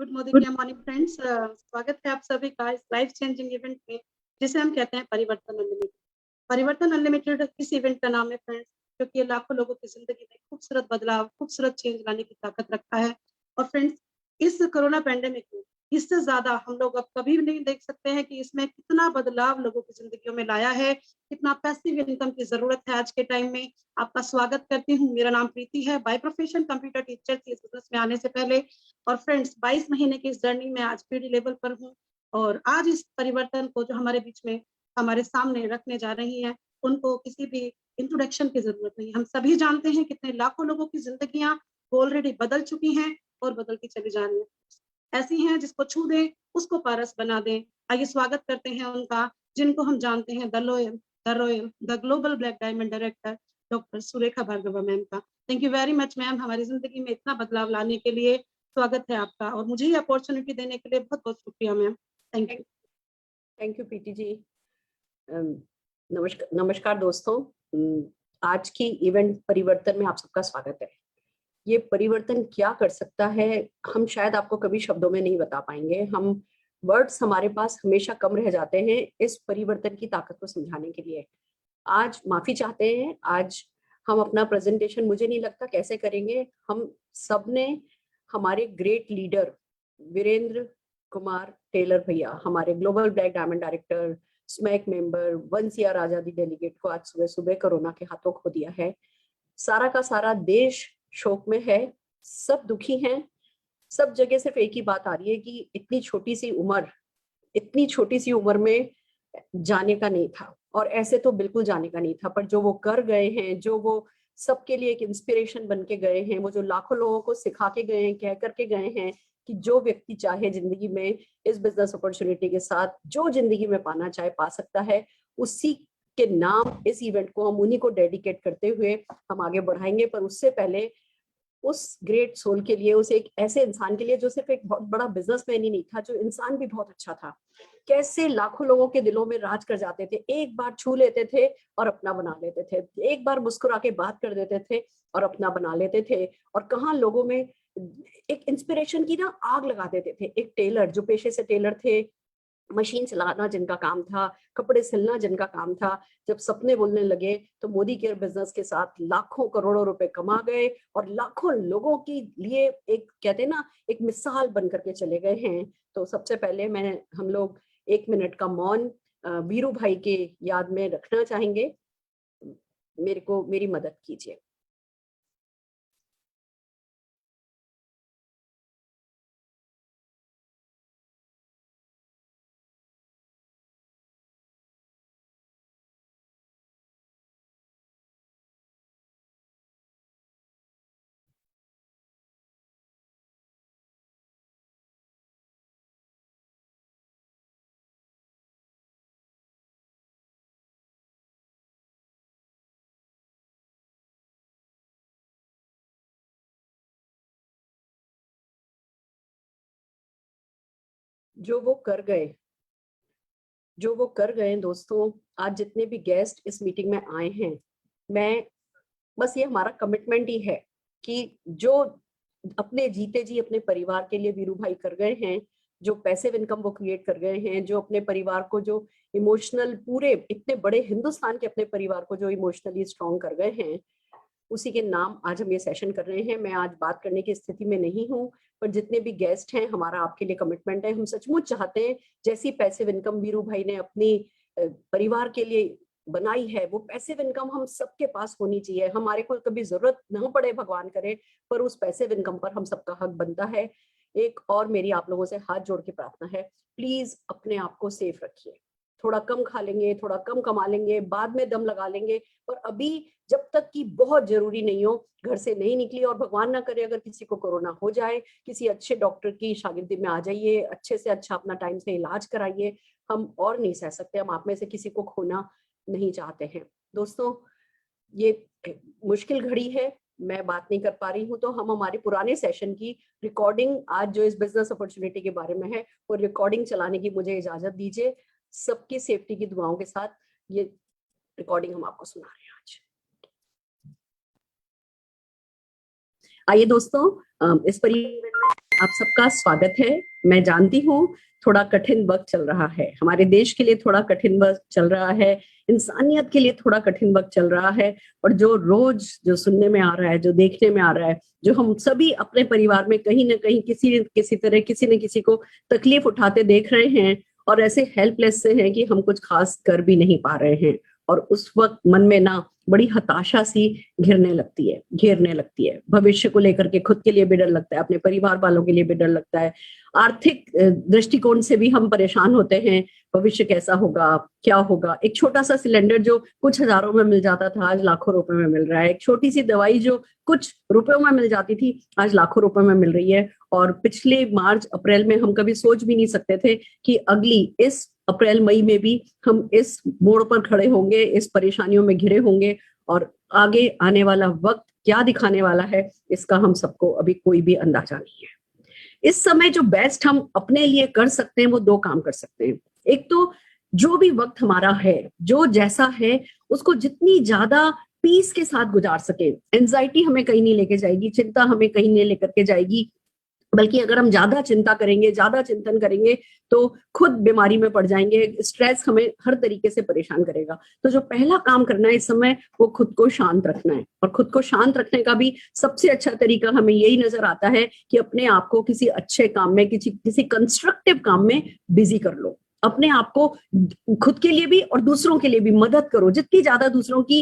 Good morning friends. स्वागत है आप सभी का इस लाइफ चेंजिंग इवेंट में जिसे हम कहते हैं परिवर्तन अनलिमिटेड। परिवर्तन अनलिमिटेड किस इवेंट का नाम है फ्रेंड्स? क्योंकि ये लाखों लोगों की जिंदगी में खूबसूरत बदलाव, खूबसूरत चेंज लाने की ताकत रखता है। और फ्रेंड्स, इस कोरोना पैंडेमिक में इससे ज्यादा हम लोग अब कभी भी नहीं देख सकते हैं कि इसमें कितना बदलाव लोगों की जिंदगियों में लाया है, कितना पैसिव इनकम की जरूरत है आज के टाइम में। आपका स्वागत करती हूँ। मेरा नाम प्रीति है, बाय प्रोफेशन कंप्यूटर टीचर थी इस बिजनेस में आने से पहले। और फ्रेंड्स, 22 महीने की इस जर्नी में आज पीडी लेवल पर हूँ। और आज इस परिवर्तन को जो हमारे बीच में हमारे सामने रखने जा रही हैं, उनको किसी भी इंट्रोडक्शन की जरूरत नहीं। हम सभी जानते हैं कितने लाखों लोगों की जिंदगियां ऑलरेडी बदल चुकी हैं और बदलती चली जा रही हैं। ऐसी हैं जिसको छू दें उसको पारस बना दें। आइए स्वागत करते हैं उनका, जिनको हम जानते हैं the global black diamond director doctor Surekha Bhargava ma'am का। Thank you very much ma'am, हमारी जिंदगी में इतना बदलाव लाने के लिए स्वागत है आपका, और मुझे ये अपॉर्चुनिटी देने के लिए बहुत बहुत शुक्रिया ma'am. Thank you. Thank you Preeti ji. नमस्कार दोस्तों। आज की इवेंट परिवर्तन में आप सबका स्वागत है। ये परिवर्तन क्या कर सकता है हम शायद आपको कभी शब्दों में नहीं बता पाएंगे। हम वर्ड्स हमारे पास हमेशा कम रह जाते हैं इस परिवर्तन की ताकत को समझाने के लिए। आज माफी चाहते हैं। आज हम अपना प्रेजेंटेशन मुझे नहीं लगता कैसे करेंगे। हम सब ने हमारे ग्रेट लीडर वीरेंद्र कुमार टेलर भैया, हमारे global black diamond director, SMAC member, वंसिया आजादी डेलीगेट को आज सुबह सुबह कोरोना के हाथों खो दिया है। सारा का सारा देश शोक में है, सब दुखी हैं। सब जगह सिर्फ एक ही बात आ रही है कि इतनी छोटी सी उम्र में जाने का नहीं था, और ऐसे तो बिल्कुल जाने का नहीं था। पर जो वो कर गए हैं, जो वो सबके लिए एक इंस्पिरेशन बन के गए हैं, वो जो लाखों लोगों को सिखा के गए हैं, कह करके गए हैं कि जो व्यक्ति चाहे जिंदगी में इस बिजनेस अपॉर्चुनिटी के साथ जो जिंदगी में पाना चाहे पा सकता है, उसी के नाम इस इवेंट को हम उन्हीं को डेडिकेट करते हुए हम आगे बढ़ाएंगे। पर उससे पहले उस ग्रेट सोल के लिए, उस एक ऐसे इंसान के लिए जो सिर्फ एक बहुत बड़ा बिजनेसमैन ही नहीं था, जो इंसान भी बहुत अच्छा था। कैसे लाखों लोगों के दिलों में राज कर जाते थे, एक बार छू लेते थे और अपना बना लेते थे, एक बार मुस्कुरा के बात कर देते थे और अपना बना लेते थे। और कहाँ लोगों में एक इंस्पिरेशन की ना आग लगा देते थे। एक टेलर जो पेशे से टेलर थे, मशीन चलाना जिनका काम था, कपड़े सिलना जिनका काम था, जब सपने बोलने लगे तो मोदी केयर बिजनेस के साथ लाखों करोड़ों रुपए कमा गए और लाखों लोगों के लिए एक कहते हैं ना एक मिसाल बन करके चले गए हैं। तो सबसे पहले हम लोग 1 मिनट का मौन वीरू भाई के याद में रखना चाहेंगे। मेरी मदद कीजिए। जो वो कर गए दोस्तों, आज जितने भी गेस्ट इस मीटिंग में आए हैं, मैं बस ये हमारा कमिटमेंट ही है कि जो अपने जीते जी अपने परिवार के लिए वीरू भाई कर गए हैं, जो पैसिव इनकम वो क्रिएट कर गए हैं, जो अपने परिवार को जो इमोशनल, पूरे इतने बड़े हिंदुस्तान के अपने परिवार को जो इमोशनली स्ट्रॉन्ग कर गए हैं, उसी के नाम आज हम ये सेशन कर रहे हैं। मैं आज बात करने की स्थिति में नहीं हूँ, पर जितने भी गेस्ट हैं, हमारा आपके लिए कमिटमेंट है। हम सचमुच चाहते हैं जैसी पैसिव इनकम वीरू भाई ने अपनी परिवार के लिए बनाई है, वो पैसिव इनकम हम सबके पास होनी चाहिए। हमारे को कभी जरूरत ना पड़े, भगवान करे, पर उस पैसिव इनकम पर हम सबका हक बनता है। एक और मेरी आप लोगों से हाथ जोड़ के प्रार्थना है, प्लीज अपने आप को सेफ रखिए। थोड़ा कम खा लेंगे, थोड़ा कम कमा लेंगे, बाद में दम लगा लेंगे, पर अभी जब तक कि बहुत जरूरी नहीं हो, घर से नहीं निकली। और भगवान ना करे अगर किसी को कोरोना हो जाए, किसी अच्छे डॉक्टर की शागिर्दी में आ जाइए, अच्छे से अच्छा अपना टाइम से इलाज कराइए। हम और नहीं सह सकते, हम आप में से किसी को खोना नहीं चाहते हैं। दोस्तों, ये मुश्किल घड़ी है, मैं बात नहीं कर पा रही हूँ, तो हम हमारे पुराने सेशन की रिकॉर्डिंग, आज जो इस बिजनेस अपॉर्चुनिटी के बारे में है, वो रिकॉर्डिंग चलाने की मुझे इजाजत दीजिए। सबकी सेफ्टी की दुआओं के साथ ये रिकॉर्डिंग हम आपको सुना रहे हैं आज। आइए दोस्तों, इस आप सबका स्वागत है। मैं जानती हूँ थोड़ा कठिन वक्त चल रहा है, हमारे देश के लिए थोड़ा कठिन वक्त चल रहा है, इंसानियत के लिए थोड़ा कठिन वक्त चल रहा है। और जो रोज जो सुनने में आ रहा है, जो देखने में आ रहा है, जो हम सभी अपने परिवार में कहीं ना कहीं किसी न किसी तरह किसी न किसी को तकलीफ उठाते देख रहे हैं और ऐसे हेल्पलेस से हैं कि हम कुछ खास कर भी नहीं पा रहे हैं। और उस वक्त मन में ना बड़ी हताशा सी घेरने लगती है। भविष्य को लेकर के खुद के लिए भी डर लगता है, अपने परिवार वालों के लिए भी डर लगता है। आर्थिक दृष्टिकोण से भी हम परेशान होते हैं, भविष्य कैसा होगा, क्या होगा। एक छोटा सा सिलेंडर जो कुछ हजारों में मिल जाता था, आज लाखों रुपए में मिल रहा है। एक छोटी सी दवाई जो कुछ रुपयों में मिल जाती थी, आज लाखों रुपए में मिल रही है। और पिछले मार्च अप्रैल में हम कभी सोच भी नहीं सकते थे कि अगली इस अप्रैल मई में भी हम इस मोड़ पर खड़े होंगे, इस परेशानियों में घिरे होंगे। और आगे आने वाला वक्त क्या दिखाने वाला है, इसका हम सबको अभी कोई भी अंदाजा नहीं है। इस समय जो बेस्ट हम अपने लिए कर सकते हैं वो दो काम कर सकते हैं। एक तो जो भी वक्त हमारा है, जो जैसा है, उसको जितनी ज्यादा पीस के साथ गुजार सके। एंजाइटी हमें कहीं नहीं लेके जाएगी, चिंता हमें कहीं नहीं लेकर के जाएगी, बल्कि अगर हम ज्यादा चिंता करेंगे, ज्यादा चिंतन करेंगे तो खुद बीमारी में पड़ जाएंगे। स्ट्रेस हमें हर तरीके से परेशान करेगा। तो जो पहला काम करना है इस समय, वो खुद को शांत रखना है। और खुद को शांत रखने का भी सबसे अच्छा तरीका हमें यही नजर आता है कि अपने आप को किसी अच्छे काम में, किसी कंस्ट्रक्टिव काम में बिजी कर लो। अपने आप को खुद के लिए भी और दूसरों के लिए भी मदद करो। जितनी ज्यादा दूसरों की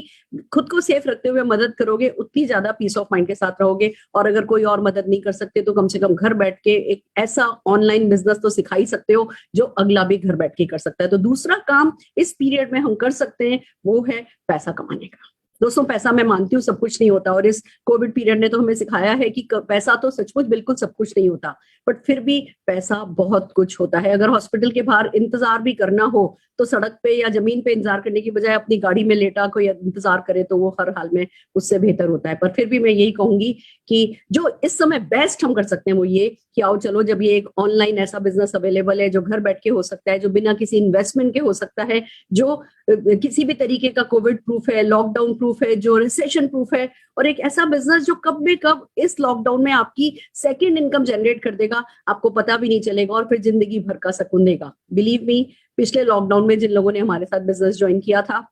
खुद को सेफ रखते हुए मदद करोगे, उतनी ज्यादा पीस ऑफ माइंड के साथ रहोगे। और अगर कोई और मदद नहीं कर सकते तो कम से कम घर बैठ के एक ऐसा ऑनलाइन बिजनेस तो सिखा ही सकते हो जो अगला भी घर बैठ के कर सकता है। तो दूसरा काम इस पीरियड में हम कर सकते हैं वो है पैसा कमाने का। दोस्तों, पैसा मैं मानती हूँ सब कुछ नहीं होता, और इस कोविड पीरियड ने तो हमें सिखाया है कि पैसा तो सचमुच बिल्कुल सब कुछ नहीं होता, बट फिर भी पैसा बहुत कुछ होता है। अगर हॉस्पिटल के बाहर इंतजार भी करना हो तो सड़क पे या जमीन पे इंतजार करने की बजाय अपनी गाड़ी में लेटा कोई इंतजार करे तो वो हर हाल में उससे बेहतर होता है। पर फिर भी मैं यही कहूंगी कि जो इस समय बेस्ट हम कर सकते हैं वो ये कि आओ चलो, जब ये एक ऑनलाइन ऐसा बिजनेस अवेलेबल है जो घर बैठ के हो सकता है, जो बिना किसी इन्वेस्टमेंट के हो सकता है, जो किसी भी तरीके का कोविड प्रूफ है, लॉकडाउन प्रूफ है, जो रिसेशन प्रूफ है, और एक ऐसा बिजनेस जो कब में कब इस लॉकडाउन में आपकी सेकेंड इनकम जनरेट कर देगा, आपको पता भी नहीं चलेगा और फिर जिंदगी भर का सुकून देगा। बिलीव मी, पिछले लॉकडाउन में जिन लोगों ने हमारे साथ बिजनेस ज्वाइन किया था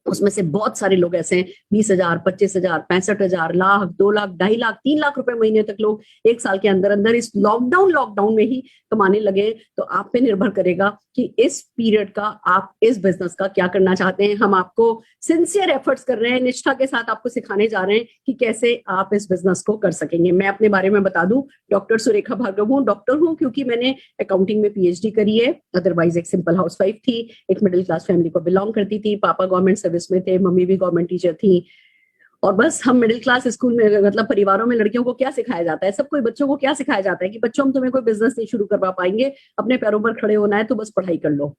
उसमें से बहुत सारे लोग ऐसे हैं, 20,000, 25,000, 65,000, लाख, 2 लाख, 2.5 लाख, 3 लाख रुपए महीने तक लोग एक साल के अंदर अंदर इस लॉकडाउन में ही कमाने लगे। तो आप पे निर्भर करेगा कि इस पीरियड का आप इस बिजनेस का क्या करना चाहते हैं। हम आपको सिंसियर एफर्ट्स कर रहे हैं, निष्ठा के साथ आपको सिखाने जा रहे हैं कि कैसे आप इस बिजनेस को कर सकेंगे। मैं अपने बारे में बता दूं, डॉक्टर सुरेखा भार्गव हूँ। डॉक्टर हूँ क्योंकि मैंने अकाउंटिंग में पीएचडी करी है, अदरवाइज एक सिंपल हाउसवाइफ थी, एक मिडिल क्लास फैमिली को बिलोंग करती थी। पापा गवर्नमेंट सर्विस में थे, मम्मी भी गवर्नमेंट टीचर थी। और बस हम मिडिल क्लास स्कूल में, मतलब परिवारों में लड़कियों को क्या सिखाया जाता है, सब कोई बच्चों को क्या सिखाया जाता है कि बच्चों हम तुम्हें कोई बिजनेस नहीं शुरू करवा पाएंगे, अपने पैरों पर खड़े होना है तो बस पढ़ाई कर लो।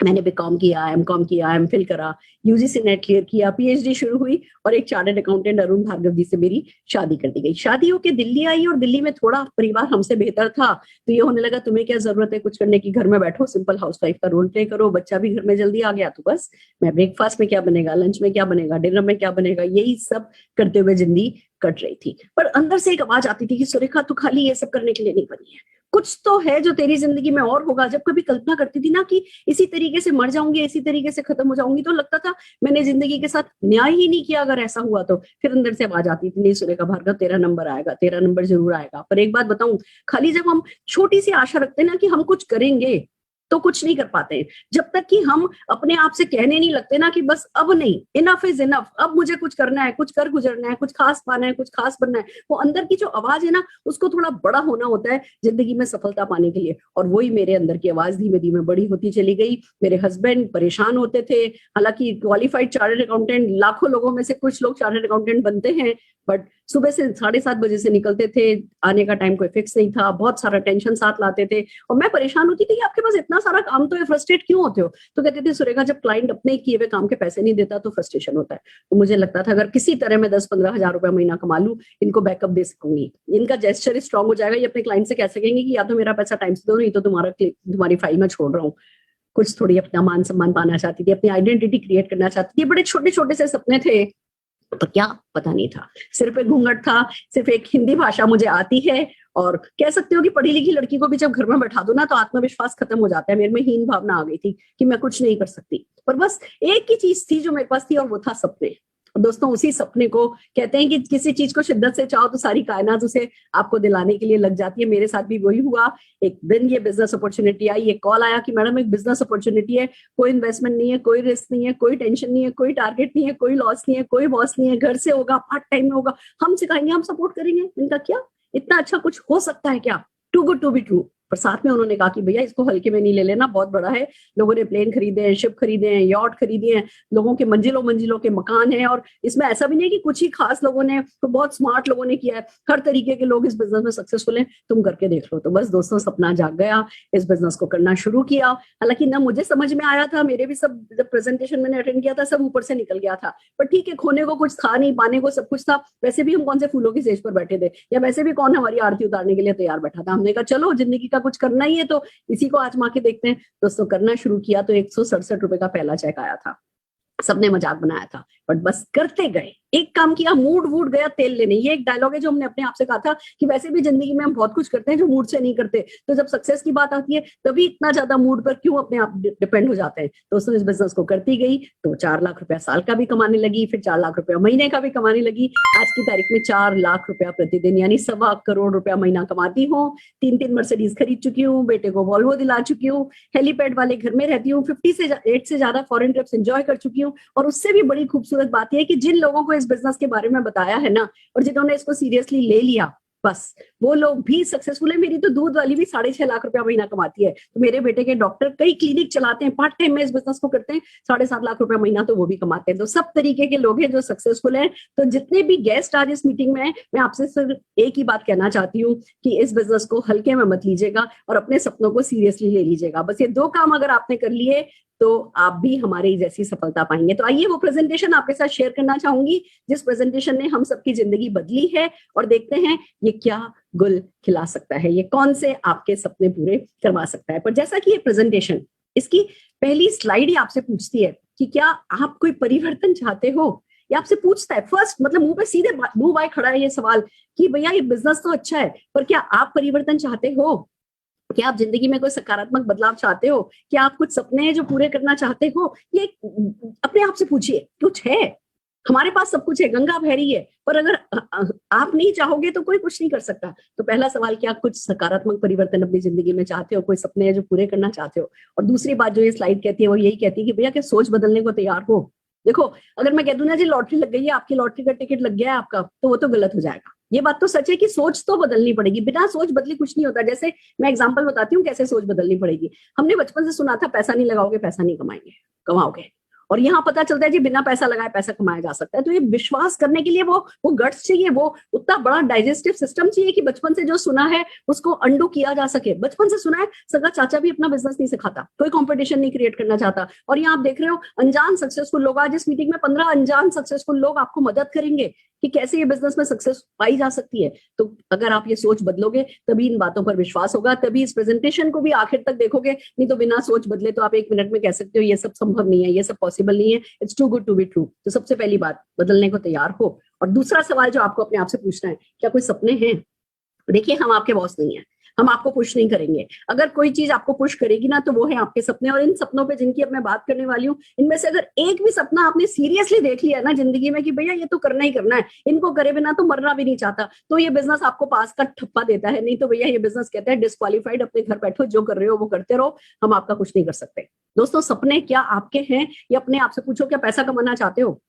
मैंने बीकॉम किया, एमकॉम किया, एमफिल करा, यूजीसी नेट क्लियर किया, पीएचडी शुरू हुई और एक चार्टर्ड अकाउंटेंट अरुण भार्गव जी से मेरी शादी कर दी गई। शादी होके दिल्ली आई और दिल्ली में थोड़ा परिवार हमसे बेहतर था तो ये होने लगा तुम्हें क्या जरूरत है कुछ करने की, घर में बैठो, सिंपल हाउसवाइफ का रोल प्ले करो। बच्चा भी घर में जल्दी आ गया तो बस मैं ब्रेकफास्ट में क्या बनेगा, लंच में क्या बनेगा, डिनर में क्या बनेगा, यही सब करते हुए जिंदगी कट रही थी। पर अंदर से एक आवाज आती थी कि सुरेखा तू खाली ये सब करने के लिए नहीं बनी है, कुछ तो है जो तेरी जिंदगी में और होगा। जब कभी कल्पना करती थी ना कि इसी तरीके से मर जाऊंगी, इसी तरीके से खत्म हो जाऊंगी, तो लगता था मैंने जिंदगी के साथ न्याय ही नहीं किया अगर ऐसा हुआ तो। फिर अंदर से आवाज आती थी, नहीं सुरेखा भार्गव तेरा नंबर आएगा, तेरा नंबर जरूर आएगा। पर एक बात बताऊं, खाली जब हम छोटी सी आशा रखते हैं ना कि हम कुछ करेंगे तो कुछ नहीं कर पाते हैं। जब तक कि हम अपने आप से कहने नहीं लगते ना कि बस अब नहीं, इनफ इज इनफ, अब मुझे कुछ करना है, कुछ कर गुजरना है, कुछ खास पाना है, कुछ खास बनना है, वो अंदर की जो आवाज है ना उसको थोड़ा बड़ा होना होता है जिंदगी में सफलता पाने के लिए। और वही मेरे अंदर की आवाज धीमे धीमे बड़ी होती चली गई। मेरे हस्बैंड परेशान होते थे, हालांकि क्वालिफाइड चार्टर्ड अकाउंटेंट, लाखों लोगों में से कुछ लोग चार्टर्ड अकाउंटेंट बनते हैं, बट सुबह से 7:30 बजे से निकलते थे, आने का टाइम कोई फिक्स नहीं था, बहुत सारा टेंशन साथ लाते थे। और मैं परेशान होती थी कि आपके पास इतना सारा काम तो है, फ्रस्ट्रेट क्यों होते हो? तो कहते थे सुरेखा जब क्लाइंट अपने किए हुए काम के पैसे नहीं देता तो फ्रस्ट्रेशन होता है। तो मुझे लगता था अगर किसी तरह मैं 10-15 हजार रुपए महीना कमा लूं, इनको बैकअप दे सकूंगी, इनका जेस्चर स्ट्रांग हो जाएगा, ये अपने क्लाइंट से कह सकेंगे कि या तो मेरा पैसा टाइम से दो, नहीं तो तुम्हारी फाइल में छोड़ रहा हूँ। कुछ थोड़ी अपना मान सम्मान पाना चाहती थी, अपनी आइडेंटिटी क्रिएट करना चाहती थी। बड़े छोटे छोटे से सपने थे, पर क्या पता नहीं था, सिर पे घूंघट था। सिर्फ एक हिंदी भाषा मुझे आती है और कह सकते हो कि पढ़ी लिखी लड़की को भी जब घर में बैठा दो ना तो आत्मविश्वास खत्म हो जाता है। मेरे में हीन भावना आ गई थी कि मैं कुछ नहीं कर सकती, पर बस एक ही चीज थी जो मेरे पास थी और वो था सपने। और दोस्तों उसी सपने को कहते हैं कि किसी चीज को शिद्दत से चाहो तो सारी कायनात उसे आपको दिलाने के लिए लग जाती है। मेरे साथ भी वही हुआ। एक दिन ये बिजनेस अपॉर्चुनिटी आई, ये कॉल आया कि मैडम एक बिजनेस अपॉर्चुनिटी है, कोई इन्वेस्टमेंट नहीं है, कोई रिस्क नहीं है, कोई टेंशन नहीं है, कोई टारगेट नहीं है, कोई लॉस नहीं है, कोई बॉस नहीं है, घर से होगा, पार्ट टाइम में होगा, हम सिखाएंगे, हम सपोर्ट करेंगे। इनका क्या इतना अच्छा कुछ हो सकता है क्या? Too good to be true. पर साथ में उन्होंने कहा कि भैया इसको हल्के में नहीं ले लेना, बहुत बड़ा है। लोगों ने प्लेन खरीदे हैं, शिप खरीदे हैं, यॉट खरीदे हैं, लोगों के मंजिलों मंजिलों के मकान हैं। और इसमें ऐसा भी नहीं है कि कुछ ही खास लोगों ने, तो बहुत स्मार्ट लोगों ने किया है। हर तरीके के लोग इस बिजनेस में सक्सेसफुल हैं, तुम करके देख लो। तो बस दोस्तों सपना जाग गया, इस बिजनेस को करना शुरू किया। हालांकि ना मुझे समझ में आया था, मेरे भी सब जब प्रेजेंटेशन मैंने अटेंड किया था सब ऊपर से निकल गया था। पर ठीक है, खोने को कुछ था नहीं, पाने को सब कुछ था। वैसे भी हम कौन से फूलों की सेज पर बैठे थे, या वैसे भी कौन हमारी आरती उतारने के लिए तैयार बैठा था। हमने कहा चलो जिंदगी का कुछ करना ही है तो इसी को आजमा के देखते हैं। दोस्तों करना शुरू किया तो 167 रुपए का पहला चेक आया था। सबने मजाक बनाया था, बट बस करते गए। एक काम किया, मूड वूड गया तेल लेने। ये एक डायलॉग है जो हमने अपने आप से कहा था कि वैसे भी जिंदगी में हम बहुत कुछ करते हैं जो मूड से नहीं करते, तो जब सक्सेस की बात आती है तभी इतना ज्यादा मूड पर क्यों अपने आप डिपेंड हो जाते हैं। दोस्तों इस बिजनेस को करती गई तो 4 लाख रुपया साल का भी कमाने लगी, फिर 4 लाख रुपया महीने का भी कमाने लगी। आज की तारीख में 4 लाख रुपया प्रतिदिन यानी 1.25 करोड़ रुपया महीना कमाती हूँ। 3 मर्सिडीज खरीद चुकी हूँ, बेटे को वॉल्वो दिला चुकी हूँ, हेलीपैड वाले घर में रहती हूँ, 58 से ज्यादा फॉरेन ट्रिप्स एंजॉय कर चुकी हूँ। और उससे भी बड़ी खूबसूरत बात यह है कि जिन लोगों को इस बिजनेस के बारे में बताया है ना, और जिन्होंने इसको सीरियसली ले लिया, बस वो लोग भी सक्सेसफुल है। मेरी तो दूध वाली भी 6.5 लाख रुपया महीना कमाती है। तो मेरे बेटे के डॉक्टर कई क्लिनिक चलाते हैं, पार्ट टाइम में इस बिजनेस को करते हैं, 7.5 लाख रुपया महीना तो वो भी कमाते हैं। तो सब तरीके के लोग हैं जो सक्सेसफुल हैं। तो जितने भी गेस्ट आज इस मीटिंग में हैं, मैं आपसे सिर्फ एक ही बात कहना चाहती हूँ कि इस बिजनेस को हल्के में मत लीजिएगा और अपने सपनों को सीरियसली ले लीजिएगा। बस ये 2 काम अगर आपने कर लिए तो आप भी हमारे जैसी सफलता पाएंगे। तो आइए वो प्रेजेंटेशन आपके साथ शेयर करना चाहूंगी जिस प्रेजेंटेशन ने हम सबकी जिंदगी बदली है, और देखते हैं ये क्या गुल खिला सकता है, ये कौन से आपके सपने पूरे करवा सकता है। पर जैसा कि ये प्रेजेंटेशन, इसकी पहली स्लाइड ही आपसे पूछती है कि क्या आप कोई परिवर्तन चाहते हो। ये आपसे पूछता है फर्स्ट, मतलब मुंह पे सीधे मुंह बाय खड़ा है ये सवाल कि भैया ये बिजनेस तो अच्छा है, पर क्या आप परिवर्तन चाहते हो? क्या आप जिंदगी में कोई सकारात्मक बदलाव चाहते हो? क्या आप कुछ सपने हैं जो पूरे करना चाहते हो? ये अपने आप से पूछिए। कुछ है, हमारे पास सब कुछ है, गंगा बह रही है, पर अगर आप नहीं चाहोगे तो कोई कुछ नहीं कर सकता। तो पहला सवाल, क्या आप कुछ सकारात्मक परिवर्तन अपनी जिंदगी में चाहते हो? कोई सपने हैं जो पूरे करना चाहते हो? और दूसरी बात जो ये स्लाइड कहती है वो यही कहती है कि भैया क्या सोच बदलने को तैयार हो? देखो, अगर मैं कह दूं ना जी लॉटरी लग गई है, आपकी लॉटरी का टिकट लग गया है आपका, तो वो तो गलत हो जाएगा। ये बात तो सच है कि सोच तो बदलनी पड़ेगी, बिना सोच बदली कुछ नहीं होता। जैसे मैं एग्जांपल बताती हूँ कैसे सोच बदलनी पड़ेगी। हमने बचपन से सुना था पैसा नहीं लगाओगे पैसा नहीं कमाओगे, और यहाँ पता चलता है जी बिना पैसा लगाए पैसा कमाया जा सकता है। तो ये विश्वास करने के लिए वो गट्स चाहिए, वो उतना बड़ा डाइजेस्टिव सिस्टम चाहिए कि बचपन से जो सुना है उसको अंडू किया जा सके। बचपन से सुना है, सगा चाचा भी अपना बिजनेस नहीं सिखाता, कोई कंपटीशन नहीं क्रिएट करना चाहता, और यहाँ आप देख रहे हो अनजान सक्सेसफुल लोग। आज इस मीटिंग में 15 अनजान सक्सेसफुल लोग आपको मदद करेंगे कि कैसे ये बिजनेस में सक्सेस पाई जा सकती है। तो अगर आप ये सोच बदलोगे तभी इन बातों पर विश्वास होगा, तभी इस प्रेजेंटेशन को भी आखिर तक देखोगे। नहीं तो बिना सोच बदले तो आप 1 मिनट में कह सकते हो ये सब संभव नहीं है, ये सब पॉसिबल नहीं है, it's too good to be true. तो सबसे पहली बात, बदलने को तैयार हो। और दूसरा सवाल जो आपको अपने आप से पूछना है, क्या कोई सपने हैं? देखिए, हम आपके बॉस नहीं है, हम आपको पुश नहीं करेंगे। अगर कोई चीज आपको पुश करेगी ना तो वो है आपके सपने। और इन सपनों पे जिनकी अब मैं बात करने वाली हूँ, इनमें से अगर एक भी सपना आपने सीरियसली देख लिया ना जिंदगी में कि भैया ये तो करना ही करना है, इनको करे बिना तो मरना भी नहीं चाहता, तो ये बिजनेस आपको पास का ठप्पा देता है। नहीं तो भैया ये बिजनेस कहता है डिस्क्वालीफाइड, अपने घर बैठो, जो कर रहे हो वो करते रहो, हम आपका कुछ नहीं कर सकते। दोस्तों सपने क्या आपके हैं? ये अपने आप से पूछो। क्या पैसा कमाना चाहते हो?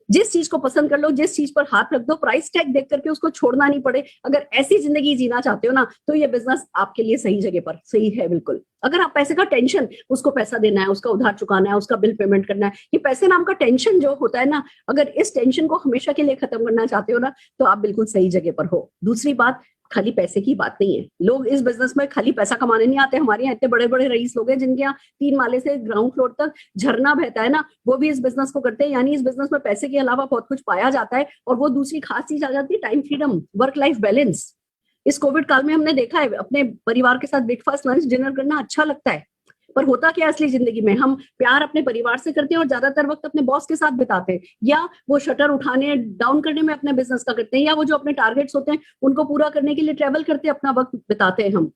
जिस चीज को पसंद कर लो, जिस चीज पर हाथ रख दो, प्राइस टैग देख करके उसको छोड़ना नहीं पड़े। अगर ऐसी जिंदगी जीना चाहते हो ना तो ये बिजनेस आपके लिए सही जगह पर सही है, बिल्कुल। अगर आप पैसे का टेंशन, उसको पैसा देना है, उसका उधार चुकाना है, उसका बिल पेमेंट करना है, ये पैसे नाम का टेंशन जो होता है ना, अगर इस टेंशन को हमेशा के लिए खत्म करना चाहते हो ना तो आप बिल्कुल सही जगह पर हो। दूसरी बात, खाली पैसे की बात नहीं है। लोग इस बिजनेस में खाली पैसा कमाने नहीं आते। हमारे यहाँ इतने बड़े बड़े रईस लोग हैं जिनके यहाँ 3 माले से ग्राउंड फ्लोर तक झरना बहता है ना, वो भी इस बिजनेस को करते हैं। यानी इस बिजनेस में पैसे के अलावा बहुत कुछ पाया जाता है। और वो दूसरी खास चीज आ जाती है, time freedom, work life balance. इस कोविड काल में हमने देखा है अपने परिवार के साथ ब्रेकफास्ट लंच डिनर करना अच्छा लगता है, पर होता क्या है असली जिंदगी में, हम प्यार अपने परिवार से करते हैं और ज्यादातर वक्त अपने बॉस के साथ बिताते हैं, या वो शटर उठाने डाउन करने में अपने बिजनेस का करते हैं, या वो जो अपने टारगेट्स होते हैं उनको पूरा करने के लिए ट्रेवल करते हैं, अपना वक्त बिताते हैं हम।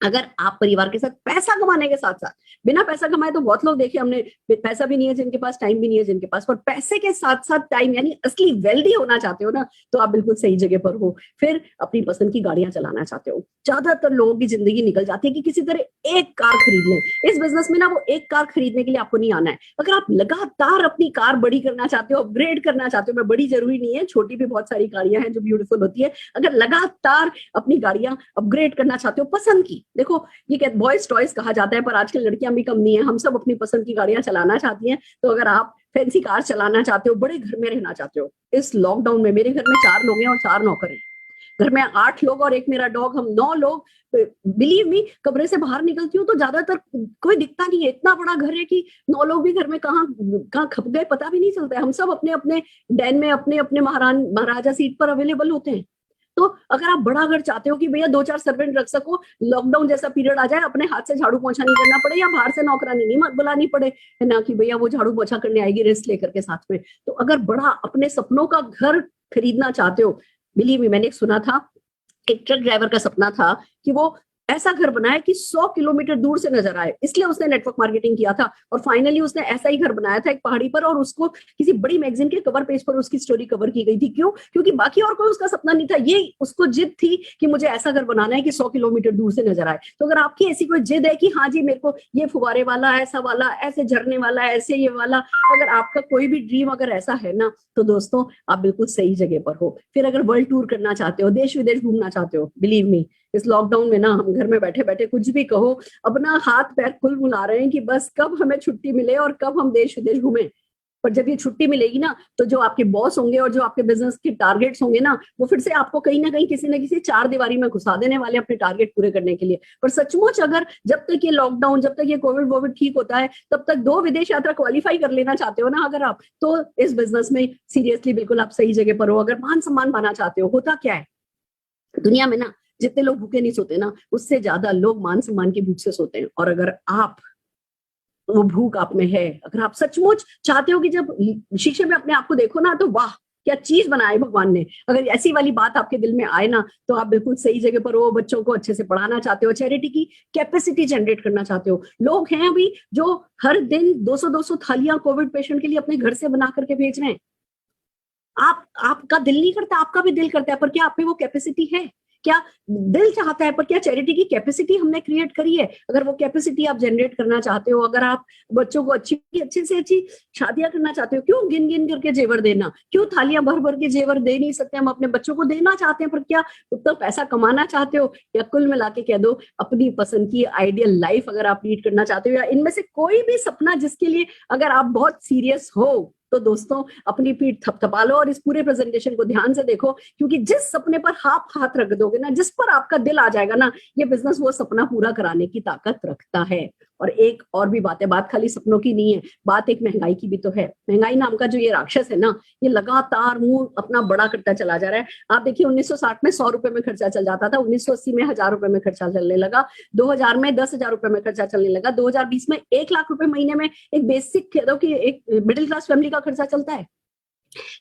अगर आप परिवार के साथ पैसा कमाने के साथ साथ, बिना पैसा कमाए तो बहुत लोग देखे हमने, पैसा भी नहीं है जिनके पास, टाइम भी नहीं है जिनके पास, पर पैसे के साथ साथ टाइम, यानी असली वेल्दी होना चाहते हो ना, तो आप बिल्कुल सही जगह पर हो। फिर अपनी पसंद की गाड़ियां चलाना चाहते हो। ज्यादातर लोगों की जिंदगी निकल जाती है कि किसी तरह एक कार खरीद लें। इस बिजनेस में ना वो एक कार खरीदने के लिए आपको नहीं आना है। अगर आप लगातार अपनी कार बड़ी करना चाहते हो, अपग्रेड करना चाहते हो, मैं बड़ी जरूरी नहीं है, छोटी भी बहुत सारी गाड़ियां हैं जो ब्यूटीफुल होती है, अगर लगातार अपनी गाड़ियां अपग्रेड करना चाहते हो पसंद की, देखो ये क्या बॉयज टॉयज कहा जाता है, पर आजकल लड़कियां भी कम नहीं है, हम सब अपनी पसंद की गाड़ियां चलाना चाहती हैं। तो अगर आप फैंसी कार चलाना चाहते हो, बड़े घर में रहना चाहते हो, इस लॉकडाउन में मेरे घर में 4 लोग हैं और 4 नौकर हैं, घर में 8 लोग और एक मेरा डॉग, हम 9 लोग। बिलीव मी, कमरे से बाहर निकलती हूँ तो ज्यादातर कोई दिखता नहीं है, इतना बड़ा घर है कि 9 लोग भी घर में कहाँ कहाँ खप गए पता भी नहीं चलता है। हम सब अपने अपने डैन में अपने अपने महाराजा सीट पर अवेलेबल होते हैं। तो अगर आप बड़ा घर चाहते हो कि भैया 2-4 सर्वेंट रख सको, लॉकडाउन जैसा पीरियड आ जाए, अपने हाथ से झाड़ू पोछा नहीं करना पड़े, या बाहर से नौकरानी नहीं बुलानी पड़े, है ना, कि भैया वो झाड़ू पोछा करने आएगी रेस्ट लेकर के साथ में। तो अगर बड़ा अपने सपनों का घर खरीदना चाहते हो, बिलीव मी, मैंने सुना था, एक ट्रक ड्राइवर का सपना था कि वो ऐसा घर बनाए कि 100 किलोमीटर दूर से नजर आए, इसलिए उसने नेटवर्क मार्केटिंग किया था और फाइनली उसने ऐसा ही घर बनाया था एक पहाड़ी पर, और उसको किसी बड़ी मैगजीन के कवर पेज पर उसकी स्टोरी कवर की गई थी। क्यों? क्योंकि बाकी और कोई उसका सपना नहीं था, ये उसको जिद थी कि मुझे ऐसा घर बनाना है कि 100 किलोमीटर दूर से नजर आए। तो अगर आपकी ऐसी कोई जिद है कि हाँ जी मेरे को ये फुवारे वाला, ऐसा वाला, ऐसे झरने वाला, ऐसे ये वाला, अगर आपका कोई भी ड्रीम अगर ऐसा है ना, तो दोस्तों आप बिल्कुल सही जगह पर हो। फिर अगर वर्ल्ड टूर करना चाहते हो, देश विदेश घूमना चाहते हो, बिलीव मी, इस लॉकडाउन में ना हम घर में बैठे बैठे कुछ भी कहो, अपना हाथ पैर खुल बुला रहे हैं कि बस कब हमें छुट्टी मिले और कब हम देश विदेश घूमें। पर जब ये छुट्टी मिलेगी ना, तो जो आपके बॉस होंगे और जो आपके बिजनेस के टारगेट्स होंगे ना, वो फिर से आपको कहीं ना कहीं किसी न किसी 4 दीवारी में घुसा देने वाले अपने टारगेट पूरे करने के लिए। पर सचमुच अगर जब तक ये लॉकडाउन, जब तक ये कोविड ठीक होता है, तब तक 2 विदेश यात्रा क्वालिफाई कर लेना चाहते हो ना अगर आप, तो इस बिजनेस में सीरियसली बिल्कुल आप सही जगह पर हो। अगर मान सम्मान पाना चाहते हो, होता क्या है दुनिया में ना, जितने लोग भूखे नहीं सोते ना, उससे ज्यादा लोग मान सम्मान की भूख से सोते हैं। और अगर आप, वो भूख आप में है, अगर आप सचमुच चाहते हो कि जब शीशे में अपने आप को देखो ना, तो वाह क्या चीज बनाई भगवान ने, अगर ऐसी वाली बात आपके दिल में आए ना, तो आप बिल्कुल सही जगह पर हो। बच्चों को अच्छे से पढ़ाना चाहते हो, चैरिटी की कैपेसिटी जनरेट करना चाहते हो। लोग हैं अभी जो हर दिन 200-200 थालियां कोविड पेशेंट के लिए अपने घर से बना करके भेज रहे हैं। आपका दिल नहीं करता? आपका भी दिल करता है, पर क्या आप में वो कैपेसिटी है? क्या दिल चाहता है, पर क्या चैरिटी की कैपेसिटी हमने क्रिएट करी है? अगर वो कैपेसिटी आप जनरेट करना चाहते हो, अगर आप बच्चों को अच्छे से अच्छी शादियां करना चाहते हो, क्यों गिन गिन करके जेवर देना? क्यों थालियां भर भर के जेवर दे नहीं सकते? हम अपने बच्चों को देना चाहते हैं, पर क्या उतना पैसा कमाना चाहते हो? या कुल मिला के कह दो, अपनी पसंद की आइडियल लाइफ अगर आप लीड करना चाहते हो, या इनमें से कोई भी सपना जिसके लिए अगर आप बहुत सीरियस हो, तो दोस्तों अपनी पीठ थपथपा लो और इस पूरे प्रेजेंटेशन को ध्यान से देखो, क्योंकि जिस सपने पर आप हाथ रख दोगे ना, जिस पर आपका दिल आ जाएगा ना, ये बिजनेस वो सपना पूरा कराने की ताकत रखता है। और एक और भी बात है, बात खाली सपनों की नहीं है, बात एक महंगाई की भी तो है। महंगाई नाम का जो ये राक्षस है ना, ये लगातार मुंह अपना बड़ा करता चला जा रहा है। आप देखिए 1960 में 100 रुपए में खर्चा चल जाता था, 1980 में 1000 रुपए में खर्चा चलने लगा, 2000 में 10,000 रुपए में खर्चा चलने लगा, 2020 में 1 लाख रुपए महीने में एक बेसिक कह दो कि एक मिडिल क्लास फैमिली का खर्चा चलता है।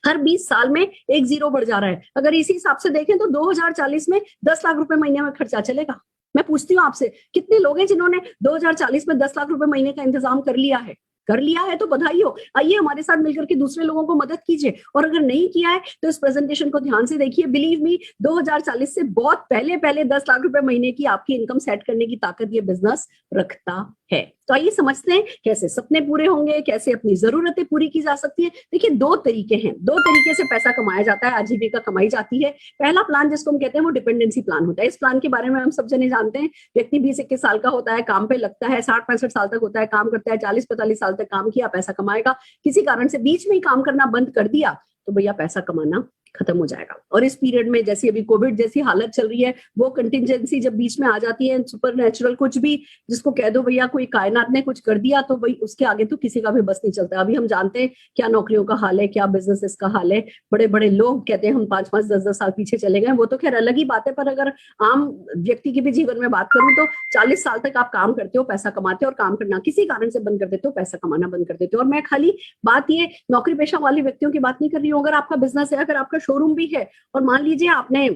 हर 20 साल में एक जीरो बढ़ जा रहा है। अगर इसी हिसाब से देखें तो 2040 में 10 लाख रुपए महीने में खर्चा चलेगा। मैं पूछती हूँ आपसे, कितने लोग हैं जिन्होंने 2040 में 10 लाख रुपए महीने का इंतजाम कर लिया है? कर लिया है तो बधाई हो। आइए हमारे साथ मिलकर के दूसरे लोगों को मदद कीजिए, और अगर नहीं किया है तो इस प्रेजेंटेशन को ध्यान से देखिए। बिलीव मी, 2040 से बहुत पहले 10 लाख रुपए महीने की आपकी इनकम सेट करने की ताकत ये बिजनेस रखता है। तो आइए समझते हैं कैसे सपने पूरे होंगे, कैसे अपनी जरूरतें पूरी की जा सकती है। देखिए 2 तरीके हैं, 2 तरीके से पैसा कमाया जाता है, आजीविका कमाई जाती है। पहला प्लान जिसको हम कहते हैं वो डिपेंडेंसी प्लान होता है। इस प्लान के बारे में हम सब जने जानते हैं। व्यक्ति 20-21 साल का होता है, काम पे लगता है, 60-65 साल तक होता है, काम करता है, 40-45 साल तक काम किया, पैसा कमाएगा। किसी कारण से बीच में ही काम करना बंद कर दिया तो भैया पैसा कमाना खत्म हो जाएगा। और इस पीरियड में जैसी अभी कोविड जैसी हालत चल रही है, वो कंटिजेंसी जब बीच में आ जाती है, सुपर नेचुरल कुछ भी जिसको कह दो भैया कोई कायनात ने कुछ कर दिया, तो भाई उसके आगे तो किसी का भी बस नहीं चलता। अभी हम जानते हैं क्या नौकरियों का हाल है, क्या बिजनेसेस का हाल है। बड़े बड़े लोग कहते हैं हम 5-5, 10-10 साल पीछे चले गए, वो तो खैर अलग ही बात है। पर अगर आम व्यक्ति के भी जीवन में बात करूं तो 40 साल तक आप काम करते हो, पैसा कमाते हो, और काम करना किसी कारण से बंद कर देते हो, पैसा कमाना बंद कर देते हो। और मैं खाली बात ये नौकरी पेशा वाले व्यक्तियों की बात नहीं कर रही हूँ। अगर आपका बिजनेस है, अगर आपका शोरूम भी है, और मान लीजिए आपने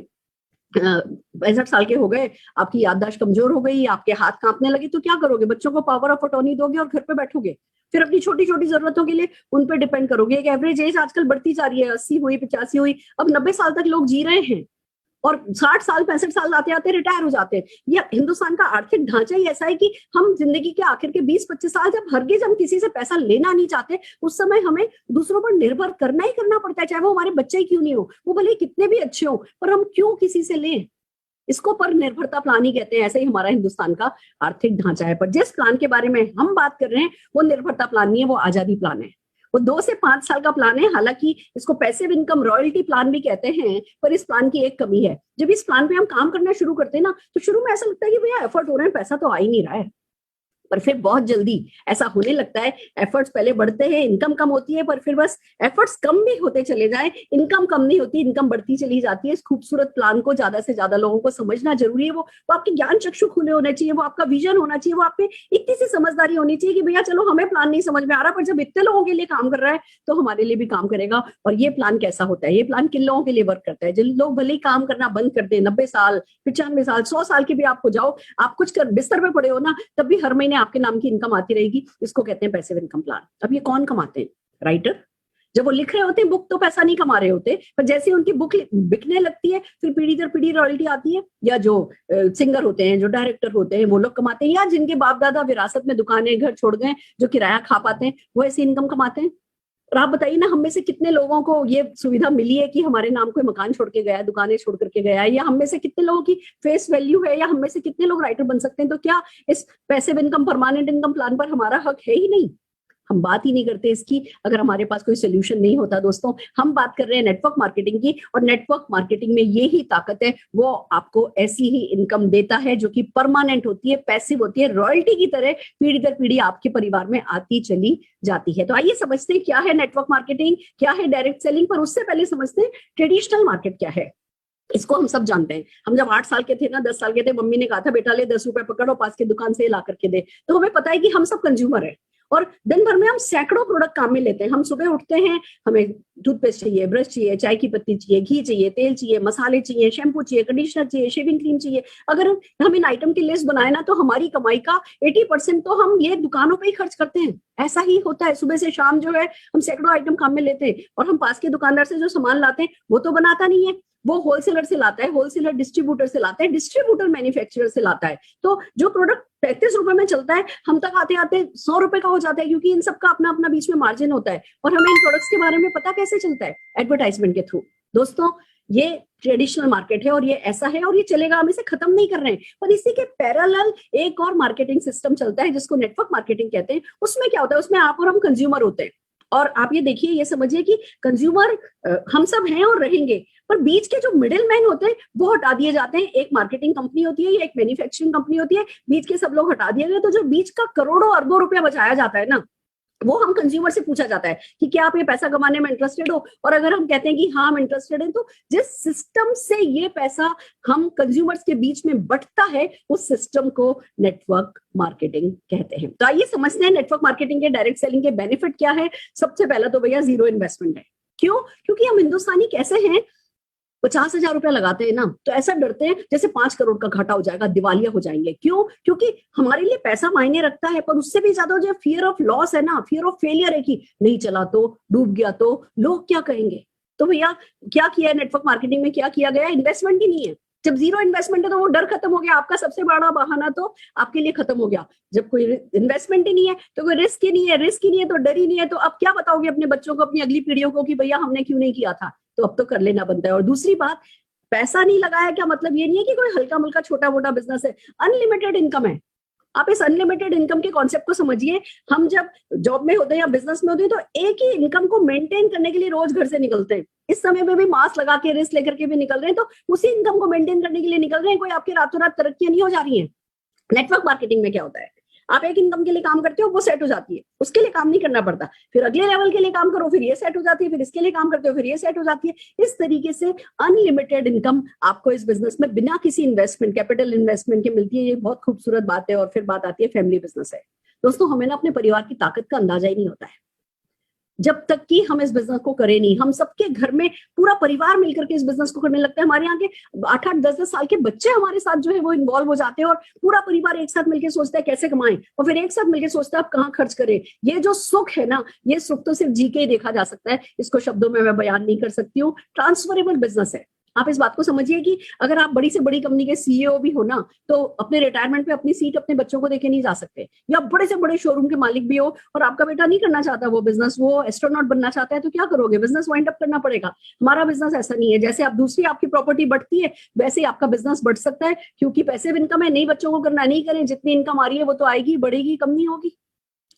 65 साल के हो गए, आपकी याददाश्त कमजोर हो गई, आपके हाथ कांपने लगे, तो क्या करोगे? बच्चों को पावर ऑफ अटॉर्नी दोगे और घर पे बैठोगे, फिर अपनी छोटी छोटी जरूरतों के लिए उन पे डिपेंड करोगे। एक एवरेज एज आजकल बढ़ती जा रही है, 80 हुई, 85 हुई, अब 90 साल तक लोग जी रहे हैं, और 60 साल 65 साल आते आते रिटायर हो जाते हैं। ये हिंदुस्तान का आर्थिक ढांचा ही ऐसा है कि हम जिंदगी के आखिर के 20-25 साल जब हरगिज हम किसी से पैसा लेना नहीं चाहते, उस समय हमें दूसरों पर निर्भर करना ही करना पड़ता है, चाहे वो हमारे बच्चे ही क्यों नहीं हो, वो भले कितने भी अच्छे हो, पर हम क्यों किसी से लें? इसको पर निर्भरता प्लान ही कहते हैं। ऐसे ही हमारा हिंदुस्तान का आर्थिक ढांचा है। पर जिस प्लान के बारे में हम बात कर रहे हैं वो निर्भरता प्लान नहीं है, वो आजादी प्लान है। वो 2 से 5 साल का प्लान है। हालांकि इसको पैसिव इनकम रॉयल्टी प्लान भी कहते हैं, पर इस प्लान की एक कमी है। जब इस प्लान पे हम काम करना शुरू करते हैं ना, तो शुरू में ऐसा लगता है कि भैया एफर्ट हो रहे हैं, पैसा तो आ ही नहीं रहा है। पर फिर बहुत जल्दी ऐसा होने लगता है, एफर्ट्स पहले बढ़ते हैं, इनकम कम होती है, पर फिर बस एफर्ट्स कम भी होते चले जाए, इनकम कम नहीं होती, इनकम बढ़ती चली जाती है। इस खूबसूरत प्लान को ज्यादा से ज्यादा लोगों को समझना जरूरी है। वो आपके ज्ञान चक्षु खुले होने चाहिए, वो आपका विजन होना चाहिए, वो आप पे इतनी सी समझदारी होनी चाहिए कि भैया चलो हमें प्लान नहीं समझ में आ रहा, पर जब इतने लोगों के लिए काम कर रहा है तो हमारे लिए भी काम करेगा। और ये प्लान कैसा होता है? ये प्लान किन लोगों के लिए वर्क करता है? जिन लोग भले ही काम करना बंद कर दे, 90 साल, 95 साल, 100 साल के भी आपको जाओ, आप कुछ कर बिस्तर पे पड़े हो ना, तब भी हर महीने आपके नाम की इनकम आती रहेगी। इसको कहते हैं पैसिव इनकम प्लान। अब ये कौन कमाते हैं? राइटर। जब वो लिख रहे होते हैं बुक तो पैसा नहीं कमा रहे होते, पर जैसे उनकी बुक बिकने लगती है फिर पीढ़ी दर पीढ़ी रॉयल्टी आती है। या जो सिंगर होते हैं, जो डायरेक्टर होते हैं, वो लोग कमाते हैं। या जिनके बाप दादा विरासत में दुकानें घर छोड़ गए, जो किराया खा पाते हैं, वो ऐसी इनकम कमाते हैं। और आप बताइए ना, हम में से कितने लोगों को ये सुविधा मिली है कि हमारे नाम कोई मकान छोड़ के गया है, दुकानें छोड़ करके गया है? या हम में से कितने लोगों की फेस वैल्यू है? या हम में से कितने लोग राइटर बन सकते हैं? तो क्या इस passive income permanent income plan पर हमारा हक है ही नहीं? हम बात ही नहीं करते इसकी, अगर हमारे पास कोई सोल्यूशन नहीं होता। दोस्तों, हम बात कर रहे हैं नेटवर्क मार्केटिंग की, और नेटवर्क मार्केटिंग में ये ही ताकत है, वो आपको ऐसी ही इनकम देता है जो कि परमानेंट होती है, पैसिव होती है, रॉयल्टी की तरह पीढ़ी दर पीढ़ी आपके परिवार में आती चली जाती है। तो आइए समझते हैं क्या है नेटवर्क मार्केटिंग, क्या है डायरेक्ट सेलिंग। पर उससे पहले समझते हैं ट्रेडिशनल मार्केट क्या है। इसको हम सब जानते हैं। हम जब 8 साल के थे ना, 10 साल के थे, मम्मी ने कहा था बेटा ले 10 रुपए पकड़ो, पास की दुकान से ला करके दे। तो हमें पता है कि हम सब कंज्यूमर है, और दिन भर में हम सैकड़ों प्रोडक्ट काम में लेते हैं। हम सुबह उठते हैं, हमें टूथपेस्ट चाहिए, ब्रश चाहिए, चाय की पत्ती चाहिए, घी चाहिए, तेल चाहिए, मसाले चाहिए, शैम्पू चाहिए, कंडीशनर चाहिए, शेविंग क्रीम चाहिए। अगर हम इन आइटम की लिस्ट बनाए ना, तो हमारी कमाई का 80% तो हम ये दुकानों पे ही खर्च करते हैं। ऐसा ही होता है, सुबह से शाम जो है हम सैकड़ों आइटम काम में लेते हैं, और हम पास के दुकानदार से जो सामान लाते हैं वो तो बनाता नहीं है, वो होलसेलर से लाता है, होलसेलर डिस्ट्रीब्यूटर से लाता है, डिस्ट्रीब्यूटर मैन्युफैक्चरर से लाता है। तो जो प्रोडक्ट 35 रुपए में चलता है, हम तक आते आते 100 रुपए का हो जाता है, क्योंकि इन सबका अपना अपना बीच में मार्जिन होता है। और हमें इन प्रोडक्ट्स के बारे में पता कैसे चलता है? एडवर्टाइजमेंट के थ्रू। दोस्तों, ये ट्रेडिशनल मार्केट है, और ये ऐसा है, और ये चलेगा, हम इसे खत्म नहीं कर रहे हैं। पर इसी के पैरेलल एक और मार्केटिंग सिस्टम चलता है जिसको नेटवर्क मार्केटिंग कहते हैं। उसमें क्या होता है? उसमें आप और हम कंज्यूमर होते हैं, और आप ये देखिए, ये समझिए कि कंज्यूमर हम सब हैं और रहेंगे, पर बीच के जो मिडिल मैन होते हैं वो हटा दिए जाते हैं। एक मार्केटिंग कंपनी होती है या एक मैन्युफैक्चरिंग कंपनी होती है, बीच के सब लोग हटा दिए गए। तो जो बीच का करोड़ों अरबों रुपया बचाया जाता है ना, वो हम कंज्यूमर से पूछा जाता है कि क्या आप ये पैसा कमाने में इंटरेस्टेड हो। और अगर हम कहते हैं कि हाँ हम इंटरेस्टेड हैं, तो जिस सिस्टम से ये पैसा हम कंज्यूमर्स के बीच में बंटता है, उस सिस्टम को नेटवर्क मार्केटिंग कहते हैं। तो आइए समझते हैं नेटवर्क मार्केटिंग के, डायरेक्ट सेलिंग के बेनिफिट क्या है। सबसे पहला तो भैया जीरो इन्वेस्टमेंट है। क्यों? क्योंकि हम हिंदुस्तानी कैसे हैं, 50,000 रुपया लगाते हैं ना, तो ऐसा डरते हैं जैसे 5 करोड़ का घाटा हो जाएगा, दिवालिया हो जाएंगे। क्यों? क्योंकि हमारे लिए पैसा मायने रखता है, पर उससे भी ज्यादा जो फियर ऑफ लॉस है ना, फियर ऑफ फेलियर है कि नहीं चला तो, डूब गया तो, लोग क्या कहेंगे। तो भैया क्या किया है नेटवर्क मार्केटिंग में? क्या किया गया? इन्वेस्टमेंट ही नहीं है। जब जीरो इन्वेस्टमेंट है तो वो डर खत्म हो गया, आपका सबसे बड़ा बहाना तो आपके लिए खत्म हो गया। जब कोई इन्वेस्टमेंट ही नहीं है तो कोई रिस्क ही नहीं है, रिस्क ही नहीं है तो डर ही नहीं है, तो अब क्या बताओगे अपने बच्चों को, अपनी अगली पीढ़ियों को कि भैया हमने क्यों नहीं किया था? तो अब तो कर लेना बनता है। और दूसरी बात, पैसा नहीं लगाया क्या मतलब ये नहीं है कि कोई हल्का मुल्का छोटा मोटा बिजनेस है, अनलिमिटेड इनकम है। आप इस अनलिमिटेड इनकम के कॉन्सेप्ट को समझिए। हम जब जॉब में होते हैं या बिजनेस में होते हैं तो एक ही इनकम को मेंटेन करने के लिए रोज घर से निकलते हैं। इस समय में भी मास्क लगा के रिस्क लेकर के भी निकल रहे हैं, तो उसी इनकम को मेंटेन करने के लिए निकल रहे हैं। कोई आपकी रातों रात तरक्कियां नहीं हो जा रही है। नेटवर्क मार्केटिंग में क्या होता है, आप एक इनकम के लिए काम करते हो, वो सेट हो जाती है, उसके लिए काम नहीं करना पड़ता, फिर अगले लेवल के लिए काम करो, फिर ये सेट हो जाती है, फिर इसके लिए काम करते हो, फिर ये सेट हो जाती है। इस तरीके से अनलिमिटेड इनकम आपको इस बिजनेस में बिना किसी इन्वेस्टमेंट, कैपिटल इन्वेस्टमेंट के मिलती है। ये बहुत खूबसूरत बात है। और फिर बात आती है फैमिली बिजनेस है। दोस्तों, हमें ना अपने परिवार की ताकत का अंदाजा ही नहीं होता है जब तक कि हम इस बिजनेस को करें नहीं। हम सबके घर में पूरा परिवार मिलकर के इस बिजनेस को करने लगता है। हमारे यहाँ के 8-8, 10-10 साल के बच्चे हमारे साथ जो है वो इन्वॉल्व हो जाते हैं और पूरा परिवार एक साथ मिलकर सोचता है कैसे कमाएं, और फिर एक साथ मिलकर सोचता है आप कहाँ खर्च करें। ये जो सुख है ना, ये सुख तो सिर्फ जी के ही देखा जा सकता है, इसको शब्दों में मैं बयान नहीं कर सकती हूँ। ट्रांसफरेबल बिजनेस है। आप इस बात को समझिए कि अगर आप बड़ी से बड़ी कंपनी के सीईओ भी हो ना, तो अपने रिटायरमेंट पे अपनी सीट अपने बच्चों को देके नहीं जा सकते। या बड़े से बड़े शोरूम के मालिक भी हो और आपका बेटा नहीं करना चाहता वो बिजनेस, वो एस्ट्रोनॉट बनना चाहता है, तो क्या करोगे, बिजनेस वाइंड अप करना पड़ेगा। हमारा बिजनेस ऐसा नहीं है। जैसे आप दूसरी आपकी प्रॉपर्टी बढ़ती है, वैसे ही आपका बिजनेस बढ़ सकता है, क्योंकि पैसिव इनकम है। नहीं बच्चों को करना, नहीं करें, जितनी इनकम आ रही है वो तो आएगी, बढ़ेगी, कम नहीं होगी।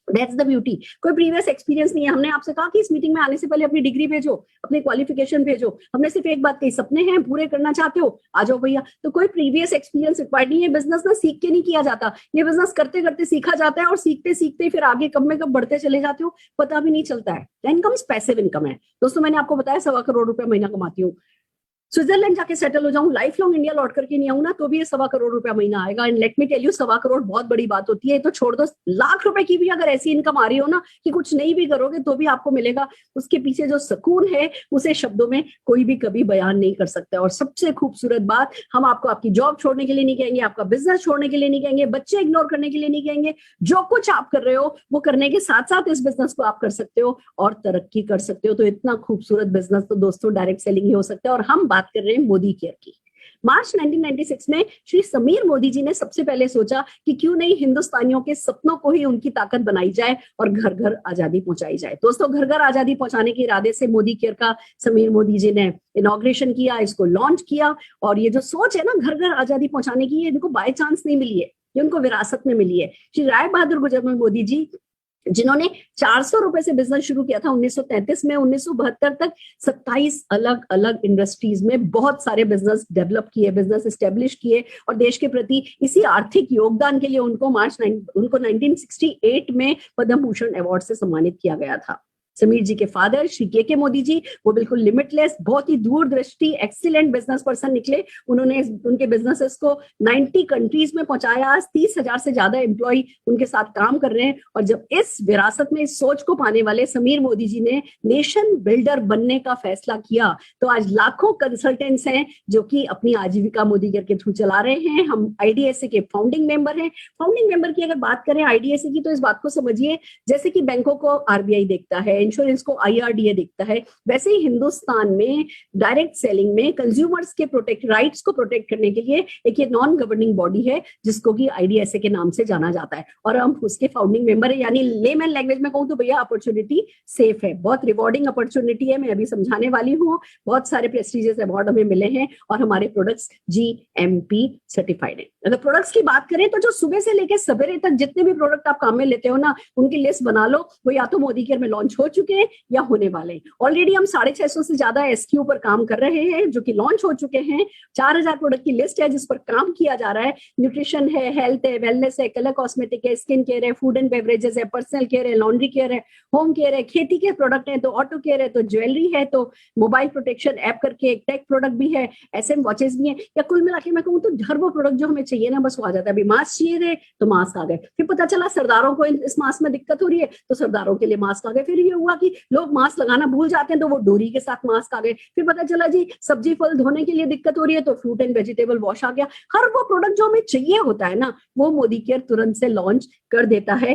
That's the beauty. कोई प्रीवियस एक्सपीरियंस नहीं है। हमने आपसे कहा कि इस मीटिंग में आने से पहले अपनी डिग्री भेजो, अपनी क्वालिफिकेशन भेजो। हमने सिर्फ एक बात कही, सपने हैं पूरे करना चाहते हो, आ जाओ भैया। तो कोई प्रीवियस एक्सपीरियंस रिक्वायर्ड नहीं है। बिजनेस ना सीख के नहीं किया जाता, ये बिजनेस करते करते सीखा जाता है, और सीखते सीखते फिर आगे कब में कब बढ़ते चले जाते हो पता भी नहीं चलता है। इनकम पैसिव इनकम है। दोस्तों, मैंने आपको बताया 1.25 करोड़ रुपया महीना कमाती हूँ। स्विट्जरलैंड जाके सेटल हो जाऊं, लाइफ लॉन्ग इंडिया लौट करके नहीं आऊं ना, तो भी ये 1.25 करोड़ रुपया महीना आएगा। And let me tell you, 1.25 crore बहुत बड़ी बात होती है। तो छोड़ दो, लाख रुपए की भी अगर ऐसी इनकम आ रही हो ना कि कुछ नहीं भी करोगे तो भी आपको मिलेगा, उसके पीछे जो सुकून है उसे शब्दों में कोई भी कभी बयान नहीं कर सकता। और सबसे खूबसूरत बात, हम आपको आपकी जॉब छोड़ने के लिए नहीं कहेंगे, आपका बिजनेस छोड़ने के लिए नहीं कहेंगे, बच्चे इग्नोर करने के लिए नहीं कहेंगे। जो कुछ आप कर रहे हो वो करने के साथ साथ इस बिजनेस को आप कर सकते हो और तरक्की कर सकते हो। तो इतना खूबसूरत बिजनेस तो दोस्तों डायरेक्ट सेलिंग ही हो सकता है। और हम बात कर रहे हैं मोदी केयर की। मार्च 1996 में श्री समीर मोदी जी ने सबसे पहले सोचा कि क्यों नहीं हिंदुस्तानियों के सपनों को ही उनकी ताकत बनाई जाए और घर घर आजादी पहुंचाई जाए। दोस्तों, घर घर आजादी पहुंचाने के इरादे से मोदी केयर का समीर मोदी जी ने इनॉग्रेशन किया, इसको लॉन्च किया। और ये जो सोच है ना घर घर आजादी पहुंचाने की, ये इनको बाय चांस नहीं मिली है, ये उनको विरासत में मिली है। श्री राय बहादुर गुजरमल मोदी जी, जिन्होंने 400 रुपए से बिजनेस शुरू किया था 1933 में, 1972 तक 27 अलग अलग इंडस्ट्रीज में बहुत सारे बिजनेस डेवलप किए, बिजनेस एस्टेब्लिश किए, और देश के प्रति इसी आर्थिक योगदान के लिए उनको 1968 में पद्म भूषण अवार्ड से सम्मानित किया गया था। समीर जी के फादर श्री के मोदी जी, वो बिल्कुल लिमिटलेस, बहुत ही दूरदृष्टि, एक्सीलेंट बिजनेस पर्सन निकले। उन्होंने उनके बिजनेसेस को 90 कंट्रीज में पहुंचाया। आज 30,000 से ज्यादा एम्प्लॉय उनके साथ काम कर रहे हैं। और जब इस विरासत में इस सोच को पाने वाले समीर मोदी जी ने नेशन बिल्डर बनने का फैसला किया, तो आज लाखों कंसल्टेंट्स हैं जो कि अपनी आजीविका मोदी केयर के थ्रू चला रहे हैं। हम आईडीएसए के फाउंडिंग मेंबर हैं। फाउंडिंग मेंबर की अगर बात करें आईडीएसए की, तो इस बात को समझिए, जैसे कि बैंकों को आरबीआई देखता है, इंश्योरेंस को आईआरडीए देखता है, वैसे ही हिंदुस्तान में डायरेक्ट सेलिंग में कंज्यूमर्स के राइट्स को प्रोटेक्ट करने के लिए एक ये नॉन गवर्निंग बॉडी है जिसको कि आईडीएसए के नाम से जाना जाता है, और हम उसके फाउंडिंग मेंबर है। यानी लेमैन लैंग्वेज में कहूं तो भैया, अपॉर्चुनिटी सेफ है, बहुत रिवॉर्डिंग अपॉर्चुनिटी है। मैं अभी समझाने वाली हूँ। बहुत सारे प्रेस्टिजियस अवार्ड हमें मिले हैं और हमारे प्रोडक्ट्स जीएमपी सर्टिफाइड है। अगर प्रोडक्ट्स की बात करें तो जो सुबह से लेकर सवेरे तक जितने भी प्रोडक्ट आप काम में लेते हो ना, उनकी लिस्ट बना लो। वो या तो मोदी केयर में लॉन्च हो चुके हैं या होने वाले हैं। ऑलरेडी हम 650 से ज्यादा एसक्यू पर काम कर रहे हैं जो कि लॉन्च हो चुके हैं। 4000 प्रोडक्ट की लिस्ट है जिस पर काम किया जा रहा है। न्यूट्रिशन है, हेल्थ है, वेलनेस है, कलर कॉस्मेटिक है, स्किन केयर है, फूड एंड बेवरेजेस है, पर्सनल केयर है, लॉन्ड्री केयर है, होम केयर है, खेती के प्रोडक्ट है, तो ऑटो केयर है, तो ज्वेलरी है, तो मोबाइल प्रोटेक्शन ऐप करके एक टेक प्रोडक्ट भी है, एसएम वॉचेस भी है। या कुल मिला के मैं कहूँ तो हर वो प्रोडक्ट जो हमें चाहिए ना, बस वो आ जाता है। अभी मास्क चाहिए थे तो मास्क आ गए। फिर पता चला सरदारों को इस मास्क में दिक्कत हो रही है तो सरदारों के लिए मास्क आ गए। फिर ये हुआ कि लोग मास्क लगाना भूल जाते हैं तो वो डोरी के साथ मास्क आ गए। फिर पता चला जी सब्जी फल धोने के लिए दिक्कत हो रही है तो फ्रूट एंड वेजिटेबल वॉश आ गया। हर वो प्रोडक्ट जो हमें चाहिए होता है ना, वो मोदी केयर तुरंत से लॉन्च कर देता है।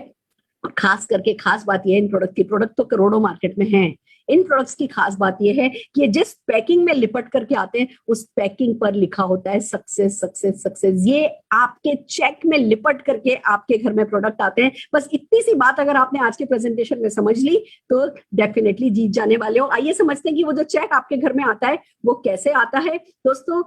खास करके खास बात यह है इन प्रोडक्ट की, प्रोडक्ट तो करोड़ों मार्केट में हैं। इन प्रोडक्ट्स की खास बात यह है कि ये जिस पैकिंग में लिपट करके आते हैं उस पैकिंग पर लिखा होता है सक्सेस सक्सेस सक्सेस। ये आपके चेक में लिपट करके आपके घर में प्रोडक्ट आते हैं। बस इतनी सी बात अगर आपने आज के प्रेजेंटेशन में समझ ली तो डेफिनेटली जीत जाने वाले हो। आइए समझते हैं कि वो जो चेक आपके घर में आता है वो कैसे आता है। दोस्तों,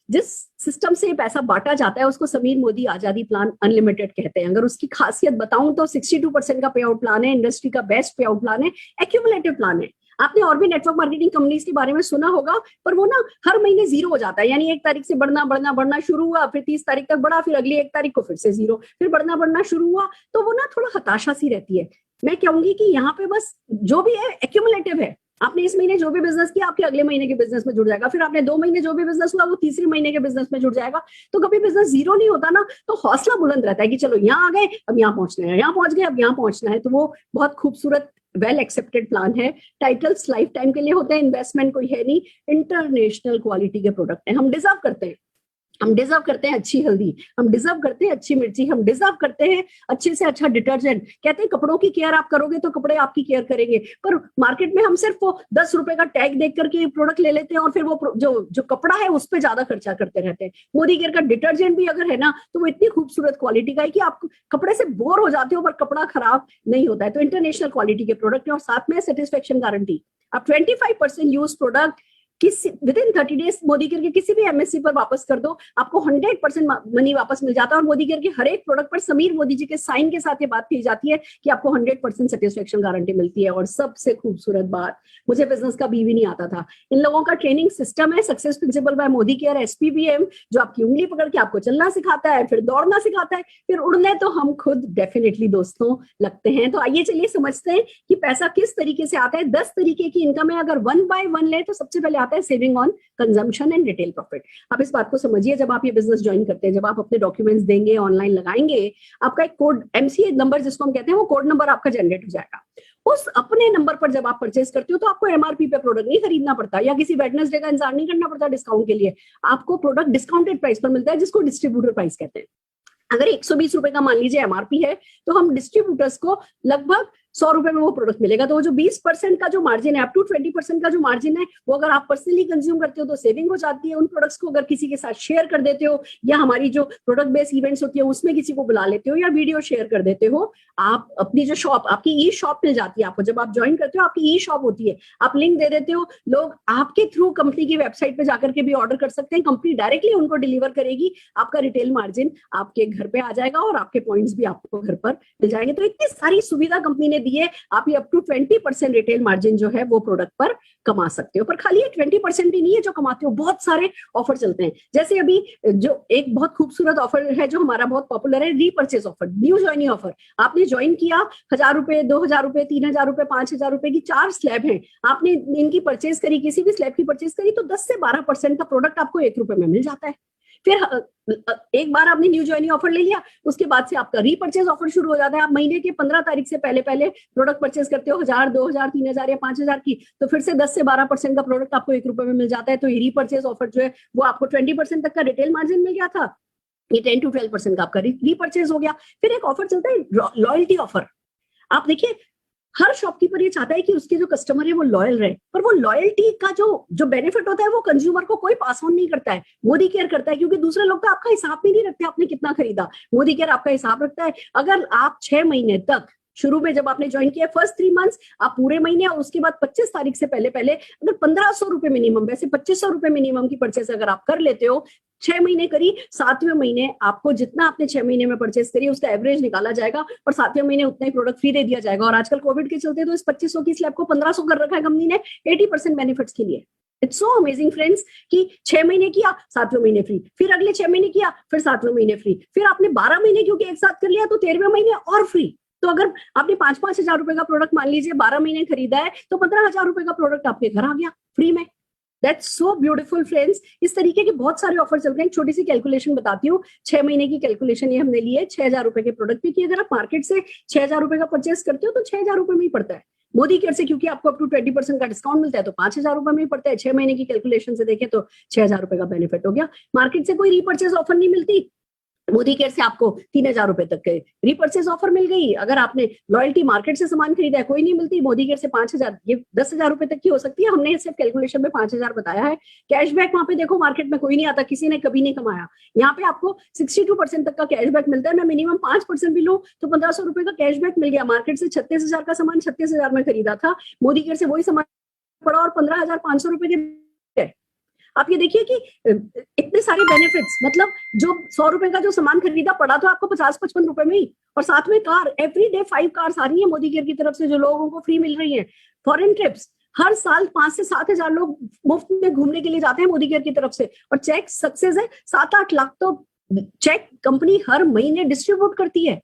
जिस सिस्टम से पैसा बांटा जाता है उसको समीर मोदी आजादी प्लान अनलिमिटेड कहते हैं। अगर उसकी खासियत बताऊं तो 62% का पे आउट प्लान है, इंडस्ट्री का बेस्ट पे आउट प्लान है, एक्यूमुलेटिव प्लान है। आपने और भी नेटवर्क मार्केटिंग कंपनीज के बारे में सुना होगा, पर वो ना हर महीने जीरो हो जाता है, यानी 1 तारीख से बढ़ना बढ़ना बढ़ना शुरू हुआ, फिर 30 तारीख तक बढ़ा, फिर अगली 1 तारीख को फिर से जीरो, फिर बढ़ना बढ़ना शुरू हुआ, तो वो ना थोड़ा हताशा सी रहती है। मैं कहूंगी कि यहाँ पे बस जो भी है एक्यूमुलेटिव है। आपने इस महीने जो भी बिजनेस किया आपके अगले महीने के बिजनेस में जुड़ जाएगा, फिर आपने 2 महीने जो भी बिजनेस हुआ वो तीसरे महीने के बिजनेस में जुड़ जाएगा। तो कभी बिजनेस जीरो नहीं होता ना, तो हौसला बुलंद रहता है कि चलो यहाँ आ गए, अब यहाँ पहुंचना है, यहाँ पहुंच गए, अब यहाँ पहुंचना है। तो वो बहुत खूबसूरत वेल एक्सेप्टेड प्लान है। टाइटल्स लाइफ टाइम के लिए होते हैं, इन्वेस्टमेंट कोई है नहीं, इंटरनेशनल क्वालिटी के प्रोडक्ट है। हम डिजर्व करते हैं, हम डिजर्व करते हैं अच्छी हल्दी, हम डिजर्व करते हैं अच्छी मिर्ची, हम डिजर्व करते हैं अच्छे से अच्छा डिटर्जेंट। कहते हैं कपड़ों की केयर आप करोगे तो कपड़े आपकी केयर करेंगे, पर मार्केट में हम सिर्फ वो 10 रुपए का टैग देख करके प्रोडक्ट ले लेते हैं और फिर वो जो कपड़ा है उस पर ज्यादा खर्चा करते रहते हैं। मोदी केयर का डिटर्जेंट भी अगर है ना तो वो इतनी खूबसूरत क्वालिटी का है कि आप कपड़े से बोर हो जाते हो पर कपड़ा खराब नहीं होता है। तो इंटरनेशनल क्वालिटी के प्रोडक्ट है और साथ में सेटिस्फेक्शन गारंटी। आप 25% use product with in 30 days Modi care के किसी भी एमएससी पर वापस कर दो, आपको 100% मनी वापस मिल जाता है। और मोदी केयर के हर एक प्रोडक्ट पर समीर मोदी जी के साइन के साथ ये बात कही जाती है कि आपको 100% सेटिस्फेक्शन गारंटी मिलती है। और सबसे खूबसूरत बात, मुझे बिजनेस का बी भी नहीं आता था, इन लोगों का ट्रेनिंग सिस्टम है success principal bye Modi care SPBM, जो आपकी उंगली पकड़ के आपको चलना सिखाता है, फिर दौड़ना सिखाता है, फिर उड़ने तो हम खुद डेफिनेटली दोस्तों लगते हैं। तो आइए चलिए समझते हैं कि पैसा किस तरीके से आता है। 10 तरीके की इनकम है, अगर 1 by 1 ले तो सबसे पहले है saving on consumption and retail profit. आप इस बात को समझिए, जब आप ये बिजनेस ज्वाइन करते हैं, जब आप अपने डॉक्यूमेंट्स देंगे, ऑनलाइन लगाएंगे, आपका एक कोड MCA नंबर जिसको हम कहते हैं, वो कोड नंबर आपका जनरेट हो जाएगा। उस अपने नंबर पर जब आप परचेस करते हो तो आपको MRP पे प्रोडक्ट नहीं खरीदना पड़ता या किसी वेडनेसडे का इंतजार नहीं करना पड़ता डिस्काउंट के लिए। आपको प्रोडक्ट डिस्काउंटेड प्राइस पर मिलता है, जिसको डिस्ट्रीब्यूटर प्राइस कहते हैं। अगर 120 रुपए का मान लीजिए MRP है तो हम डिस्ट्रीब्यूटर्स को लगभग 100 रुपए में वो प्रोडक्ट मिलेगा। तो वो जो 20% का जो मार्जिन है, अप टू 20% का जो मार्जिन है, वो अगर आप पर्सनली कंज्यूम करते हो तो सेविंग हो जाती है। उन प्रोडक्ट्स को अगर किसी के साथ शेयर कर देते हो या हमारी जो प्रोडक्ट बेस्ड इवेंट्स होती है उसमें किसी को बुला लेते हो या वीडियो शेयर कर देते हो, आप अपनी जो शॉप, आपकी ई शॉप मिल जाती है आपको। जब आप ज्वाइन करते हो आपकी ई शॉप होती है, आप लिंक दे देते हो, लोग आपके थ्रू कंपनी की वेबसाइट पे जाकर के भी ऑर्डर कर सकते हैं, कंपनी डायरेक्टली उनको डिलीवर करेगी, आपका रिटेल मार्जिन आपके घर पे आ जाएगा और आपके पॉइंट्स भी आपको घर पर मिल जाएंगे। तो इतनी सारी सुविधा कंपनी ने दी है, आप ये अप टू 20% रिटेल मार्जिन जो है वो प्रोडक्ट पर कमा सकते हो। पर खाली ये 20% ही नहीं है जो कमाते हो, बहुत सारे ऑफर चलते हैं। जैसे अभी जो एक बहुत खूबसूरत ऑफर है जो हमारा बहुत पॉपुलर है, repurchase offer, new joinee offer. आपने ज्वाइन किया, 1000 रुपए, 2000 रुपए, 3000 रुपए, 5000 रुपए की 4 स्लैब है, आपने इनकी परचेज करी, किसी भी स्लैब की परचेज करी तो 10 से 12% का प्रोडक्ट आपको 1 रुपए में मिल जाता है। फिर एक बार आपने न्यू ज्वाइनिंग ऑफर ले लिया, उसके बाद से आपका रीपर्चेज ऑफर शुरू हो जाता है। आप महीने के 15 तारीख से पहले प्रोडक्ट परचेज करते हो 1000, 2000, 3000 या 5000 की, तो फिर से 10 से 12% का प्रोडक्ट आपको 1 रुपए में मिल जाता है। तो ये रीपर्चेज ऑफर जो है वो आपको 20% तक का रिटेल मार्जिन मिल गया था, ये 10 to 12% का आपका रीपर्चेज हो गया। फिर एक ऑफर चलता है लॉयल्टी ऑफर। आप देखिए, हर शॉपकीपर ये चाहता है कि उसके जो कस्टमर है वो लॉयल रहे, पर वो लॉयल्टी का जो बेनिफिट होता है वो कंज्यूमर को कोई पास ऑन नहीं करता है, मोदी केयर करता है। क्योंकि दूसरे लोग तो आपका हिसाब भी नहीं रखते आपने कितना खरीदा, मोदी केयर आपका हिसाब रखता है। अगर आप 6 महीने तक, शुरू में जब आपने ज्वाइन किया फर्स्ट 3 मंथ्स, आप पूरे महीने और उसके बाद 25 तारीख से पहले अगर 1500 रुपए मिनिमम, वैसे 2500 रुपए मिनिमम की परचेस अगर आप कर लेते हो, 6 महीने करी, 7वें महीने आपको जितना आपने 6 महीने में परचेस करी उसका एवरेज निकाला जाएगा और 7वें महीने उतना ही प्रोडक्ट फ्री दे दिया जाएगा। और आजकल कोविड के चलते तो इस 2500 की स्लैब को 1500 कर रखा है कंपनी ने 80% बेनिफिट्स के लिए। इट्स सो अमेजिंग फ्रेंड्स कि 6 महीने किया, 7वें महीने फ्री, फिर अगले 6 महीने किया, फिर 7वें महीने फ्री, फिर आपने 12 महीने क्योंकि एक साथ कर लिया तो 13वें महीने और फ्री। तो अगर आपने 5-5 हजार रुपए का प्रोडक्ट मान लीजिए 12 महीने खरीदा है तो 15,000 रुपए का प्रोडक्ट आपके घर आ गया फ्री में। That's so beautiful friends. इस तरीके के बहुत सारे ऑफर चल रहे हैं। छोटी सी कैलकुलेशन बताती हूँ, 6 महीने की कैलकुलेशन ये हमने ली है। 6,000 रुपए के प्रोडक्ट पे की अगर आप मार्केट से 6,000 रुपए का परचेस करते हो तो 6,000 रुपए में ही पड़ता है। मोदी केयर से क्योंकि आपको अप टू 20% का डिस्काउंट मिलता है तो 5,000 रुपए में ही पड़ता है। 6 महीने की कैलकुलेशन से देखें तो 6,000 रुपए का बेनिफिट हो गया। मार्केट से कोई रीपर्चेज ऑफर नहीं मिलती, मोदी केयर से आपको 3,000 रुपए तक के रीपर्चेज ऑफर मिल गई। अगर आपने लॉयल्टी मार्केट से सामान खरीदा है कोई नहीं मिलती, मोदी केयर से 5,000, ये 10,000 रुपए तक की हो सकती है। हमने सिर्फ कैलकुलेशन में 5,000 बताया है। कैशबैक वहां पे देखो मार्केट में कोई नहीं आता, किसी ने कभी नहीं कमाया। यहाँ पे आपको 62% तक का कैशबैक मिलता है। मैं मिनिमम 5% भी लूं तो 1,500 रुपए का कैशबैक मिल गया। मार्केट से 36,000 का सामान 36,000 में खरीदा था, मोदी केयर से वही सामान पड़ा और 15,500 रुपए के। आप ये देखिए कि इतने सारे बेनिफिट्स, मतलब जो 100 रुपए का जो सामान खरीदा पड़ा तो आपको 50-55 रुपए में ही, और साथ में कार, एवरीडे 5 कार्स आ रही है मोदी केयर की तरफ से जो लोगों को फ्री मिल रही है। फॉरेन ट्रिप्स, हर साल 5 से 7 हजार लोग मुफ्त में घूमने के लिए जाते हैं मोदी केयर की तरफ से, और चेक सक्सेस है। 7-8 लाख तो चेक कंपनी हर महीने डिस्ट्रीब्यूट करती है।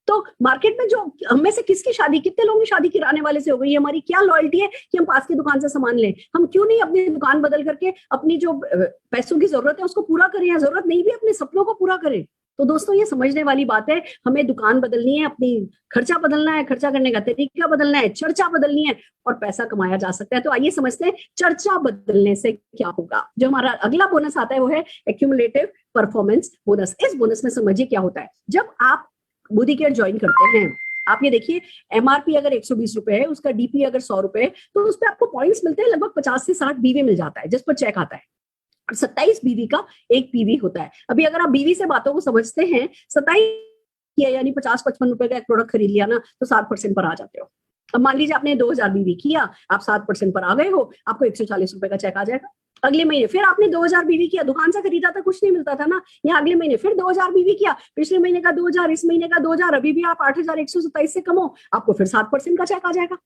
तो मार्केट में जो हम में से किसकी शादी, कितने लोगों की शादी किराने वाले से हो गई है? हमारी क्या लॉयल्टी है कि हम पास की दुकान से सामान लें? हम क्यों नहीं अपनी दुकान बदल करके अपनी जो पैसों की जरूरत है उसको पूरा करें, या जरूरत नहीं भी अपने सपनों को पूरा करें? तो दोस्तों ये समझने वाली बात है, हमें दुकान बदलनी है, अपनी खर्चा बदलना है, खर्चा करने का तरीका बदलना है, चर्चा बदलनी है, और पैसा कमाया जा सकता है। तो आइए समझते हैं चर्चा बदलने से क्या होगा। जो हमारा अगला बोनस आता है वो है एक्यूमुलेटिव परफॉर्मेंस बोनस। इस बोनस में समझिए क्या होता है। जब आप मोदी केयर ज्वाइन करते हैं, आप ये देखिए एमआरपी अगर 120 रुपए है, उसका डीपी अगर 100 रुपए है, तो उस पर आपको पॉइंट्स मिलते हैं लगभग 50 से 60 बीवी मिल जाता है जिस पर चेक आता है। 27 बीवी का एक पीवी होता है। अभी अगर आप बीवी से बातों को समझते हैं, 27 यानी 50-55 रुपए का एक प्रोडक्ट खरीद लिया ना, तो 7% पर आ जाते हो। अब मान लीजिए आपने 2000 बीवी किया, आप 7% पर आ गए हो, आपको 140 रुपए का चेक आ जाएगा। अगले महीने फिर आपने 2000 बीवी किया, दुकान से खरीदा था, कुछ नहीं मिलता था ना, या अगले महीने फिर 2000 बीवी किया, पिछले महीने का 2000, इस महीने का 2000, अभी भी आप 8127 से कम हो, आपको फिर 7% का चेक आ जाएगा।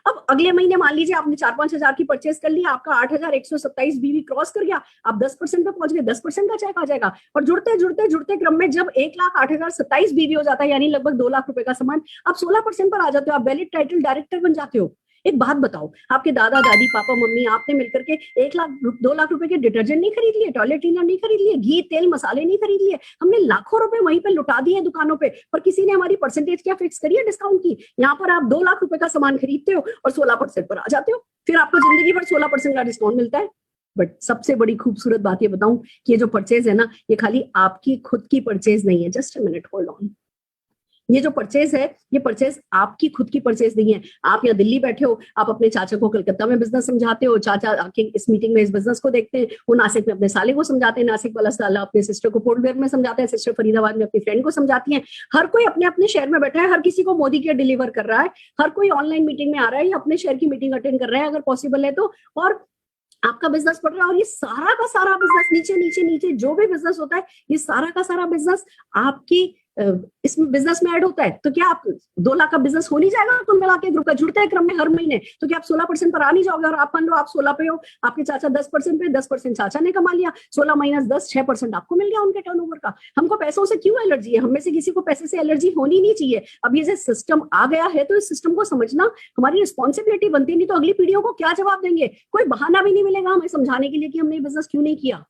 अब अगले महीने मान लीजिए आपने 4-5 हजार की परचेस कर लिया, आपका 8127 बीवी क्रॉस कर गया, आप 10% पे पहुंच गए, 10% का चेक आ जाएगा। और जुड़ते जुड़ते जुड़ते क्रम में जब 1,08,027 बीवी हो जाता है, यानी लगभग 2 लाख रुपए का सामान, आप 16% पर आ जाते हो, आप वैलिड टाइटल डायरेक्टर बन जाते हो। एक बात बताओ, आपके दादा दादी पापा मम्मी आपने मिलकर के 1 लाख 2 लाख रुपए के डिटर्जेंट नहीं खरीद लिए, टॉयलेट क्लीनर नहीं खरीद लिए, घी तेल मसाले नहीं खरीद लिए, हमने लाखों रुपए वहीं पे लुटा दिए दुकानों पे, पर किसी ने हमारी परसेंटेज क्या फिक्स करी है डिस्काउंट की? यहाँ पर आप 2 लाख रुपए का सामान खरीदते हो और 16% पर आ जाते हो, फिर आपको जिंदगी भर 16% का डिस्काउंट मिलता है। बट सबसे बड़ी खूबसूरत बात ये बताऊं कि ये जो परचेज है ना, ये खाली आपकी खुद की परचेज नहीं है। Just a minute, hold on. ये जो परचेज है, ये परचेज आपकी खुद की परचेज नहीं है। आप यहाँ दिल्ली बैठे हो, आप अपने चाचा को कलकत्ता में बिजनेस समझाते हो, चाचा आके इस मीटिंग में इस बिजनेस को देखते हैं, वो नासिक में अपने साले को समझाते हैं, नासिक वाला साला अपने सिस्टर को पोर्ट ब्लेयर में समझाता है, सिस्टर फरीदाबाद में अपनी फ्रेंड को समझाती है। हर कोई अपने अपने शहर में बैठा है, हर किसी को मोदी केयर डिलीवर कर रहा है, हर कोई ऑनलाइन मीटिंग में आ रहा है या अपने शहर की मीटिंग अटेंड कर रहा है अगर पॉसिबल है तो, और आपका बिजनेस बढ़ रहा है। और ये सारा का सारा बिजनेस, नीचे नीचे नीचे जो भी बिजनेस होता है, ये सारा का सारा बिजनेस आपकी इसमें बिजनेस में ऐड होता है। तो क्या आप 2 लाख का बिजनेस हो नहीं जाएगा कुल मिला के ग्रुप का? जुड़ते हैं क्रम में हर महीने, तो क्या आप 16% पर आ नहीं जाओगे? और आप मान लो आप 16 पे हो, आपके चाचा 10% पे, 10% चाचा ने कमा लिया, 16 माइनस 10, 6% आपको मिल गया उनके टर्नओवर का। हमको पैसों से क्यों एलर्जी है? हमें से किसी को पैसे से एलर्जी होनी नहीं चाहिए। अब ये जो सिस्टम आ गया है, तो इस सिस्टम को समझना हमारी रिस्पॉन्सिबिलिटी बनती है, नहीं तो अगली पीढ़ियों को क्या जवाब देंगे? कोई बहाना भी नहीं मिलेगा हमें समझाने के लिए कि हमने बिजनेस क्यों नहीं किया।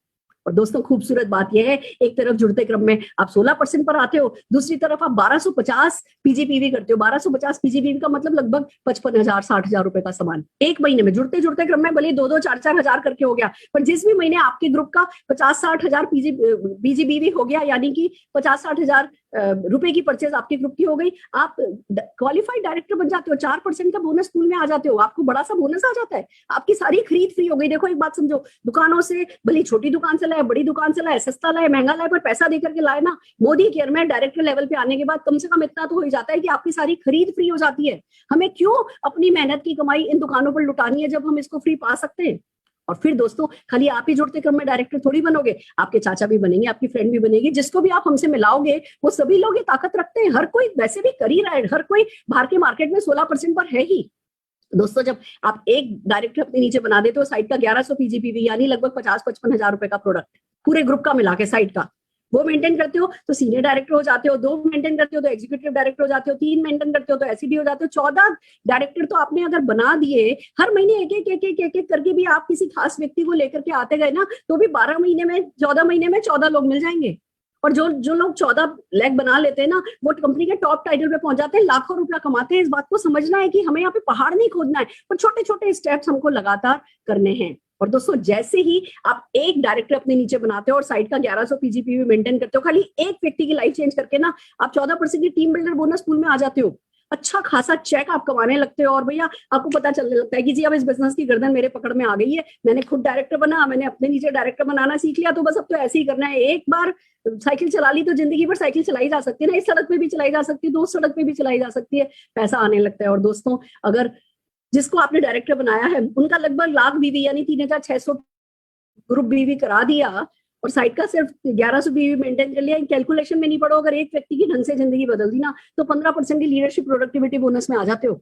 और दोस्तों खूबसूरत बात यह है, एक तरफ जुड़ते क्रम में आप 16% पर आते हो, दूसरी तरफ आप 1250 पीजीपीवी करते हो। 1250 पीजीपीवी का मतलब लगभग 55,000 60,000 रुपए का सामान एक महीने में। जुड़ते जुड़ते क्रम में भले 2-2 4-4 हजार करके हो गया, पर जिस भी महीने आपके ग्रुप का 50-60 हजार पीजीपीवी हो गया, यानी कि 50-60 हजार रुपए की परचेज आपके ग्रुप की हो गई, आप क्वालिफाइड डायरेक्टर बन जाते हो। 4% का बोनस पूल में आ जाते हो, आपको बड़ा सा बोनस आ जाता है, आपकी सारी खरीद फ्री हो गई। देखो एक बात समझो, दुकानों से भले छोटी दुकान से लाए, बड़ी दुकान से लाए, सस्ता लाए, महंगा लाए, पर पैसा देकर के लाए ना, मोदी केयर में डायरेक्टर लेवल पे आने के बाद कम से कम इतना तो हो ही जाता है कि आपकी सारी खरीद फ्री हो जाती है। हमें क्यों अपनी मेहनत की कमाई इन दुकानों पर लुटानी है जब हम इसको फ्री पा सकते हैं? और फिर दोस्तों खाली आप ही जुड़ते क्रम में डायरेक्टर थोड़ी बनोगे, आपके चाचा भी बनेंगे, आपकी फ्रेंड भी बनेगी, जिसको भी आप हमसे मिलाओगे वो सभी लोग ये ताकत रखते हैं। हर कोई वैसे भी कर ही रहा है, हर कोई बाहर के मार्केट में 16% पर है ही। दोस्तों जब आप एक डायरेक्टर अपने नीचे बना देते हो, साइट का 1100 पीजीपीवी यानी लगभग 50-55 हजार रुपए का प्रोडक्ट पूरे ग्रुप का मिला के साइट का, वो मेंटेन करते हो तो सीनियर डायरेक्टर हो जाते हो, 2 मेंटेन करते हो तो एग्जीक्यूटिव डायरेक्टर हो जाते हो, 3 मेंटेन करते हो तो एसीडी हो जाते हो, 14 डायरेक्टर तो आपने अगर बना दिए, हर महीने एक एक करके भी आप किसी खास व्यक्ति को लेकर के आते गए ना, तो भी 12 महीने में 14 महीने में 14 लोग मिल जाएंगे। और जो लोग 14 लेग बना लेते हैं ना, वो कंपनी के टॉप टाइटल पे पहुंच जाते हैं, लाखों रुपया कमाते हैं। इस बात को समझना है कि हमें यहाँ पे पहाड़ नहीं खोदना है, और छोटे छोटे स्टेप्स हमको लगातार करने हैं। और दोस्तों जैसे ही आप एक डायरेक्टर अपने नीचे बनाते हो और साइट का 1100 पीजीपीवी मेंटेन करते हो, खाली एक व्यक्ति की लाइफ चेंज करके ना, आप 14% की टीम बिल्डर बोनस पूल में आ जाते हो। अच्छा खासा चेक आप कमाने लगते हो, और भैया आपको पता चलने लगता है कि जी अब इस बिजनेस की गर्दन मेरे पकड़ में आ गई है, मैंने खुद डायरेक्टर बना, मैंने अपने नीचे डायरेक्टर बनाना सीख लिया, तो बस अब तो ऐसे ही करना है। एक बार साइकिल चला ली तो जिंदगी भर साइकिल चलाई जा सकती है ना, इस सड़क पे भी चलाई जा सकती है, तो उस सड़क पे भी चलाई जा सकती है, पैसा आने लगता है। और दोस्तों अगर जिसको आपने डायरेक्टर बनाया है उनका लगभग लाख बीवी यानी 3,600 ग्रुप बीवी करा दिया और साइड का सिर्फ 1100 बीवी मेंटेन कर लिया, कैलकुलेशन में नहीं पड़ो, अगर एक व्यक्ति की ढंग से जिंदगी बदल दी ना तो 15% की लीडरशिप प्रोडक्टिविटी बोनस में आ जाते हो।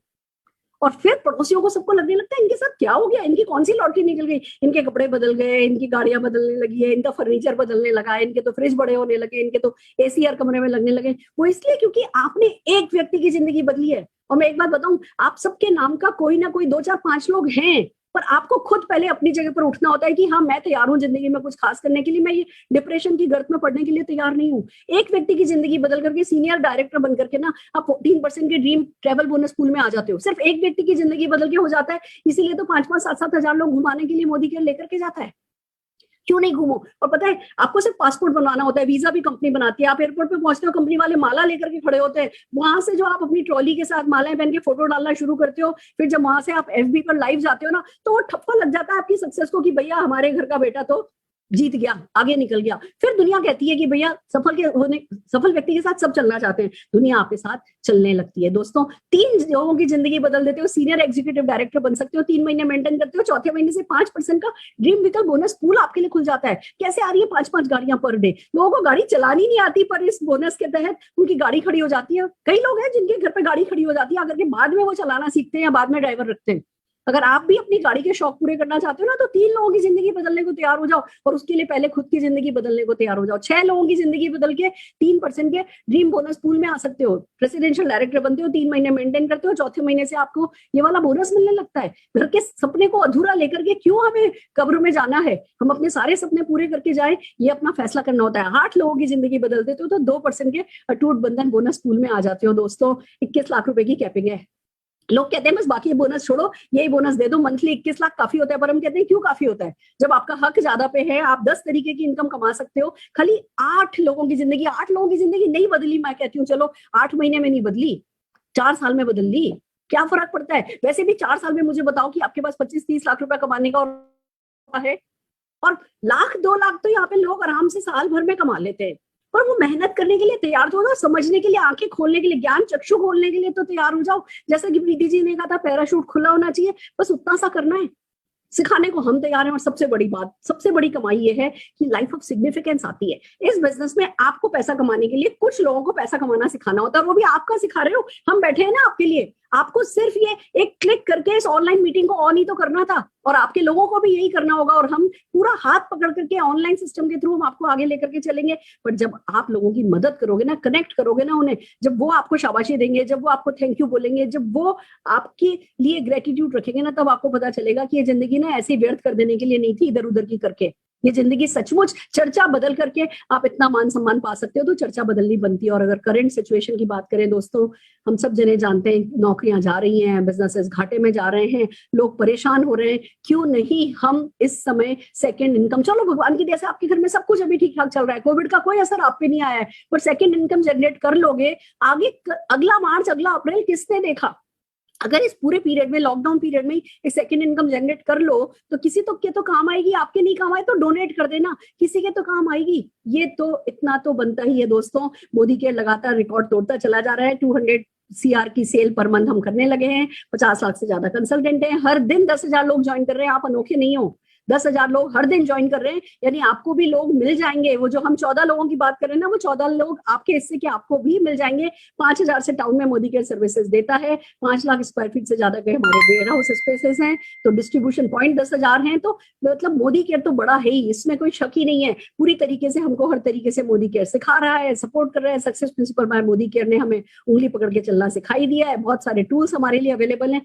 और फिर पड़ोसियों को सबको लगने लगता है इनके साथ क्या हो गया, इनकी कौन सी लॉटरी निकल गई, इनके कपड़े बदल गए, इनकी गाड़ियां बदलने लगी है, इनका फर्नीचर बदलने लगा है, इनके तो फ्रिज बड़े होने लगे, इनके तो एसी हर कमरे में लगने लगे। वो इसलिए क्योंकि आपने एक व्यक्ति की जिंदगी बदली है। और मैं एक बात बताऊं, आप सबके नाम का कोई ना कोई 2 4 5 लोग हैं, पर आपको खुद पहले अपनी जगह पर उठना होता है कि हाँ मैं तैयार हूं जिंदगी में कुछ खास करने के लिए, मैं ये डिप्रेशन की गर्त में पड़ने के लिए तैयार नहीं हूं। एक व्यक्ति की जिंदगी बदल करके सीनियर डायरेक्टर बन करके ना आप 14% के ड्रीम ट्रेवल बोनस पूल में आ जाते हो। सिर्फ एक व्यक्ति की जिंदगी बदल के हो जाता है, इसीलिए तो 5 5 7 7 हजार लोग घुमाने के लिए मोदी केयर लेकर के जाता है। क्यों नहीं घूमो? और पता है आपको सिर्फ पासपोर्ट बनवाना होता है, वीजा भी कंपनी बनाती है। आप एयरपोर्ट पे पहुंचते हो, कंपनी वाले माला लेकर के खड़े होते हैं, वहां से जो आप अपनी ट्रॉली के साथ मालाएं पहन के फोटो डालना शुरू करते हो, फिर जब वहां से आप एफबी पर लाइव जाते हो ना तो वो ठप्पा लग जाता है आपकी सक्सेस को कि भैया हमारे घर का बेटा तो जीत गया, आगे निकल गया। फिर दुनिया कहती है कि भैया सफल व्यक्ति के साथ सब चलना चाहते हैं, दुनिया आपके साथ चलने लगती है। दोस्तों 3 लोगों की जिंदगी बदल देते हो, सीनियर एग्जीक्यूटिव डायरेक्टर बन सकते हो, 3 महीने मेंटेन करते हो, चौथे महीने से 5% का ड्रीम व्हीकल बोनस पूल आपके लिए खुल जाता है। कैसे आ रही है 5-5 गाड़ियां पर डे? लोगों को गाड़ी चलानी नहीं आती, पर इस बोनस के तहत उनकी गाड़ी खड़ी हो जाती है। कई लोग हैं जिनके घर पे गाड़ी खड़ी हो जाती है, अगर के बाद में वो चलाना सीखते हैं या बाद में ड्राइवर रखते हैं। अगर आप भी अपनी गाड़ी के शौक पूरे करना चाहते हो ना तो 3 लोगों की जिंदगी बदलने को तैयार हो जाओ, और उसके लिए पहले खुद की जिंदगी बदलने को तैयार हो जाओ। 6 लोगों की जिंदगी बदल के 3% के ड्रीम बोनस पूल में आ सकते हो। प्रेसिडेंशियल डायरेक्टर बनते हो, 3 महीने मेंटेन करते हो, चौथे महीने से आपको ये वाला बोनस मिलने लगता है। घर के सपने को अधूरा लेकर के क्यों हमें कब्र में जाना है, हम अपने सारे सपने पूरे करके जाए, ये अपना फैसला करना होता है। 8 लोगों की जिंदगी बदल देते हो तो 2% के अटूट बंधन बोनस पूल में आ जाते हो। दोस्तों 21 लाख रुपए की कैपिंग है। लोग कहते हैं बस बाकी बोनस छोड़ो, यही बोनस दे दो। मंथली 21 लाख काफी होता है, पर हम कहते हैं क्यों काफी होता है? जब आपका हक ज्यादा पे है, आप 10 तरीके की इनकम कमा सकते हो। खाली 8 लोगों की जिंदगी नहीं बदली। मैं कहती हूँ चलो 8 महीने में नहीं बदली, 4 साल में बदल ली, क्या फर्क पड़ता है? वैसे भी 4 साल में मुझे बताओ कि आपके पास 25-30 लाख रुपए कमाने का है, और 1-2 लाख तो यहाँ पे लोग आराम से साल भर में कमा लेते हैं। पर वो मेहनत करने के लिए तैयार तो हो ना, समझने के लिए, आंखें खोलने के लिए, ज्ञान चक्षु खोलने के लिए तो तैयार हो जाओ। जैसा कि प्रीति जी ने कहा था, पैराशूट खुला होना चाहिए, बस उतना सा करना है। सिखाने को हम तैयार हैं। और सबसे बड़ी बात, सबसे बड़ी कमाई ये है कि लाइफ ऑफ सिग्निफिकेंस आती है। इस बिजनेस में आपको पैसा कमाने के लिए कुछ लोगों को पैसा कमाना सिखाना होता है, वो भी आपका सिखा रहे हो। हम बैठे हैं ना आपके लिए, आपको सिर्फ ये एक क्लिक करके इस ऑनलाइन मीटिंग को ऑन ही तो करना था, और आपके लोगों को भी यही करना होगा। और हम पूरा हाथ पकड़ करके ऑनलाइन सिस्टम के थ्रू हम आपको आगे लेकर के चलेंगे। पर जब आप लोगों की मदद करोगे ना, कनेक्ट करोगे ना उन्हें, जब वो आपको शाबाशी देंगे, जब वो आपको थैंक यू बोलेंगे, जब वो आपके लिए ग्रेटिट्यूड रखेंगे ना, तब आपको पता चलेगा कि ये जिंदगी ना ऐसे व्यर्थ कर देने के लिए नहीं थी इधर उधर की करके। ये जिंदगी सचमुच चर्चा बदल करके आप इतना मान सम्मान पा सकते हो, तो चर्चा बदलनी बनती है। और अगर करंट सिचुएशन की बात करें दोस्तों, हम सब जने जानते हैं नौकरियां जा रही हैं, बिजनेसेस घाटे में जा रहे हैं, लोग परेशान हो रहे हैं। क्यों नहीं हम इस समय सेकंड इनकम, चलो भगवान की दया से आपके घर में सब कुछ अभी ठीक ठाक चल रहा है, कोविड का कोई असर आप पे नहीं आया है, पर सेकंड इनकम जनरेट कर लोगे। आगे अगला मार्च, अगला अप्रैल किसने देखा? अगर इस पूरे पीरियड में, लॉकडाउन पीरियड में इस सेकंड इनकम जनरेट कर लो तो किसी तो के तो काम आएगी। आपके नहीं काम आए तो डोनेट कर देना, किसी के तो काम आएगी। ये तो इतना तो बनता ही है दोस्तों। मोदी के लगातार रिकॉर्ड तोड़ता चला जा रहा है। 200 CR की सेल पर मंथ हम करने लगे हैं, 50 लाख से ज्यादा कंसल्टेंट हैं, हर दिन 10,000 लोग ज्वाइन कर रहे हैं। आप अनोखे नहीं हो, 10,000 लोग हर दिन ज्वाइन कर रहे हैं, यानी आपको भी लोग मिल जाएंगे। वो जो हम 14 लोगों की बात कर रहे हैं ना, वो 14 लोग आपके हिस्से के आपको भी मिल जाएंगे। 5,000 से टाउन में मोदी केयर सर्विसेज देता है, 5 लाख स्क्वायर फीट से ज्यादा के हमारे वेयर हाउस स्पेसेस हैं, तो डिस्ट्रीब्यूशन पॉइंट 10,000 हैं। तो मतलब मोदी केयर तो बड़ा है ही, इसमें कोई शक ही नहीं है। पूरी तरीके से हमको हर तरीके से मोदी केयर सिखा रहा है, सपोर्ट कर रहा है। Success principal bye Modi care ने हमें उंगली पकड़ के चलना सिखाई दिया है। बहुत सारे टूल्स हमारे लिए अवेलेबल हैं।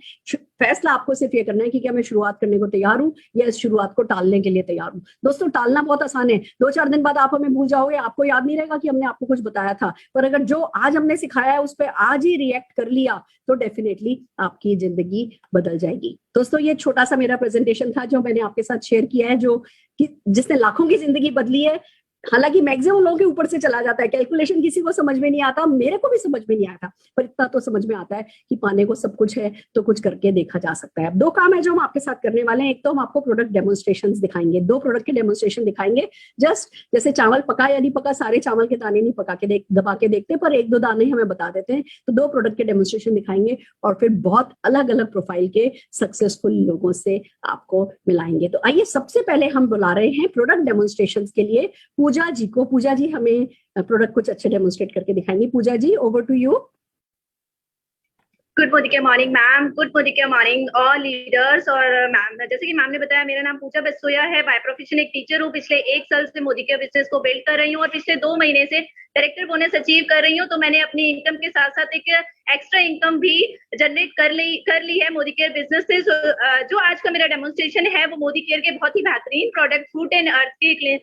फैसला आपको सिर्फ ये करना है कि क्या मैं शुरुआत करने को तैयार हूँ या इस शुरुआत को टालने के लिए तैयार हूँ। दोस्तों टालना बहुत आसान है, 2-4 दिन बाद आप हमें भूल जाओगे, आपको याद नहीं रहेगा कि हमने आपको कुछ बताया था। पर अगर जो आज हमने सिखाया है उस पर आज ही रिएक्ट कर लिया तो डेफिनेटली आपकी जिंदगी बदल जाएगी। दोस्तों ये छोटा सा मेरा प्रेजेंटेशन था जो मैंने आपके साथ शेयर किया है, जो कि जिसने लाखों की जिंदगी बदली है। हालांकि मैक्सिमम लोगों के ऊपर से चला जाता है, कैलकुलेशन किसी को समझ में नहीं आता, मेरे को भी समझ में नहीं आता, पर इतना तो समझ में आता है कि पाने को सब कुछ है तो कुछ करके देखा जा सकता है। अब 2 काम है जो हम आपके साथ करने वाले हैं। एक तो हम आपको प्रोडक्ट डेमोन्स्ट्रेशन दिखाएंगे, 2 प्रोडक्ट के डेमोन्स्ट्रेशन दिखाएंगे। जस्ट जैसे चावल पका या नहीं पका, सारे चावल के दाने नहीं पका के दबा के देखते, पर 1-2 दाने हमें बता देते हैं। तो 2 प्रोडक्ट के डेमोन्स्ट्रेशन दिखाएंगे और फिर बहुत अलग अलग प्रोफाइल के सक्सेसफुल लोगों से आपको मिलाएंगे। तो आइए सबसे पहले हम बुला रहे हैं प्रोडक्ट डेमोन्स्ट्रेशन के लिए पूजा जी को। पूजा जी हमें प्रोडक्ट कुछ अच्छे डेमोन्स्ट्रेट करके दिखाएंगे। Pooja ji, over to you. Good morning ma'am, good morning all leaders. और मैम, जैसे कि मैम ने बताया, मेरा नाम पूजा बसोया है। बाय प्रोफेशन एक टीचर हूँ। पिछले 1 साल से मोदी केयर बिजनेस को बिल्ड कर रही हूँ और पिछले 2 महीने से डायरेक्टर बोनस अचीव कर रही हूँ। तो मैंने अपनी इनकम के साथ साथ एक एक्स्ट्रा इनकम भी जनरेट कर ली है मोदी केयर बिजनेस से। जो आज का मेरा डेमोन्स्ट्रेशन है वो मोदी केयर के बहुत ही बेहतरीन प्रोडक्ट फ्रूट एंड अर्थ के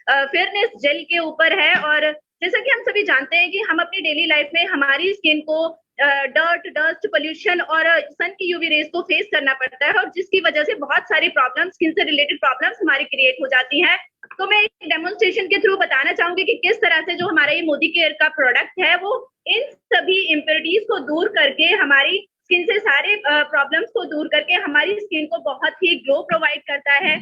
फेयरनेस जेल के ऊपर है। और जैसा कि हम सभी जानते हैं कि हम अपनी डेली लाइफ में हमारी स्किन को डर्ट, डस्ट, पोल्यूशन और सन की यूवी रेज को फेस करना पड़ता है, और जिसकी वजह से बहुत सारी प्रॉब्लम्स, स्किन से रिलेटेड प्रॉब्लम्स हमारी क्रिएट हो जाती हैं। तो मैं एक डेमोन्स्ट्रेशन के थ्रू बताना चाहूंगी कि किस तरह से जो हमारा ये मोदी केयर का प्रोडक्ट है वो इन सभी इम्प्योरिटीज को दूर करके हमारी स्किन से सारे प्रॉब्लम्स को दूर करके हमारी स्किन को बहुत ही ग्लो प्रोवाइड करता है।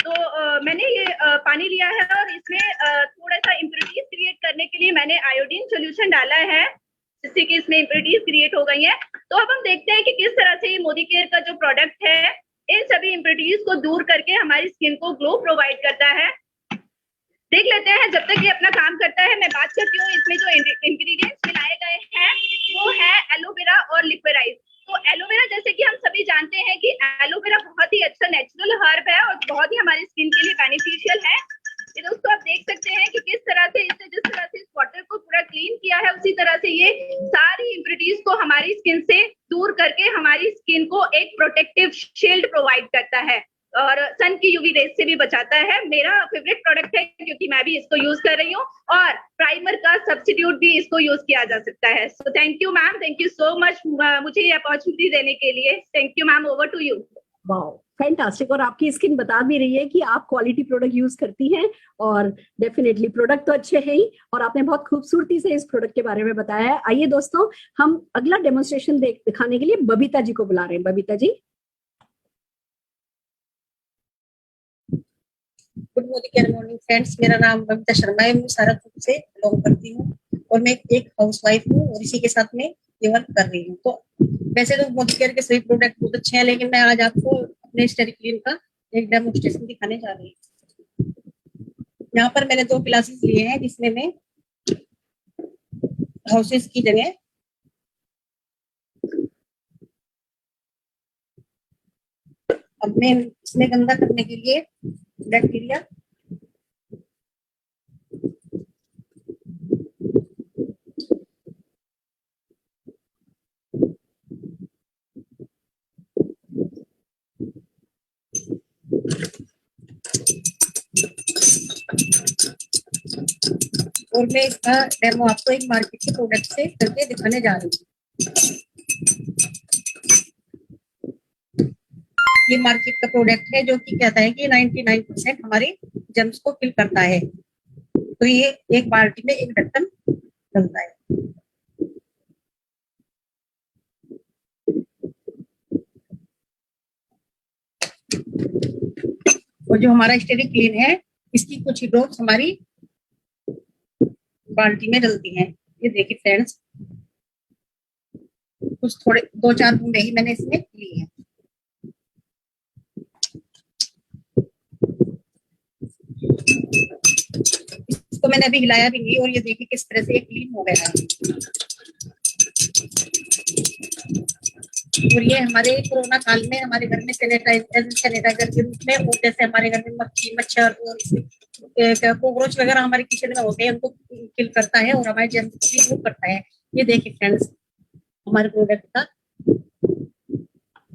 तो मैंने ये पानी लिया है और इसमें थोड़ा सा इम्प्योरिटीज क्रिएट करने के लिए मैंने आयोडीन सोल्यूशन डाला है, जिससे कि इसमें इम्प्योरिटीज क्रिएट हो गई है। तो अब हम देखते हैं कि किस तरह से ये मोदी केयर का जो प्रोडक्ट है इन सभी इम्प्योरिटीज को दूर करके हमारी स्किन को ग्लो प्रोवाइड करता है। देख लेते हैं। जब तक ये अपना काम करता है मैं बात करती हूँ। इसमें जो इंग्रेडिएंट्स मिलाए गए हैं वो है एलोवेरा और लिक्विराइज। तो एलोवेरा, जैसे कि हम सभी जानते हैं कि एलोवेरा बहुत ही अच्छा नेचुरल हर्ब है और बहुत ही हमारी स्किन के लिए बेनिफिशियल है। ये दोस्तों आप देख सकते हैं कि किस तरह से इसने जिस तरह से इस वाटर को पूरा क्लीन किया है, उसी तरह से ये सारी इम्प्योरिटीज को हमारी स्किन से दूर करके हमारी स्किन को एक प्रोटेक्टिव शील्ड प्रोवाइड करता है और सन की यूवी रेज से भी बचाता है। मेरा फेवरेट प्रोडक्ट है क्योंकि मैं भी इसको यूज कर रही हूँ, और प्राइमर का सब्स्टिट्यूट भी इसको यूज किया जा सकता है। So thank you ma'am, thank you so much मुझे ये अपॉर्चुनिटी देने के लिए। Thank you ma'am, over to you. Wow, fantastic. और आपकी स्किन बता भी रही है कि आप क्वालिटी प्रोडक्ट यूज करती हैं, और डेफिनेटली प्रोडक्ट तो अच्छे हैं ही, और आपने बहुत खूबसूरती से इस प्रोडक्ट के बारे में बताया है। आइए दोस्तों, हम अगला डेमोन्स्ट्रेशन दिखाने के लिए बबीता जी को बुला रहे हैं। Babita ji. Good morning friends, मेरा नाम बबीता शर्मा है। मैं सारथपुर से बिलोंग करती हूँ और मैं एक हाउस वाइफ हूँ और इसी के साथ में ये वर्क कर रही हूँ। तो वैसे तो मोदी केयर के सभी प्रोडक्ट बहुत अच्छे हैं, लेकिन मैं आज आपको अपने स्टेरी क्लीन का एक डेमोन्स्ट्रेशन दिखाने जा रही हूँ। यहाँ पर मैंने 2 क्लासेस लिए हैं, जिसमें मैं हाउसेस की जगह अब मैं इसमें गंदा करने के लिए बैक्टीरिया और मैं इसका डेमो आपको एक मार्केट के प्रोडक्ट से करके दिखाने जा रही हूँ। ये मार्केट का प्रोडक्ट है जो कि कहता है कि 99% हमारे जर्म्स को किल करता है। तो ये एक बाल्टी में एक ढक्कन डलता है। और जो हमारा स्टेरी क्लीन है, इसकी कुछ ड्रॉप्स हमारी बाल्टी में डलती हैं। ये देखिए फ्रेंड्स, कुछ थोड़े 2-4 बूंदे ही मैंने इसमें ली है। इसको मैंने अभी हिलाया भी नहीं, और ये देखिए किस तरह से ये क्लीन हो गया है। और ये हमारे कोरोना काल में हमारे घर में सैनिटाइजर के रूप में, और जैसे हमारे घर में मक्खी, मच्छर और कॉकरोच वगैरह हमारे किचन में होते हैं, उनको किल करता है और हमारे जर्म्स को भी दूर करता है। ये देखिए फ्रेंड्स हमारे प्रोडक्ट का।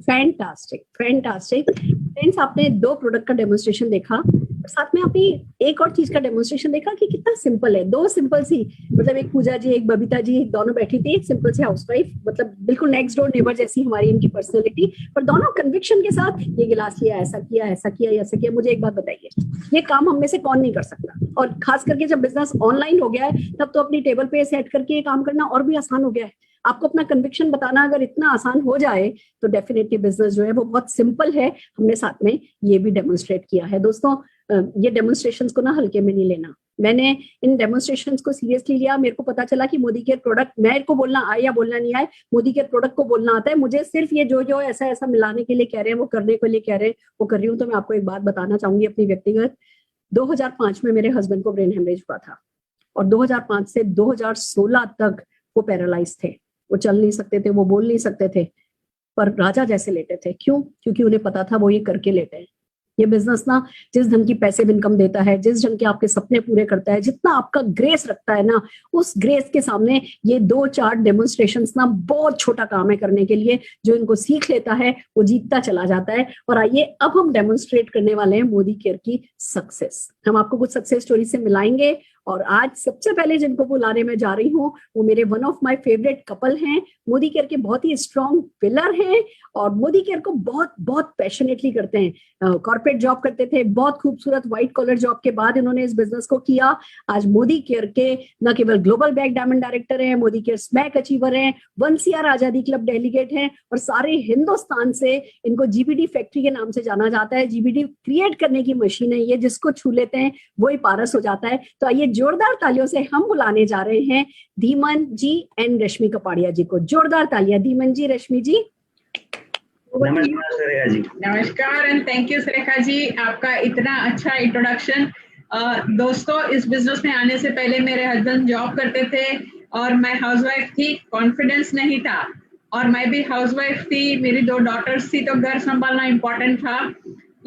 फैंटास्टिक, फैंटास्टिक फ्रेंड्स, आपने 2 प्रोडक्ट का डेमोन्स्ट्रेशन देखा। साथ में आपने एक और चीज का डेमोन्स्ट्रेशन देखा कि कितना सिंपल है, दो सिंपल सी, मतलब एक पूजा जी एक बबीता जी दोनों बैठी थी, एक सिंपल सी हाउसवाइफ, मतलब बिल्कुल नेक्स्ट डोर नेबर जैसी हमारी इनकी पर्सनैलिटी, पर दोनों कन्विक्शन के साथ ये गिलास लिया, ऐसा किया, ऐसा किया, ऐसा किया। मुझे एक बात बताइए, ये काम हम में से कौन नहीं कर सकता? और खास करके जब बिजनेस ऑनलाइन हो गया है तब तो अपनी टेबल पे सेट करके ये काम करना और भी आसान हो गया है। आपको अपना कन्विक्शन बताना अगर इतना आसान हो जाए तो डेफिनेटली बिजनेस जो है वो बहुत सिंपल है। हमने साथ में ये भी डेमोन्स्ट्रेट किया है। दोस्तों, ये डेमोन्स्ट्रेशंस को ना हल्के में नहीं लेना। मैंने इन डेमोन्स्ट्रेशंस को सीरियसली लिया। मेरे को पता चला कि मोदी केयर प्रोडक्ट, मेरे को बोलना आए या बोलना नहीं आए, मोदी केयर प्रोडक्ट को बोलना आता है। मुझे सिर्फ ये जो ऐसा ऐसा मिलाने के लिए कह रहे हैं, वो करने के लिए कह रहे हैं, वो कर रही हूँ। तो मैं आपको एक बात बताना चाहूंगी अपनी व्यक्तिगत। 2005 में मेरे हस्बैंड को ब्रेन हेमरेज हुआ था और 2005 से 2016 तक वो पैरालाइज थे। वो चल नहीं सकते थे, वो बोल नहीं सकते थे, पर राजा जैसे लेटे थे। क्यों? क्योंकि उन्हें पता था वो ये करके लेटे हैं। ये बिजनेस ना जिस ढंग की पैसिव इनकम देता है, जिस ढंग के आपके सपने पूरे करता है, जितना आपका ग्रेस रखता है ना, उस ग्रेस के सामने ये 2-4 डेमोन्स्ट्रेशंस ना बहुत छोटा काम है करने के लिए। जो इनको सीख लेता है वो जीतता चला जाता है। और आइए अब हम डेमोन्स्ट्रेट करने वाले हैं मोदी केयर की सक्सेस। हम आपको कुछ सक्सेस स्टोरी से मिलाएंगे। और आज सबसे पहले जिनको बुलाने में जा रही हूँ वो मेरे one of my favourite couple हैं। मोदी केयर के बहुत ही स्ट्रॉन्ग पिलर हैं और मोदी केयर को बहुत बहुत पैशनेटली करते हैं। कॉर्पोरेट जॉब करते थे, बहुत खूबसूरत व्हाइट कॉलर जॉब के बाद इन्होंने इस बिजनेस को किया। आज मोदी केयर के न केवल ग्लोबल बैग डायमंड डायरेक्टर हैं, मोदी केयर स्मैक अचीवर हैं, 1CR आजादी क्लब डेलीगेट हैं और सारे हिंदुस्तान से इनको जीबीडी फैक्ट्री के नाम से जाना जाता है। जीबीडी क्रिएट करने की मशीन है ये, जिसको छू लेते हैं वही पारस हो जाता है। तो आइए जोरदार तालियों से हम बुलाने जा रहे हैं धीमन जी एंड रश्मि कपाड़िया जी को। जोरदार तालियां धीमन जी, रश्मि जी। नमस्कार सुरेखा जी। नमस्कार एंड थैंक यू सुरेखा जी, आपका इतना अच्छा इंट्रोडक्शन। दोस्तों, इस बिजनेस में आने से पहले मेरे हस्बैंड जॉब करते थे और मैं हाउसवाइफ थी। कॉन्फिडेंस नहीं था और मैं भी हाउसवाइफ थी, मेरी 2 डॉटर्स थी, तो घर संभालना इम्पोर्टेंट था।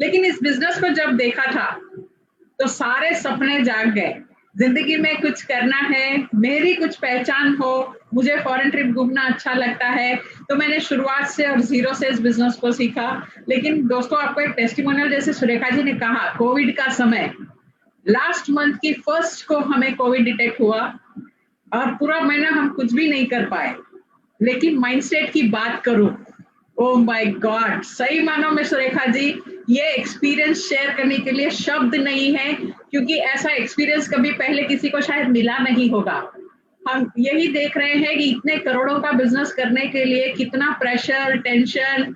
लेकिन इस बिजनेस को जब देखा था तो सारे सपने जाग गए। जिंदगी में कुछ करना है, मेरी कुछ पहचान हो, मुझे फॉरेन ट्रिप घूमना अच्छा लगता है, तो मैंने शुरुआत से और जीरो से इस बिजनेस को सीखा। लेकिन दोस्तों, आपको एक टेस्टिमोनियल, जैसे सुरेखा जी ने कहा, कोविड का समय, लास्ट मंथ की 1st को हमें कोविड डिटेक्ट हुआ और पूरा महीना हम कुछ भी नहीं कर पाए। लेकिन माइंडसेट की बात करूं, ओह माय गॉड, सही मानो में सुरेखा जी, ये एक्सपीरियंस शेयर करने के लिए शब्द नहीं है, क्योंकि ऐसा एक्सपीरियंस कभी पहले किसी को शायद मिला नहीं होगा। हम यही देख रहे हैं कि इतने करोड़ों का बिजनेस करने के लिए कितना प्रेशर, टेंशन,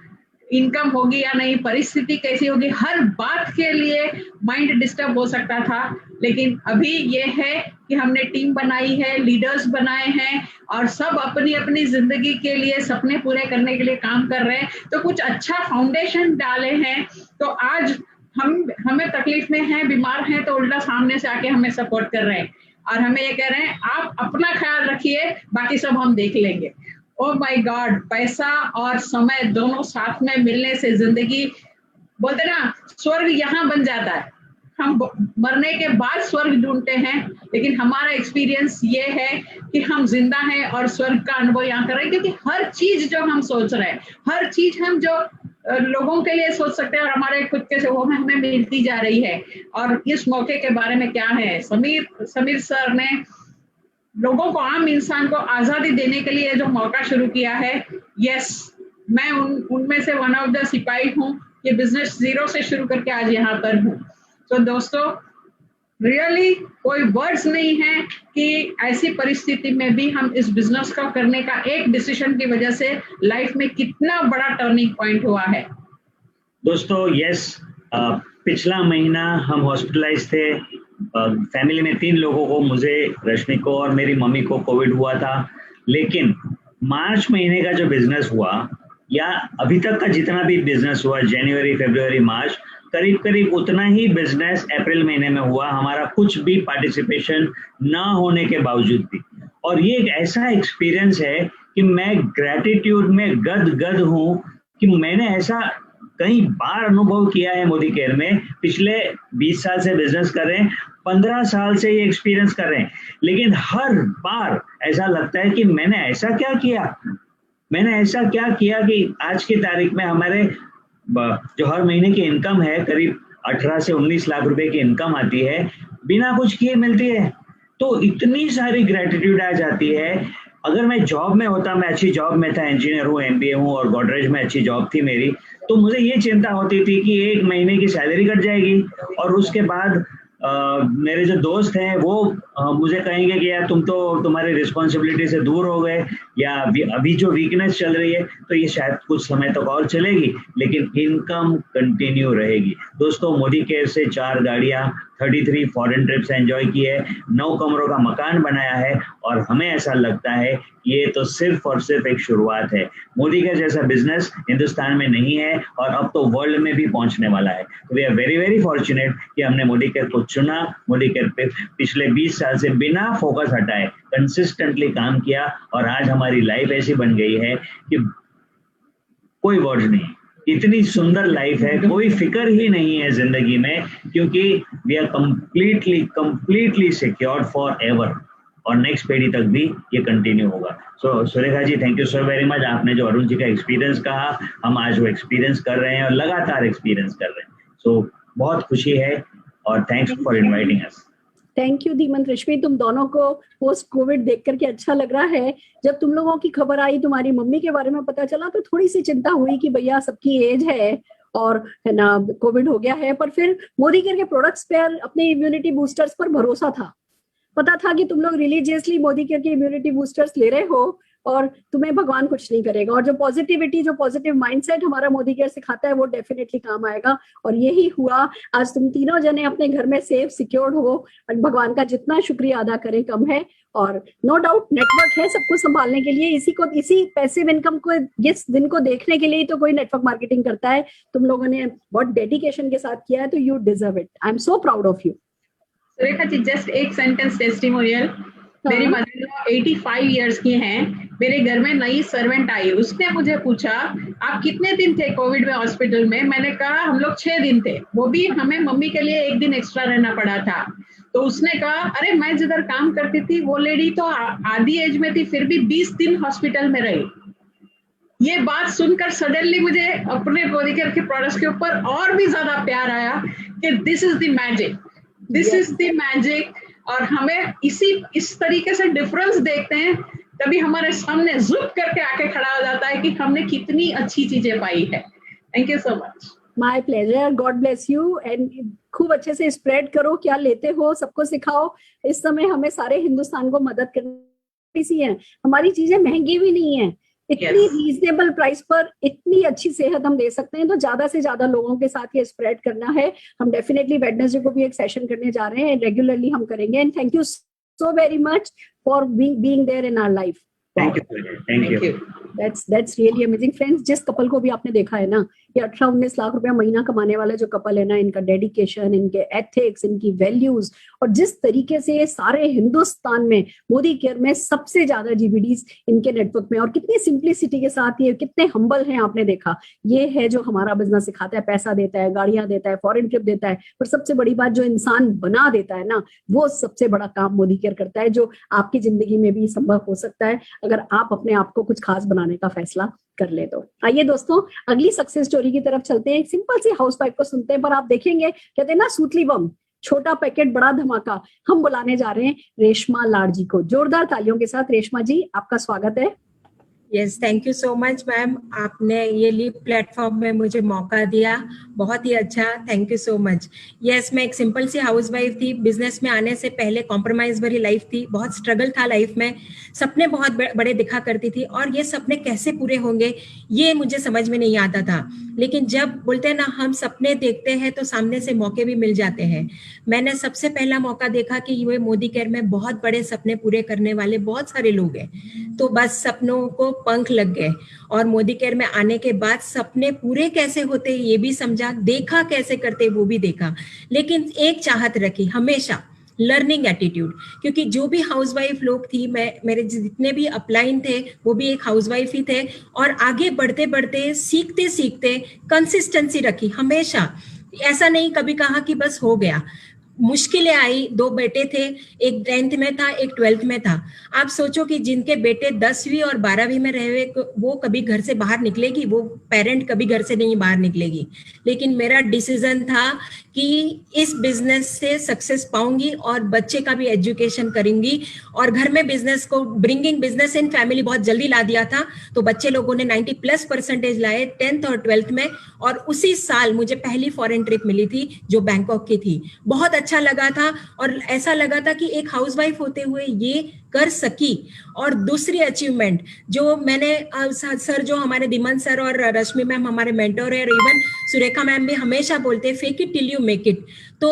इनकम होगी या नहीं, परिस्थिति कैसी होगी, हर बात के लिए माइंड डिस्टर्ब हो सकता था। लेकिन अभी ये है कि हमने टीम बनाई है, लीडर्स बनाए हैं और सब अपनी अपनी जिंदगी के लिए सपने पूरे करने के लिए काम कर रहे हैं। तो कुछ अच्छा फाउंडेशन डाले हैं। तो आज हमें तकलीफ में हैं, बीमार हैं, तो उल्टा सामने से आके हमें सपोर्ट कर रहे हैं और हमें ये कह रहे हैं आप अपना ख्याल रखिए, बाकी सब हम देख लेंगे। ओह माय गॉड, पैसा और समय दोनों साथ में मिलने से जिंदगी, बोलते ना, स्वर्ग यहाँ बन जाता है। हम मरने के बाद स्वर्ग ढूंढते हैं, लेकिन हमारा एक्सपीरियंस ये है कि हम जिंदा हैं और स्वर्ग का अनुभव यहाँ कर रहे हैं। क्योंकि हर चीज जो हम सोच रहे हैं, हर चीज हम जो लोगों के लिए सोच सकते हैं और हमारे खुद के से वो हमें मिलती जा रही है। और इस मौके के बारे में क्या है, समीर सर ने लोगों को, आम इंसान को आजादी देने के लिए जो मौका शुरू किया है, यस, मैं उनमें से वन ऑफ द सिपाही हूँ। ये बिजनेस जीरो से शुरू करके आज यहाँ पर हूँ। तो दोस्तों, रियली कोई वर्ड्स नहीं है कि ऐसी परिस्थिति में भी हम इस बिजनेस को करने का एक डिसीजन की वजह से लाइफ में कितना बड़ा टर्निंग पॉइंट हुआ है। दोस्तों, यस, पिछला महीना हम हॉस्पिटलाइज थे। फैमिली में 3 लोगों को, मुझे, रश्मि को और मेरी मम्मी को कोविड हुआ था। लेकिन मार्च महीने का जो बिजनेस हुआ, या अभी तक का जितना भी बिजनेस हुआ, जनवरी, फरवरी, मार्च, करीब करीब उतना ही बिजनेस अप्रैल महीने में हुआ, हमारा कुछ भी पार्टिसिपेशन ना होने के बावजूद भी। और ये एक ऐसा एक्सपीरियंस है कि मैं ग्रेटिट्यूड में गद हूँ कि मैंने ऐसा कई बार अनुभव किया है मोदी केयर में। पिछले 20 साल से बिजनेस कर रहे हैं, 15 साल से ये एक्सपीरियंस कर रहे हैं, लेकिन हर बार ऐसा लगता है कि मैंने ऐसा क्या किया कि आज की तारीख में हमारे जो हर महीने की इनकम है करीब 18 से 19 लाख रुपए की इनकम आती है, बिना कुछ किए मिलती है। तो इतनी सारी ग्रेटिट्यूड आ जाती है। अगर मैं जॉब में होता, मैं अच्छी जॉब में था, इंजीनियर हूँ, MBA हूँ और गोदरेज में अच्छी जॉब थी मेरी, तो मुझे ये चिंता होती थी कि 1 महीने की सैलरी कट जाएगी और उसके बाद मेरे जो दोस्त हैं वो मुझे कहेंगे कि यार तुम तो तुम्हारी रिस्पॉन्सिबिलिटी से दूर हो गए, या अभी जो वीकनेस चल रही है तो ये शायद कुछ समय तक और चलेगी, लेकिन इनकम कंटिन्यू रहेगी। दोस्तों, मोदी केयर से 4 गाड़ियां, 33 फॉरेन ट्रिप्स एंजॉय की है, 9 कमरों का मकान बनाया है और हमें ऐसा लगता है ये तो सिर्फ और सिर्फ एक शुरुआत है। मोदी केयर जैसा बिजनेस हिंदुस्तान में नहीं है और अब तो वर्ल्ड में भी पहुंचने वाला है। तो we are very very fortunate कि हमने मोदी केयर को चुना। मोदी केयर पे पिछले 20 साल से बिना फोकस हटाए कंसिस्टेंटली काम किया और आज हमारी लाइफ ऐसी बन गई है कि कोई वर्ड नहीं, इतनी सुंदर लाइफ है, कोई फिक्र ही नहीं है जिंदगी में, क्योंकि we are completely secured for ever और नेक्स्ट पीढ़ी तक भी ये कंटिन्यू होगा। So Surekha ji, thank you so very much. आपने जो अरुण जी का एक्सपीरियंस कहा, हम आज वो एक्सपीरियंस कर रहे हैं और लगातार एक्सपीरियंस कर रहे हैं। सो बहुत खुशी है और thanks for inviting us. Thank you Dhimant, Rashmi, तुम दोनों को पोस्ट कोविड देख करके अच्छा लग रहा है। जब तुम लोगों की खबर आई, तुम्हारी मम्मी के बारे में पता चला, तो थोड़ी सी चिंता हुई कि भैया सबकी एज है और है ना, कोविड हो गया है, पर फिर मोदी केयर के प्रोडक्ट्स पर, अपने इम्यूनिटी बूस्टर्स पर भरोसा था। पता था कि तुम लोग रिलीजियसली मोदी केयर के इम्यूनिटी बूस्टर्स ले रहे हो और तुम्हें भगवान कुछ नहीं करेगा, और जो पॉजिटिविटी, जो पॉजिटिव माइंडसेट हमारा मोदी केयर सिखाता है वो डेफिनेटली काम आएगा। और यही हुआ, आज तुम तीनों जने अपने घर में सेफ सिक्योर्ड हो और भगवान का जितना शुक्रिया अदा करें कम है। और नो डाउट नेटवर्क है सबको संभालने के लिए, इसी पैसिव इनकम को, इस दिन को देखने के लिए तो कोई नेटवर्क मार्केटिंग करता है। तुम लोगों ने बहुत डेडिकेशन के साथ किया है, तो you deserve it. I am so proud of you. Surekha ji, just एक सेंटेंस टेस्टिमोनियल। मेरी मदर 85 इयर्स की हैं। मेरे घर में नई सर्वेंट आई, उसने मुझे पूछा आप कितने दिन थे कोविड में हॉस्पिटल में? मैंने कहा हम लोग 6 दिन थे, वो भी हमें मम्मी के लिए 1 दिन एक्स्ट्रा रहना पड़ा था। तो उसने कहा अरे मैं जिधर काम करती थी वो लेडी तो आधी एज में थी, फिर भी 20 दिन हॉस्पिटल में रही। ये बात सुनकर सडनली मुझे अपने मोदी केयर के प्रोडक्ट्स के ऊपर और भी ज्यादा प्यार आया कि this is the magic, this is the magic. और हमें इस तरीके से डिफरेंस देखते हैं, तभी हमारे सामने जुप करके आके खड़ा हो जाता है कि हमने कितनी अच्छी चीजें पाई है। Thank you so much. My pleasure, God bless you. And खूब अच्छे से स्प्रेड करो, क्या लेते हो सबको सिखाओ। इस समय हमें सारे हिंदुस्तान को मदद करनी सी है। हमारी चीजें महंगी भी नहीं है, इतनी रीजनेबल प्राइस पर इतनी अच्छी सेहत हम दे सकते हैं। तो ज्यादा से ज्यादा लोगों के साथ ये स्प्रेड करना है। हम डेफिनेटली वेडनेसडे को भी एक सेशन करने जा रहे हैं, रेगुलरली हम करेंगे। And thank you so very much for being there in our life. Thank you. That's really amazing, friends। जिस कपल को भी आपने देखा है ना, ये 18-19 लाख रुपया महीना कमाने वाले जो कपल है ना, इनका डेडिकेशन, इनके एथिक्स, इनकी वैल्यूज, और जिस तरीके से सारे हिंदुस्तान में मोदी केयर में सबसे ज्यादा जीबीडीज इनके नेटवर्क में, और कितनी सिंप्लिसिटी के साथ ये कितने हम्बल हैं, आपने देखा। ये है जो हमारा बिजनेस सिखाता है। पैसा देता है, गाड़ियां देता है, फॉरेन ट्रिप देता है, पर सबसे बड़ी बात जो इंसान बना देता है ना, वो सबसे बड़ा काम मोदी केयर करता है, जो आपकी जिंदगी में भी संभव हो सकता है अगर आप अपने आप को कुछ खास बनाने का फैसला कर ले तो। आइए दोस्तों, अगली सक्सेस स्टोरी की तरफ चलते हैं। एक सिंपल सी हाउसवाइफ को सुनते हैं, पर आप देखेंगे, कहते हैं ना सूतली बम, छोटा पैकेट बड़ा धमाका। हम बुलाने जा रहे हैं रेशमा लाड जी को। जोरदार तालियों के साथ रेशमा जी, आपका स्वागत है। Yes, thank you so much ma'am, आपने ये लीव प्लेटफॉर्म में मुझे मौका दिया, बहुत ही अच्छा, thank you so much. Yes, मैं एक सिंपल सी हाउसवाइफ थी। बिजनेस में आने से पहले कॉम्प्रोमाइज भरी लाइफ थी, बहुत स्ट्रगल था लाइफ में, सपने बहुत बड़े दिखा करती थी, और ये सपने कैसे पूरे होंगे ये मुझे समझ में नहीं आता था। लेकिन जब बोलते हैं ना, हम सपने देखते हैं तो सामने से मौके भी मिल जाते हैं। मैंने सबसे पहला मौका देखा कि ये मोदी केयर में बहुत बड़े सपने पूरे करने वाले बहुत सारे लोग हैं, तो बस सपनों को पंख लग गए। और मोदी केयर में आने के बाद सपने पूरे कैसे होते ये भी समझा, देखा कैसे करते वो भी देखा। लेकिन एक चाहत रखी हमेशा, लर्निंग एटीट्यूड, क्योंकि जो भी हाउसवाइफ लोग थी, मेरे जितने भी अपलाइन थे वो भी एक हाउसवाइफ ही थे, और आगे बढ़ते बढ़ते सीखते सीखते कंसिस्टेंसी रखी हमेशा। ऐसा नहीं कभी कहा कि बस हो गया, मुश्किलें आई, 2 बेटे थे, एक 10th में था, एक 12th में था। आप सोचो कि जिनके बेटे 10वीं और 12वीं में रहे वो कभी घर से बाहर निकलेगी, वो पेरेंट कभी घर से नहीं बाहर निकलेगी। लेकिन मेरा डिसीजन था कि इस बिजनेस से सक्सेस पाऊंगी और बच्चे का भी एजुकेशन करूंगी, और घर में बिजनेस को ब्रिंगिंग बिजनेस इन फैमिली बहुत जल्दी ला दिया था। तो बच्चे लोगों ने 90+ % लाए 10th और 12th में, और उसी साल मुझे पहली फॉरेन ट्रिप मिली थी जो बैंकॉक की थी। बहुत अच्छा लगा था और ऐसा लगा था कि एक हाउसवाइफ होते हुए ये कर सकी। और दूसरी अचीवमेंट जो मैंने सर जो हमारे दिमन सर और रश्मि मैम हमारे मेंटर है, और इवन सुरेखा मैम भी हमेशा बोलते हैं fake it till you make it. तो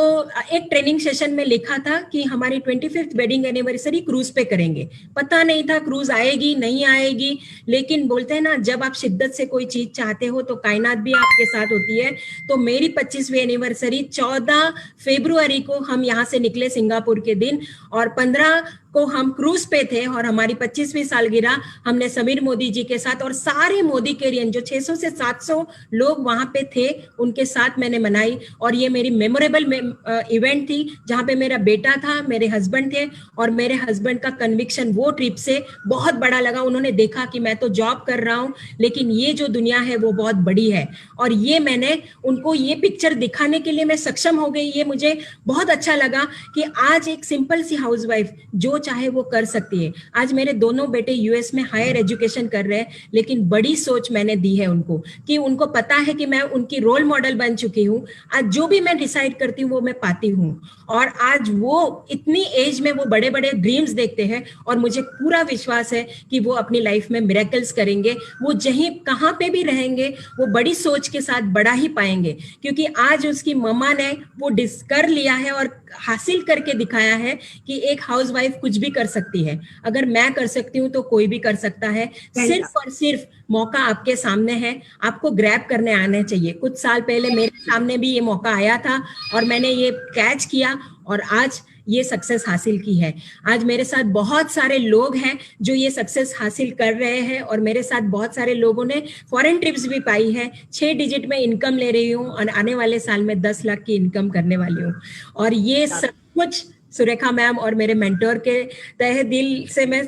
एक ट्रेनिंग सेशन में लिखा था कि हमारी 25th वेडिंग एनिवर्सरी क्रूज पे करेंगे। पता नहीं था क्रूज आएगी नहीं आएगी, लेकिन बोलते हैं ना जब आप शिद्दत से कोई चीज चाहते हो तो कायनात भी आपके साथ होती है। तो मेरी 25वीं एनिवर्सरी 14 फरवरी को हम यहाँ से निकले सिंगापुर के दिन, और 15 को हम क्रूज पे थे, और हमारी 25वीं सालगिरह हमने समीर मोदी जी के साथ और सारे मोदी कैरियन जो 600 से 700 लोग वहां पे थे उनके साथ मैंने मनाई। और ये मेरी मेमोरेबल इवेंट थी जहां पे मेरा बेटा था, मेरे हस्बैंड थे, और मेरे हस्बैंड का कन्विक्शन वो ट्रिप से बहुत बड़ा लगा। उन्होंने देखा कि मैं तो जॉब कर रहा हूं लेकिन ये जो दुनिया है वो बहुत बड़ी है, और ये मैंने उनको ये पिक्चर दिखाने के लिए मैं सक्षम हो गई। ये मुझे बहुत अच्छा लगा कि आज एक सिंपल सी हाउसवाइफ जो चाहे वो कर सकती है। आज मेरे दोनों बेटे यूएस में हायर एजुकेशन कर रहे हैं, लेकिन बड़ी सोच मैंने दी है उनको कि उनको पता है कि मैं उनकी रोल मॉडल बन चुकी हूँ। आज जो भी मैं डिसाइड करती हूँ वो मैं पाती हूँ, और आज वो इतनी एज में वो बड़े बड़े ड्रीम्स देखते हैं, और मुझे पूरा विश्वास है कि वो अपनी लाइफ में मिरेकल्स करेंगे। वो जहीं कहाँ पे भी रहेंगे वो बड़ी सोच के साथ बड़ा ही पाएंगे, क्योंकि आज उसकी मम्मा ने वो कर लिया है और हासिल करके दिखाया है कि एक हाउसवाइफ कुछ भी कर सकती है। अगर मैं कर सकती हूँ तो कोई भी कर सकता है। सिर्फ और सिर्फ मौका आपके सामने है, आपको ग्रैब करने आने चाहिए। कुछ साल पहले मेरे सामने भी ये मौका आया था और मैंने ये कैच किया और आज ये सक्सेस हासिल की है। आज मेरे साथ बहुत सारे लोग हैं जो ये सक्सेस हासिल कर रहे हैं, और मेरे साथ बहुत सारे लोगों ने फॉरेन ट्रिप्स भी पाई है। 6 डिजिट में इनकम ले रही हूँ और आने वाले साल में 10 लाख की इनकम करने वाली हूँ। और ये सब कुछ सुरेखा मैम और मेरे मेंटोर के तहे दिल से मैं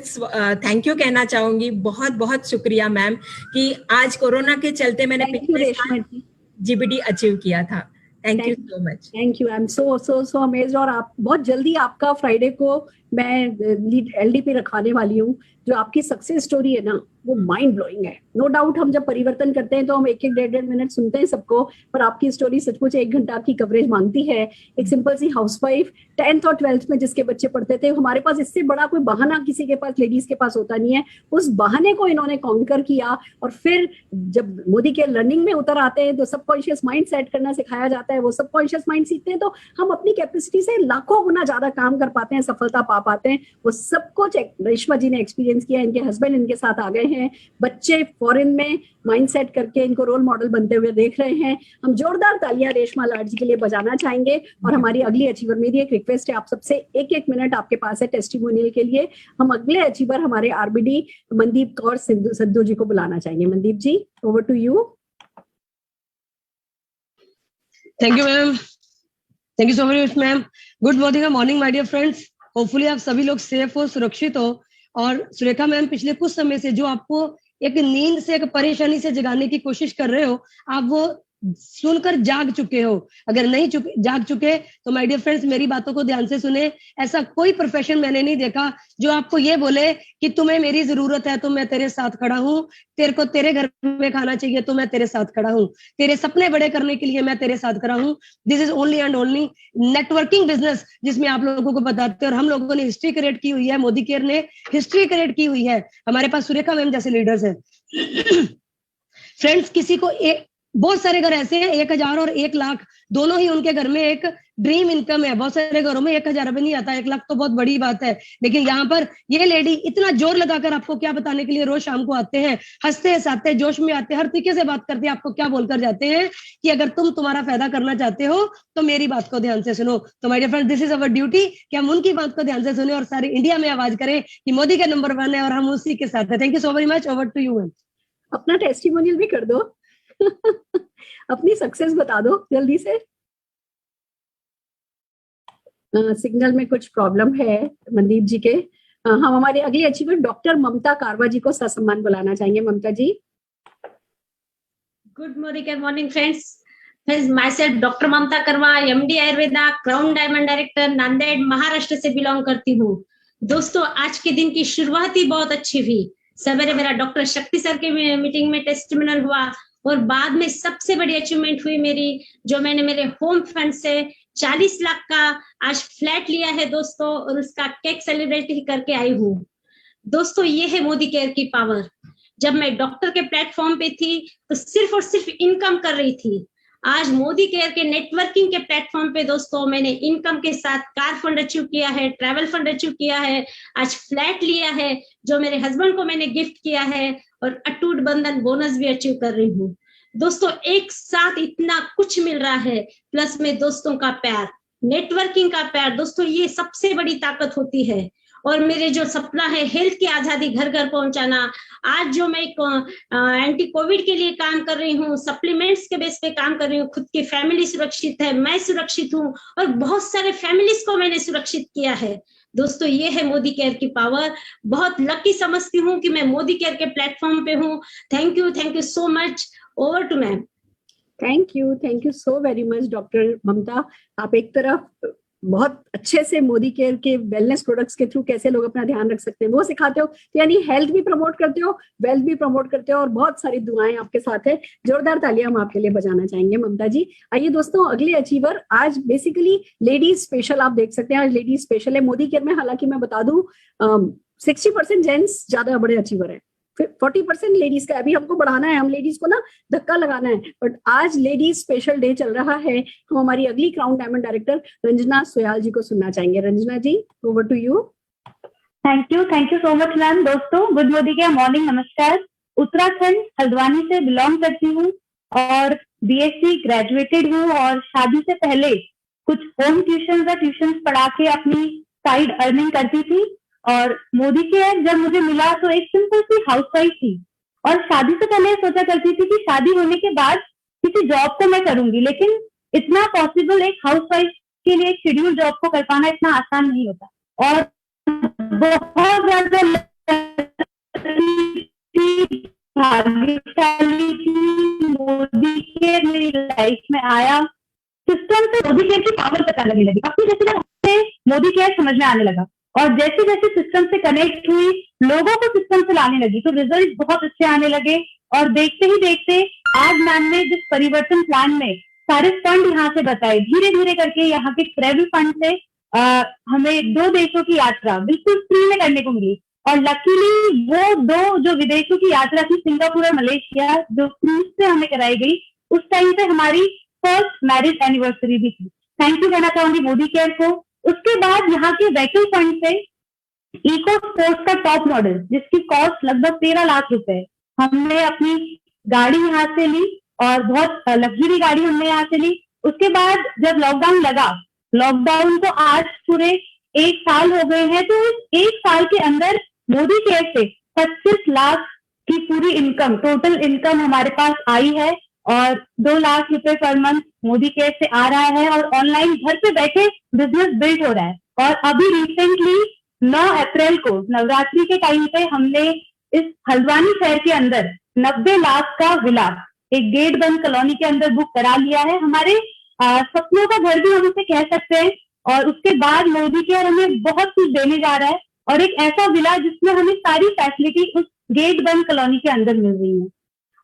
थैंक यू कहना चाहूंगी। बहुत बहुत शुक्रिया मैम कि आज कोरोना के चलते मैंने पिछले साल जीबीडी अचीव किया था। Thank you so much. Thank you. I am so amazed. और आप बहुत जल्दी आपका फ्राइडे को मैं लीड एलडीपी रखवाने वाली हूँ। जो आपकी सक्सेस स्टोरी है ना वो माइंड ब्लोइंग है। नो डाउट हम जब परिवर्तन करते हैं तो हम 1-1, 1.5 मिनट सुनते हैं सबको, पर आपकी स्टोरी सचमुच 1 घंटा की कवरेज मांगती है। एक सिंपल सी हाउसवाइफ 10th और 12th में जिसके बच्चे पढ़ते थे, हमारे पास इससे बड़ा कोई बहाना किसी के पास, लेडीज के पास होता नहीं है। उस बहाने को इन्होंने कॉन्कर किया, और फिर जब मोदी के लर्निंग में उतर आते हैं तो सबकॉन्शियस माइंड सेट करना सिखाया जाता है। वो सबकॉन्शियस माइंड सीखते हैं तो हम अपनी कैपेसिटी से लाखों गुना ज्यादा काम कर पाते हैं, सफलता पा पाते हैं। वो सब कुछ रेशमा जी ने एक्सपीरियंस किया। इनके हस्बैंड इनके साथ आ गए हैं, बच्चे फॉरेन में माइंड सेट करके इनको रोल मॉडल बनते हुए देख रहे हैं। हम जोरदार तालियां रेशमा लाड जी के लिए बजाना चाहेंगे। और हमारी अगली अचीवर, मेरी एक रिक्वेस्ट है आप सबसे, 1-1 मिनट आपके पास है टेस्टिमोनियल के लिए। हम अगले अचीवर हमारे आरबीडी मनदीप कौर सिद्धू जी को बुलाना चाहेंगे। Mandeep ji, over to you. Thank you ma'am, thank you so much ma'am. Good morning my dear friends. Hopefully आप सभी लोग सेफ हो, सुरक्षित हो। और सुरेखा मैम पिछले कुछ समय से जो आपको एक नींद से, एक परेशानी से जगाने की कोशिश कर रहे हो, आप वो सुनकर जाग चुके हो। अगर नहीं जाग चुके तो माय डियर फ्रेंड्स मेरी बातों को ध्यान से सुने। ऐसा कोई प्रोफेशन मैंने नहीं देखा जो आपको ये बोले कि तुम्हें मेरी जरूरत है तो मैं तेरे साथ खड़ा हूँ, तेरे को तेरे घर में खाना चाहिए तो मैं तेरे साथ खड़ा हूँ, तेरे सपने बड़े करने के लिए मैं तेरे साथ खड़ा हूँ। This is only and only networking business जिसमें आप लोगों को बताते हैं। और हम लोगों ने हिस्ट्री क्रिएट की हुई है, मोदी केयर ने हिस्ट्री क्रिएट की हुई है। हमारे पास सुरेखा मैम जैसे लीडर्स है। फ्रेंड्स किसी को बहुत सारे घर ऐसे हैं 1000 और 1 लाख दोनों ही उनके घर में एक ड्रीम इनकम है। बहुत सारे घरों में 1000 रुपए नहीं आता, 1 लाख तो बहुत बड़ी बात है। लेकिन यहाँ पर ये लेडी इतना जोर लगाकर आपको क्या बताने के लिए रोज शाम को आते हैं, हंसते हंसाते जोश में आते हैं, हर तरीके से बात करते हैं। आपको क्या बोलकर जाते हैं कि अगर तुम तुम्हारा फायदा करना चाहते हो तो मेरी बात को ध्यान से सुनो। तो my dear friend, this is our duty कि हम उनकी बात को ध्यान से सुने और सारी इंडिया में आवाज करें कि मोदी का नंबर 1 है और हम उसी के साथ है। Thank you so very much. Over to you ma'am. अपना टेस्टिमोनियल भी कर दो। अपनी सक्सेस बता दो जल्दी से। सिग्नल में कुछ प्रॉब्लम है मनदीप जी के। हम हमारे अगली अचीवर डॉक्टर ममता कारवा जी को ससम्मान बुलाना चाहेंगे। ममता जी। Good morning friends. Myself Dr. ममता करवा, MD Ayurveda, crown diamond director, Nanded Maharashtra से बिलोंग करती हूँ। दोस्तों, आज के दिन की शुरुआत ही बहुत अच्छी हुई। सवेरे मेरा डॉक्टर शक्ति सर के मीटिंग में टेस्टिमोनियल हुआ और बाद में सबसे बड़ी अचीवमेंट हुई मेरी, जो मैंने मेरे होम फंड से 40 लाख का आज फ्लैट लिया है दोस्तों, और उसका केक सेलिब्रेट ही करके आई हूँ। दोस्तों, ये है मोदी केयर की पावर। जब मैं डॉक्टर के प्लेटफॉर्म पे थी तो सिर्फ और सिर्फ इनकम कर रही थी। आज मोदी केयर के नेटवर्किंग के प्लेटफॉर्म पे दोस्तों मैंने इनकम के साथ कार फंड अचीव किया है, ट्रैवल फंड अचीव किया है, आज फ्लैट लिया है जो मेरे हस्बैंड को मैंने गिफ्ट किया है, और अटूट बंधन बोनस भी अचीव कर रही हूँ। दोस्तों, एक साथ इतना कुछ मिल रहा है, प्लस में दोस्तों का प्यार, नेटवर्किंग का प्यार। दोस्तों, ये सबसे बड़ी ताकत होती है। और मेरे जो सपना है हेल्थ की आजादी घर घर पहुंचाना, आज जो मैं एंटी कोविड के लिए काम कर रही हूँ, सप्लीमेंट्स के बेस पे काम कर रही हूँ, खुद की फैमिली सुरक्षित है, मैं सुरक्षित हूँ, और बहुत सारे फैमिलीज को मैंने सुरक्षित किया है। दोस्तों, ये है मोदी केयर की पावर। बहुत लकी समझती हूँ कि मैं मोदी केयर के प्लेटफॉर्म पे हूँ। Thank you so much. Over to ma'am. Thank you so very much doctor Mamta. आप एक तरफ बहुत अच्छे से मोदी केयर के वेलनेस प्रोडक्ट्स के थ्रू कैसे लोग अपना ध्यान रख सकते हैं वो सिखाते हो, तो यानी हेल्थ भी प्रमोट करते हो, वेल्थ भी प्रमोट करते हो, और बहुत सारी दुआएं आपके साथ है। जोरदार तालियां हम आपके लिए बजाना चाहेंगे ममता जी। आइए दोस्तों, अगले अचीवर आज बेसिकली लेडीज स्पेशल, आप देख सकते हैं आज लेडीज स्पेशल है मोदी केयर में। हालांकि मैं बता दूं 60% जेंट्स ज्यादा बड़े अचीवर है, 40% लेडीज का। अभी हमको बढ़ाना है, हम लेडीज को ना धक्का लगाना है, बट आज लेडीज स्पेशल डे चल रहा है। हम हमारी अगली crown diamond director Ranjana Soyal ji को सुनना चाहेंगे। Ranjana ji, over to you. Thank you so much ma'am. दोस्तों, गुड मॉर्निंग या मॉर्निंग, नमस्कार। उत्तराखंड हल्द्वानी से बिलोंग करती हूँ और BSc ग्रेजुएटेड हूँ, और शादी से पहले कुछ होम ट्यूशन पढ़ा के अपनी साइड अर्निंग करती थी। और मोदी केयर जब मुझे मिला तो एक सिंपल सी हाउसवाइफ थी, और शादी से पहले सोचा करती थी कि शादी होने के बाद किसी जॉब को मैं करूंगी, लेकिन इतना पॉसिबल एक हाउसवाइफ के लिए शेड्यूल जॉब को कर पाना इतना आसान नहीं होता। और बहुत ज्यादा भाग्यशाली थी, मोदी केयर मेरी लाइफ में आया। सिस्टम से मोदी केयर की पावर पता लगने लगी, अपनी जैसे मोदी केयर समझ में आने लगा, और जैसे जैसे सिस्टम से कनेक्ट हुई, लोगों को सिस्टम से लाने लगी, तो रिजल्ट बहुत अच्छे आने लगे। और देखते ही देखते आज मैम ने जिस परिवर्तन प्लान में सारे फंड यहाँ से बताए, धीरे धीरे करके यहाँ के ट्रेवल फंड से हमें 2 देशों की यात्रा बिल्कुल फ्री में करने को मिली। और लकीली वो 2 जो विदेशों की यात्रा थी, सिंगापुर और मलेशिया, जो क्रूज से हमें कराई गई, उस टाइम पे हमारी फर्स्ट मैरिज एनिवर्सरी भी थी। थैंक यू कहना चाहूंगी मोदी केयर को। उसके बाद यहाँ के व्हीकल फंड से इको स्पोर्ट्स का टॉप मॉडल, जिसकी कॉस्ट लगभग 13 लाख रुपए, हमने अपनी गाड़ी यहाँ से ली, और बहुत लग्जरी गाड़ी हमने यहाँ से ली। उसके बाद जब लॉकडाउन लगा, लॉकडाउन को आज पूरे 1 साल हो गए हैं, तो इस 1 साल के अंदर मोदी केयर से 25 लाख की पूरी इनकम, टोटल इनकम हमारे पास आई है, और 2 लाख रुपए पर मंथ मोदी केयर से आ रहा है, और ऑनलाइन घर पे बैठे बिजनेस बिल्ड हो रहा है। और अभी रिसेंटली 9 अप्रैल को नवरात्रि के टाइम पे हमने इस हल्द्वानी शहर के अंदर 90 लाख का विला एक गेट बंद कॉलोनी के अंदर बुक करा लिया है। हमारे सपनों का घर भी हम उसे कह सकते हैं। और उसके बाद मोदी केयर हमें बहुत कुछ देने जा रहा है, और एक ऐसा विला जिसमें हमें सारी फैसिलिटी उस गेट बंद कॉलोनी के अंदर मिल रही है।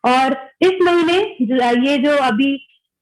और इस महीने ये जो अभी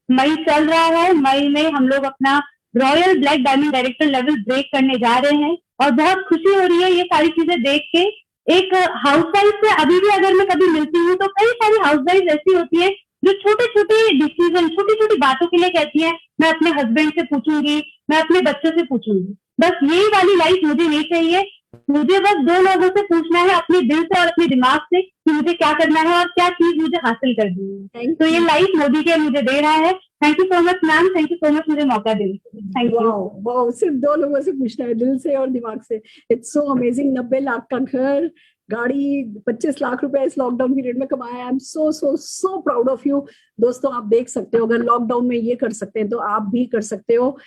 मई चल रहा है, मई में हम लोग अपना royal black diamond director level break करने जा रहे हैं, और बहुत खुशी हो रही है ये सारी चीजें देख के। एक हाउसवाइफ से अभी भी अगर मैं कभी मिलती हूँ तो कई सारी हाउसवाइफ ऐसी होती है जो छोटे छोटे डिसीजन, छोटी छोटी बातों के लिए कहती है मैं अपने हस्बैंड से पूछूंगी, मैं अपने बच्चों से पूछूंगी। बस यही वाली लाइफ मुझे नहीं चाहिए। मुझे बस 2 लोगों से पूछना है, अपने दिल से और अपने दिमाग से, कि मुझे क्या करना है और क्या चीज मुझे हासिल करनी है। तो ये लाइफ मोदी केयर मुझे दे रहा है। Thank you so much ma'am, thank you so much मुझे मौका देने के लिए। Thank you. वाओ, सिर्फ 2 लोगों से पूछना है, दिल से और दिमाग से। It's so amazing. 90 लाख का घर, गाड़ी 25 लाख रुपए इस लॉकडाउन पीरियड में कमाया। आई am so so so proud of you. दोस्तों आप देख सकते हो, अगर लॉकडाउन में ये कर सकते हैं तो आप भी कर सकते हो।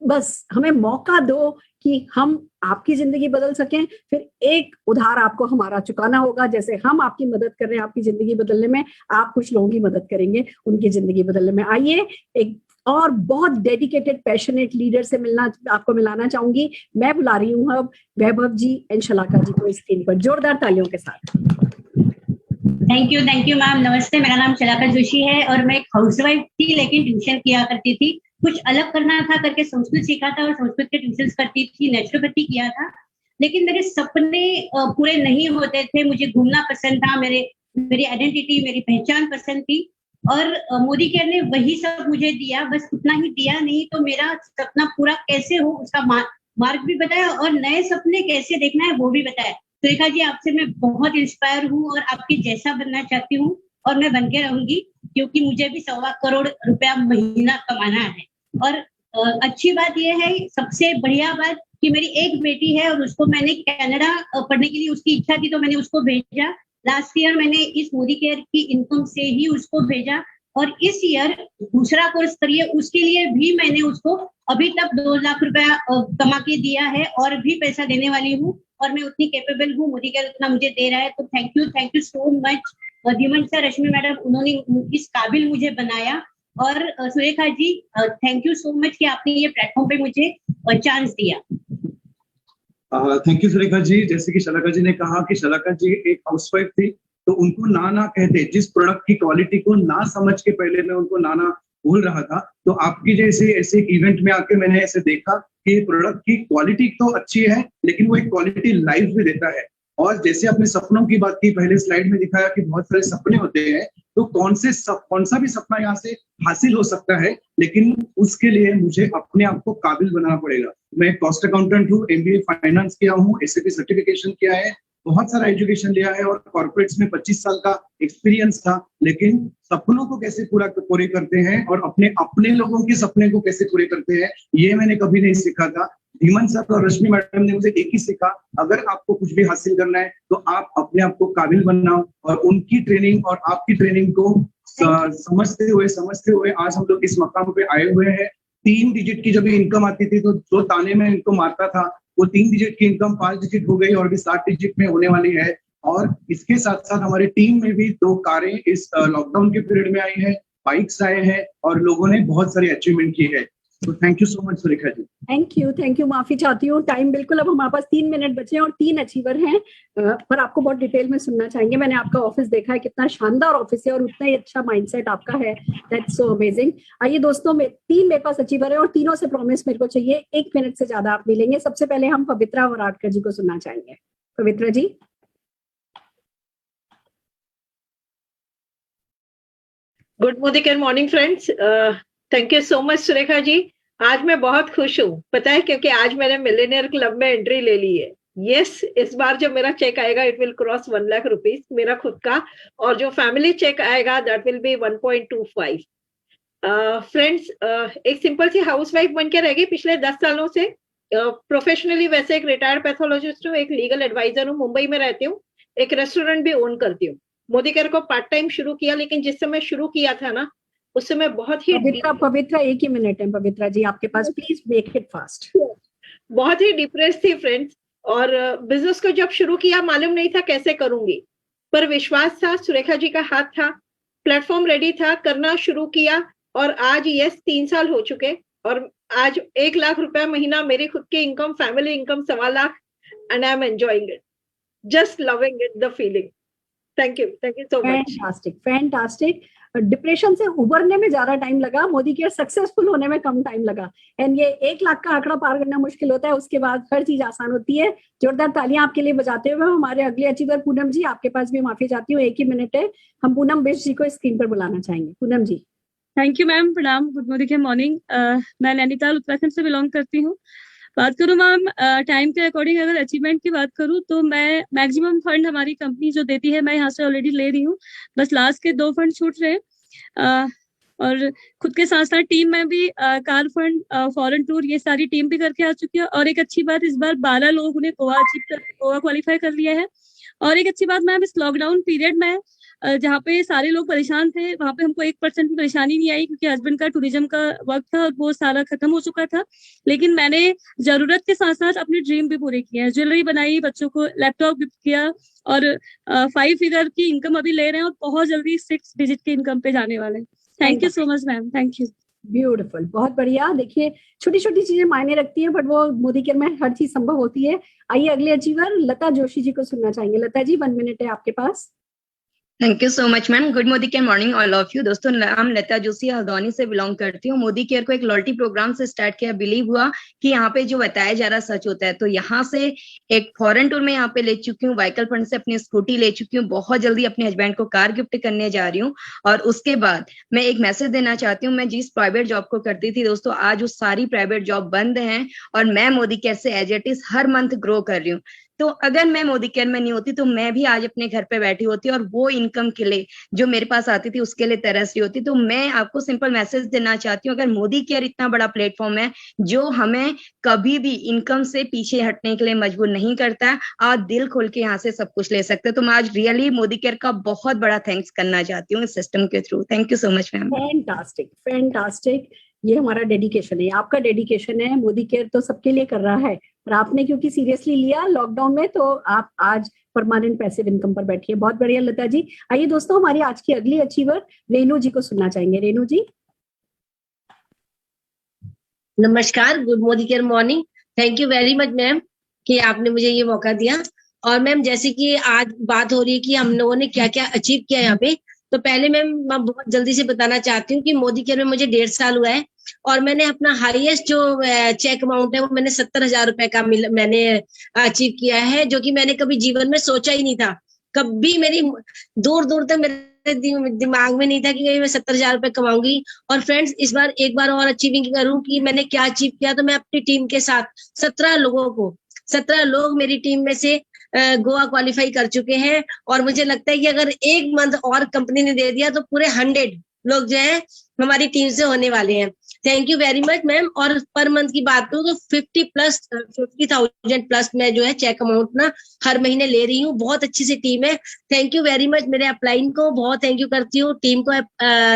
बस हमें मौका दो कि हम आपकी जिंदगी बदल सकें। फिर एक उधार आपको हमारा चुकाना होगा। जैसे हम आपकी मदद कर रहे हैं आपकी जिंदगी बदलने में, आप कुछ लोगों की मदद करेंगे उनकी जिंदगी बदलने में। आइए एक और बहुत डेडिकेटेड पैशनेट लीडर से आपको मिलाना चाहूंगी। मैं बुला रही हूँ अब वैभव जी एंड शलाका जी को स्क्रीन पर, जोरदार तालियों के साथ। Thank you ma'am. नमस्ते, मेरा नाम शलाका जोशी है और मैं एक हाउसवाइफ थी लेकिन ट्यूशन किया करती थी। कुछ अलग करना था करके संस्कृत सीखा था और संस्कृत के ट्यूशन करती थी, नेचुरोपैथी किया था। लेकिन मेरे सपने पूरे नहीं होते थे। मुझे घूमना पसंद था, मेरी आइडेंटिटी, मेरी पहचान पसंद थी और मोदी केयर ने वही सब मुझे दिया। बस उतना ही दिया नहीं तो मेरा सपना पूरा कैसे हो उसका मार्ग भी बताया और नए सपने कैसे देखना है वो भी बताया। सुरेखा जी, आपसे मैं बहुत इंस्पायर हूँ और आपके जैसा बनना चाहती हूँ और मैं बन के रहूंगी, क्योंकि मुझे भी 1.25 करोड़ रुपया महीना कमाना है। और अच्छी बात यह है, सबसे बढ़िया बात कि मेरी एक बेटी है और उसको मैंने कनाडा पढ़ने के लिए, उसकी इच्छा थी तो मैंने उसको भेजा। लास्ट ईयर मैंने इस मोदी केयर की इनकम से ही उसको भेजा और इस ईयर दूसरा कोर्स करिए उसके लिए भी मैंने उसको अभी तक 2 लाख रुपया कमा के दिया है और भी पैसा देने वाली हूँ और मैं उतनी कैपेबल हूँ। मोदी केयर उतना मुझे दे रहा है तो thank you so much Dhiman sir, Rashmi madam, उन्होंने इस काबिल मुझे बनाया। और Surekha ji, thank you so much कि आपने ये प्लेटफॉर्म पे मुझे चांस दिया। थैंक यू सुरेखा जी। जैसे कि शलाका जी ने कहा कि शलाका जी एक हाउसवाइफ थी तो उनको ना कहते, जिस प्रोडक्ट की क्वालिटी को ना समझ के पहले मैं उनको ना बोल रहा था, तो आपकी जैसे ऐसे इवेंट में आके मैंने ऐसे देखा कि प्रोडक्ट की क्वालिटी तो अच्छी है लेकिन वो एक क्वालिटी लाइफ भी देता है। और जैसे अपने सपनों की बात की, पहले स्लाइड में दिखाया कि बहुत सारे सपने होते हैं, तो कौन सा भी सपना यहाँ से हासिल हो सकता है, लेकिन उसके लिए मुझे अपने आप को काबिल बनाना पड़ेगा। मैं कॉस्ट अकाउंटेंट हूँ, MBA फाइनेंस किया हूँ, SAP सर्टिफिकेशन किया है, बहुत सारा एजुकेशन लिया है और कॉर्पोरेट्स में 25 साल का एक्सपीरियंस था। लेकिन सपनों को कैसे पूरे करते हैं और अपने लोगों के सपने को कैसे पूरे करते हैं, ये मैंने कभी नहीं सीखा था। धीमन सर और रश्मि मैडम ने मुझे एक ही सीखा, अगर आपको कुछ भी हासिल करना है तो आप अपने आप को काबिल बनाओ। और उनकी ट्रेनिंग और आपकी ट्रेनिंग को समझते हुए आज हम लोग इस मकाम पे आए हुए हैं। 3 डिजिट की जब इनकम आती थी तो जो ताने में इनको मारता था, वो 3 डिजिट की इनकम 5 डिजिट हो गई और अभी 7 डिजिट में होने वाली है। और इसके साथ साथ हमारी टीम में भी 2 कारें इस लॉकडाउन के पीरियड में आई है, बाइक्स आए हैं और लोगों ने बहुत सारी अचीवमेंट की है। तो thank you so much Surekha ji. Thank you. माफी चाहती हूँ, टाइम बिल्कुल अब हमारे पास 3 मिनट बचे हैं और 3 अचीवर हैं, पर आपको बहुत डिटेल में सुनना चाहेंगे। मैंने आपका ऑफिस देखा है, कितना शानदार ऑफिस है और उतना ही अच्छा माइंडसेट आपका है। That's so amazing. आइए दोस्तों, मेरे पास अचीवर है और तीनों से प्रॉमिस मेरे को चाहिए 1 मिनट से ज्यादा आप मिलेंगे। सबसे पहले हम पवित्रा वराडकर जी को सुनना चाहेंगे। Pavitra ji. Good morning friends. Thank you so much Surekha ji. आज मैं बहुत खुश हूँ, पता है, क्योंकि आज मैंने मिलेनियर क्लब में एंट्री ले ली है। यस, इस बार जो मेरा चेक आएगा it will cross 1 lakh rupees मेरा खुद का, और जो फैमिली चेक आएगा दैट विल बी 1.25। फ्रेंड्स, एक सिंपल सी हाउसवाइफ बन के रह गई पिछले 10 सालों से। प्रोफेशनली वैसे एक रिटायर्ड पैथोलॉजिस्ट हूँ, एक लीगल एडवाइजर हूँ, मुंबई में रहती हूँ, एक रेस्टोरेंट भी ओन करती हूँ। मोदी केयर को पार्ट टाइम शुरू किया, लेकिन जिस समय शुरू किया था ना उस समय बहुत ही पवित्रा 1 ही मिनट है पवित्रा जी आपके पास, प्लीज मेक इट फास्ट। बहुत ही डिप्रेस थी फ्रेंड्स, और बिजनेस को जब शुरू किया मालूम नहीं था कैसे करूंगी, पर विश्वास था, सुरेखा जी का हाथ था, प्लेटफॉर्म रेडी था, करना शुरू किया और आज 3 साल हो चुके और आज 1 लाख रुपया महीना मेरी खुद की income, family income 1.25 lakh, and I am enjoying it, just loving it, the feeling. Thank you so much. Fantastic. Depression से उबरने में ज्यादा टाइम लगा, मोदी केयर सक्सेसफुल होने में कम टाइम लगा। एंड ये 1 लाख का आंकड़ा पार करना मुश्किल होता है, उसके बाद हर चीज आसान होती है। जोरदार तालियां आपके लिए बजाते हुए हमारे अगले अचीवर पूनम जी, आपके पास भी माफी चाहती हूँ, 1 ही मिनट है। हम पूनम बिष्ट जी को स्क्रीन पर बुलाना चाहेंगे। पूनम जी। थैंक यू मैम, प्रणाम, गुड मॉर्निंग। मैं नैनीताल उत्तराखंड से बिलोंग करती हूँ। बात करूँ मैम टाइम के अकॉर्डिंग, अगर अचीवमेंट की बात करूँ तो मैं मैक्सिमम फंड हमारी कंपनी जो देती है मैं यहाँ से ऑलरेडी ले रही हूँ, बस लास्ट के 2 फंड छूट रहे हैं। और खुद के साथ साथ टीम में भी कार फंड, फॉरेन टूर, ये सारी टीम भी करके आ चुकी है। और एक अच्छी बात, इस बार 12 लोगों ने गोवा क्वालिफाई कर लिया है और एक अच्छी बात मैम, इस लॉकडाउन पीरियड में जहाँ पे सारे लोग परेशान थे, वहां पे हमको 1% की परेशानी नहीं आई, क्योंकि हस्बैंड का टूरिज्म का वर्क था और वो सारा खत्म हो चुका था। लेकिन मैंने जरूरत के साथ साथ अपने ड्रीम भी पूरे किए हैं। ज्वेलरी बनाई, बच्चों को लैपटॉप गिफ्ट किया, और 5 फिगर की इनकम अभी ले रहे हैं और बहुत जल्दी 6 डिजिट की इनकम पे जाने वाले हैं। Thank you so much ma'am, thank you. Beautiful, बहुत बढ़िया। देखिए, छोटी छोटी चीजें मायने रखती हैं, बट वो मोदी केयर में हर चीज संभव होती है। आइए अगले अचीवर लता जोशी जी को सुनना चाहेंगे। लता जी, 1 मिनट है आपके पास। Thank you so much ma'am. Good Modicare morning all of you. दोस्तों, नाम लता जोशी, हल्द्वानी से बिलोंग करती हूँ। मोदी केयर को एक लॉयल्टी प्रोग्राम से स्टार्ट किया, बिलीव हुआ कि यहाँ पे जो बताया जा रहा सच होता है। तो यहाँ से एक फॉरेन टूर में यहाँ पे ले चुकी हूँ, व्हीकल फंड से अपनी स्कूटी ले चुकी हूँ, बहुत जल्दी अपने हस्बैंड को कार गिफ्ट करने जा रही हूँ। और उसके बाद मैं एक मैसेज देना चाहती हूँ, मैं जिस प्राइवेट जॉब को करती थी दोस्तों, आज वो सारी प्राइवेट जॉब बंद हैं और मैं मोदी केयर से एज इट इज हर मंथ ग्रो कर रही हूँ। तो अगर मैं मोदी केयर में नहीं होती तो मैं भी आज अपने घर पे बैठी होती और वो इनकम के लिए जो मेरे पास आती थी उसके लिए तरस रही होती। तो मैं आपको सिंपल मैसेज देना चाहती हूँ, अगर मोदी केयर इतना बड़ा प्लेटफॉर्म है जो हमें कभी भी इनकम से पीछे हटने के लिए मजबूर नहीं करता है, आप दिल खोल के यहाँ से सब कुछ ले सकते हो। तो मैं आज रियली मोदी केयर का बहुत बड़ा थैंक्स करना चाहती हूँ इस सिस्टम के through. Thank you so much ma'am. Fantastic, fantastic. ये हमारा डेडिकेशन है, आपका डेडिकेशन है। मोदी केयर तो सबके लिए कर रहा है, पर आपने क्योंकि सीरियसली लिया लॉकडाउन में, तो आप आज परमानेंट पैसिव इनकम पर बैठी है। बहुत बढ़िया लता जी। आइए दोस्तों, हमारी आज की अगली अचीवर रेनू जी को सुनना चाहेंगे। रेनू जी। नमस्कार, good Modicare morning. Thank you very much ma'am कि आपने मुझे ये मौका दिया। और मैम, जैसे कि आज बात हो रही है कि हम लोगों ने क्या क्या अचीव किया यहाँ पे, तो पहले मैं बहुत जल्दी से बताना चाहती हूँ कि मोदी केयर में मुझे 1.5 साल हुआ है और मैंने अपना हाईएस्ट जो चेक अमाउंट है वो मैंने 70,000 रुपए का मैंने अचीव किया है, जो कि मैंने कभी जीवन में सोचा ही नहीं था। कभी मेरी दूर दूर तक मेरे दिमाग में नहीं था कि मैं 70,000 रुपए कमाऊंगी। और फ्रेंड्स, इस बार एक बार और अचीविंग करूं कि मैंने क्या अचीव किया, तो मैं अपनी टीम के साथ 17 लोग मेरी टीम में से गोवा क्वालिफाई कर चुके हैं। और मुझे लगता है कि अगर एक मंथ और कंपनी ने दे दिया तो पूरे 100 लोग जो है हमारी टीम से होने वाले हैं। Thank you very much ma'am. और पर मंथ की बात करूँ तो 50,000 प्लस मैं जो है चेक अमाउंट ना हर महीने ले रही हूँ। बहुत अच्छी सी टीम है। Thank you very much. मेरे अपलाइन को बहुत थैंक यू करती हूँ, टीम को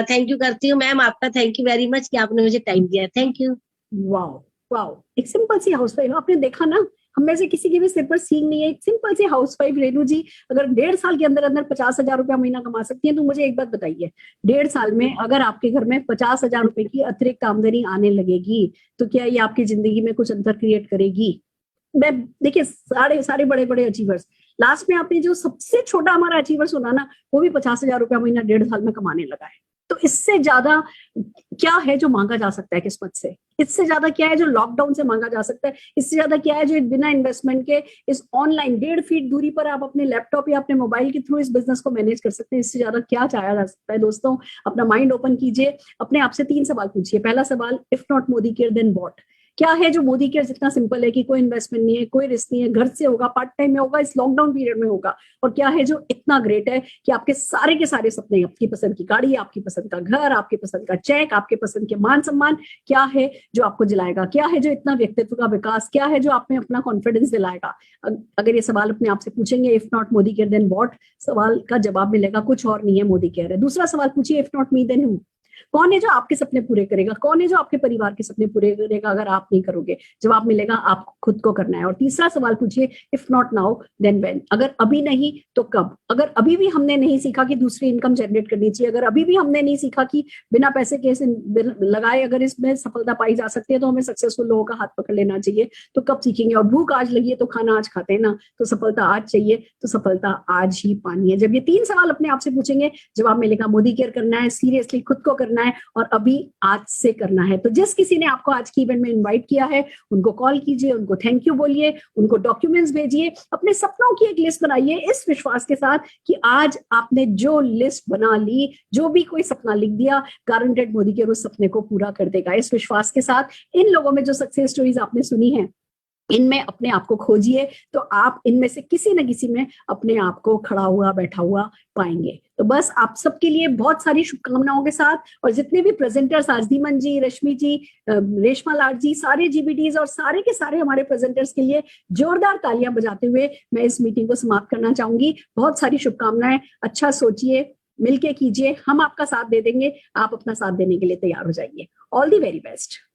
थैंक यू करती हूँ। मैम, आपका थैंक यू वेरी मच कि आपने मुझे टाइम दिया। Thank you. वाओ वाओ, एक सिंपल सी हाउसवाइफ। आपने देखा ना, हम में से किसी के भी सिर पर सींग नहीं है। एक सिंपल सी हाउसवाइफ रेनू जी अगर 1.5 साल के अंदर अंदर 50,000 रुपया महीना कमा सकती है, तो मुझे एक बात बताइए, 1.5 साल में अगर आपके घर में 50,000 रुपए की अतिरिक्त आमदनी आने लगेगी, तो क्या ये आपकी जिंदगी में कुछ अंतर क्रिएट करेगी? मैं देखिए, सारे बड़े बड़े अचीवर्स, लास्ट में आपने जो सबसे छोटा हमारा अचीवर सुना ना, वो भी 50,000 रुपया महीना 1.5 साल में कमाने लगा है। तो इससे ज्यादा क्या है जो मांगा जा सकता है किस्मत से? इससे ज्यादा क्या है जो लॉकडाउन से मांगा जा सकता है? इससे ज्यादा क्या है जो बिना इन्वेस्टमेंट के इस ऑनलाइन 1.5 फीट दूरी पर आप अपने लैपटॉप या अपने मोबाइल के थ्रू इस बिजनेस को मैनेज कर सकते हैं? इससे ज्यादा क्या चाहा जा सकता है? दोस्तों, अपना माइंड ओपन कीजिए, अपने आप से 3 सवाल पूछिए। पहला सवाल, if not Modi care then what? क्या है जो मोदी केयर जितना सिंपल है कि कोई इन्वेस्टमेंट नहीं है, कोई रिस्क नहीं है, घर से होगा, पार्ट टाइम में होगा, इस लॉकडाउन पीरियड में होगा? और क्या है जो इतना ग्रेट है कि आपके सारे के सारे सपने, आपकी पसंद की गाड़ी, आपकी पसंद का घर, आपकी पसंद का चेक, आपके पसंद के मान सम्मान, क्या है जो आपको जिलाएगा? क्या है जो इतना व्यक्तित्व का विकास? क्या है जो आप में अपना कॉन्फिडेंस दिलाएगा? अगर ये सवाल अपने आप से पूछेंगे, if not Modi care then what, सवाल का जवाब मिलेगा कुछ और नहीं है, मोदी केयर है। दूसरा सवाल पूछिए, if not me then who? कौन है जो आपके सपने पूरे करेगा? कौन है जो आपके परिवार के सपने पूरे करेगा अगर आप नहीं करोगे? जवाब मिलेगा आपको खुद को करना है। और तीसरा सवाल पूछिए, if not now then when? अगर अभी नहीं तो कब? अगर अभी भी हमने नहीं सीखा कि दूसरी इनकम जनरेट करनी चाहिए, अगर अभी भी हमने नहीं सीखा कि बिना पैसे कैसे लगाए अगर इसमें सफलता पाई जा सकती है, तो हमें सक्सेसफुल लोगों का हाथ पकड़ लेना चाहिए। तो कब सीखेंगे? और भूख आज लगी है तो खाना आज खाते हैं ना, तो सफलता आज चाहिए तो सफलता आज ही पानी है। जब ये 3 सवाल अपने आप से पूछेंगे, जवाब मिलेगा मोदी केयर करना है, सीरियसली खुद को करना है और अभी आज से करना है। तो जिस किसी ने आपको आज की इवेंट में इनवाइट किया है, उनको कॉल कीजिए, उनको थैंक यू बोलिए, उनको डॉक्यूमेंट्स भेजिए, अपने सपनों की एक लिस्ट बनाइए इस विश्वास के साथ कि आज आपने जो लिस्ट बना ली, जो भी कोई सपना लिख दिया, गारंटेड मोदी केयर उस सपने को पूरा कर देगा। इस विश्वास के साथ इन लोगों में जो सक्सेस स्टोरीज आपने सुनी है, इनमें अपने आप को खोजिए, तो आप इनमें से किसी न किसी में अपने आप को खड़ा हुआ बैठा हुआ पाएंगे। तो बस आप सबके लिए बहुत सारी शुभकामनाओं के साथ, और जितने भी प्रेजेंटर्स, आजदीमन जी, रश्मि जी, रेशमा लाड जी, सारे जीबीटीज और सारे के सारे हमारे प्रेजेंटर्स के लिए जोरदार तालियां बजाते हुए मैं इस मीटिंग को समाप्त करना चाहूंगी। बहुत सारी शुभकामनाएं, अच्छा सोचिए, मिलके कीजिए, हम आपका साथ दे देंगे, आप अपना साथ देने के लिए तैयार हो जाइए। All the very best.